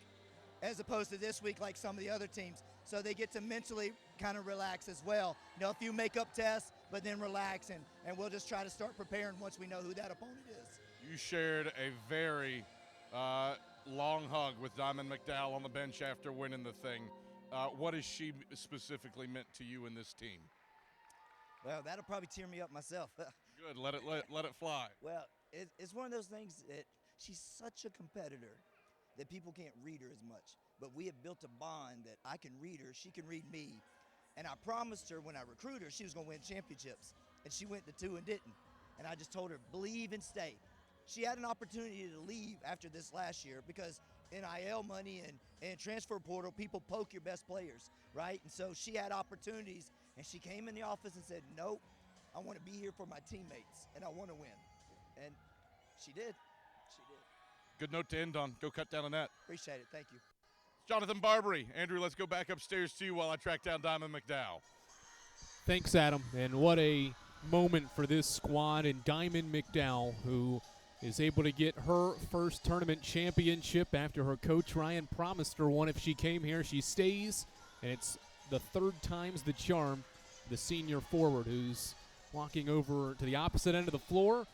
as opposed to this week like some of the other teams. So they get to mentally kind of relax as well. You know, a few makeup tests, but then relax, and we'll just try to start preparing once we know who that opponent is. You shared a very long hug with Diamond McDowell on the bench after winning the thing. What has she specifically meant to you and this team? Well, that'll probably tear me up myself. Good, let it fly. Well, it's one of those things that she's such a competitor that people can't read her as much. But we have built a bond that I can read her, she can read me. And I promised her when I recruited her she was going to win championships. And she went to 2 and didn't. And I just told her, believe and stay. She had an opportunity to leave after this last year because NIL money and transfer portal, people poke your best players, right? And so she had opportunities, and she came in the office and said, nope, I want to be here for my teammates, and I want to win. And she did. She did. Good note to end on. Go cut down a net. Appreciate it. Thank you. Jonathan Barbary. Andrew, let's go back upstairs to you while I track down Diamond McDowell. Thanks, Adam. And what a moment for this squad, and Diamond McDowell, who is able to get her first tournament championship after her coach Ryan promised her one if she came here. She stays, and it's the 3rd time's the charm. The senior forward who's walking over to the opposite end of the floor,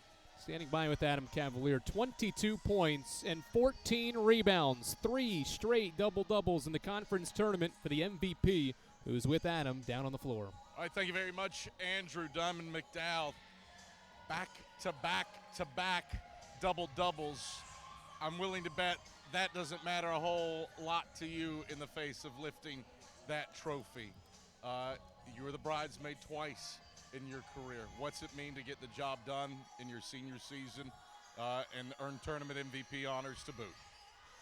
standing by with Adam Cavalier. 22 points and 14 rebounds. 3 straight double-doubles in the conference tournament for the MVP, who's with Adam down on the floor. All right, thank you very much, Andrew. Diamond McDowell, back-to-back double-doubles. I'm willing to bet that doesn't matter a whole lot to you in the face of lifting that trophy. You were the bridesmaid twice in your career. What's it mean to get the job done in your senior season and earn tournament MVP honors to boot?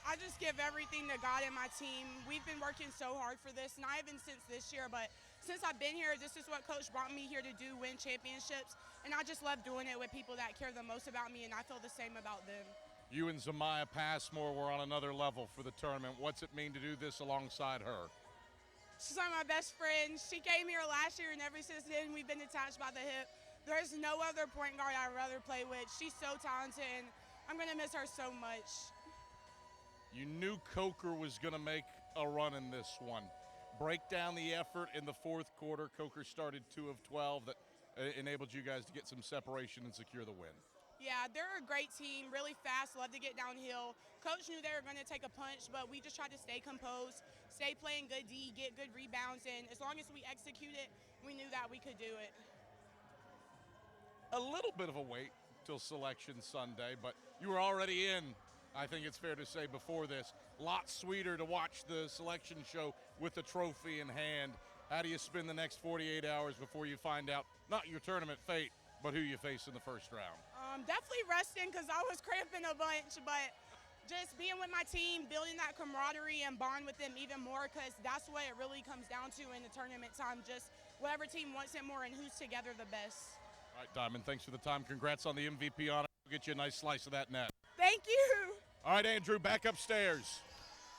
I just give everything to God and my team. We've been working so hard for this, not even since this year, but since I've been here, this is what Coach brought me here to do, win championships. And I just love doing it with people that care the most about me, and I feel the same about them. You and Zamiah Passmore were on another level for the tournament. What's it mean to do this alongside her? She's one of my best friends. She came here last year, and ever since then, we've been attached by the hip. There's no other point guard I'd rather play with. She's so talented, and I'm going to miss her so much. You knew Coker was going to make a run in this one. Break down the effort in the 4th quarter. Coker started 2 of 12. That enabled you guys to get some separation and secure the win. Yeah, they're a great team, really fast, love to get downhill. Coach knew they were going to take a punch, but we just tried to stay composed, stay playing good D, get good rebounds, and as long as we executed, we knew that we could do it. A little bit of a wait till Selection Sunday, but you were already in, I think it's fair to say, before this. Lot sweeter to watch the selection show with the trophy in hand. How do you spend the next 48 hours before you find out, not your tournament fate, but who you face in the first round? Definitely resting because I was cramping a bunch, but just being with my team, building that camaraderie and bond with them even more, because that's what it really comes down to in the tournament time, just whatever team wants it more and who's together the best. All right, Diamond, thanks for the time. Congrats on the MVP honor. We'll get you a nice slice of that net. Thank you. All right, Andrew, back upstairs.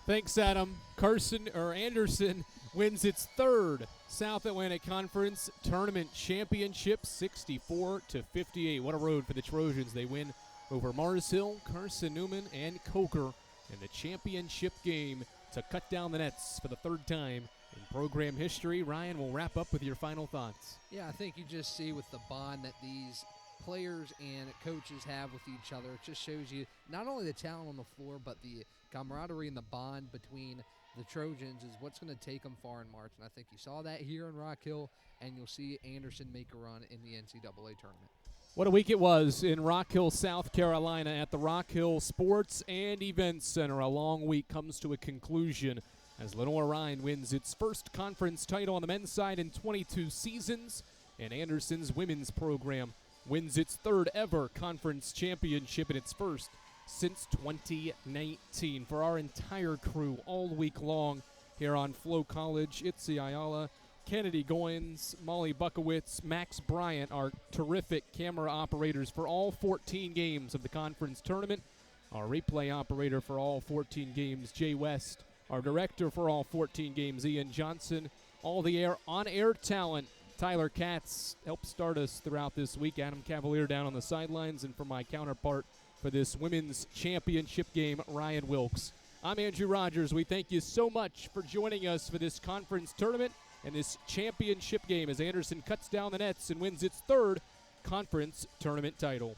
Thanks, Adam. Anderson wins its third South Atlantic Conference Tournament Championship, 64-58. What a road for the Trojans. They win over Mars Hill, Carson-Newman, and Coker in the championship game to cut down the nets for the third time in program history. Ryan will wrap up with your final thoughts. Yeah, I think you just see with the bond that these players and coaches have with each other, it just shows you not only the talent on the floor, but the camaraderie and the bond between the Trojans is what's going to take them far in March. And I think you saw that here in Rock Hill, and you'll see Anderson make a run in the NCAA tournament. What a week it was in Rock Hill, South Carolina at the Rock Hill Sports and Events Center. A long week comes to a conclusion as Lenoir-Rhyne wins its first conference title on the men's side in 22 seasons, and Anderson's women's program wins its third ever conference championship and its first since 2019. For our entire crew all week long here on Flow College, Itzi Ayala, Kennedy Goins, Molly Buckowitz, Max Bryant, our terrific camera operators for all 14 games of the conference tournament, our replay operator for all 14 games, Jay West, our director for all 14 games, Ian Johnson, all the on-air talent, Tyler Katz helped start us throughout this week. Adam Cavalier down on the sidelines, and for my counterpart for this women's championship game, Ryan Wilkes. I'm Andrew Rogers. We thank you so much for joining us for this conference tournament and this championship game as Anderson cuts down the nets and wins its third conference tournament title.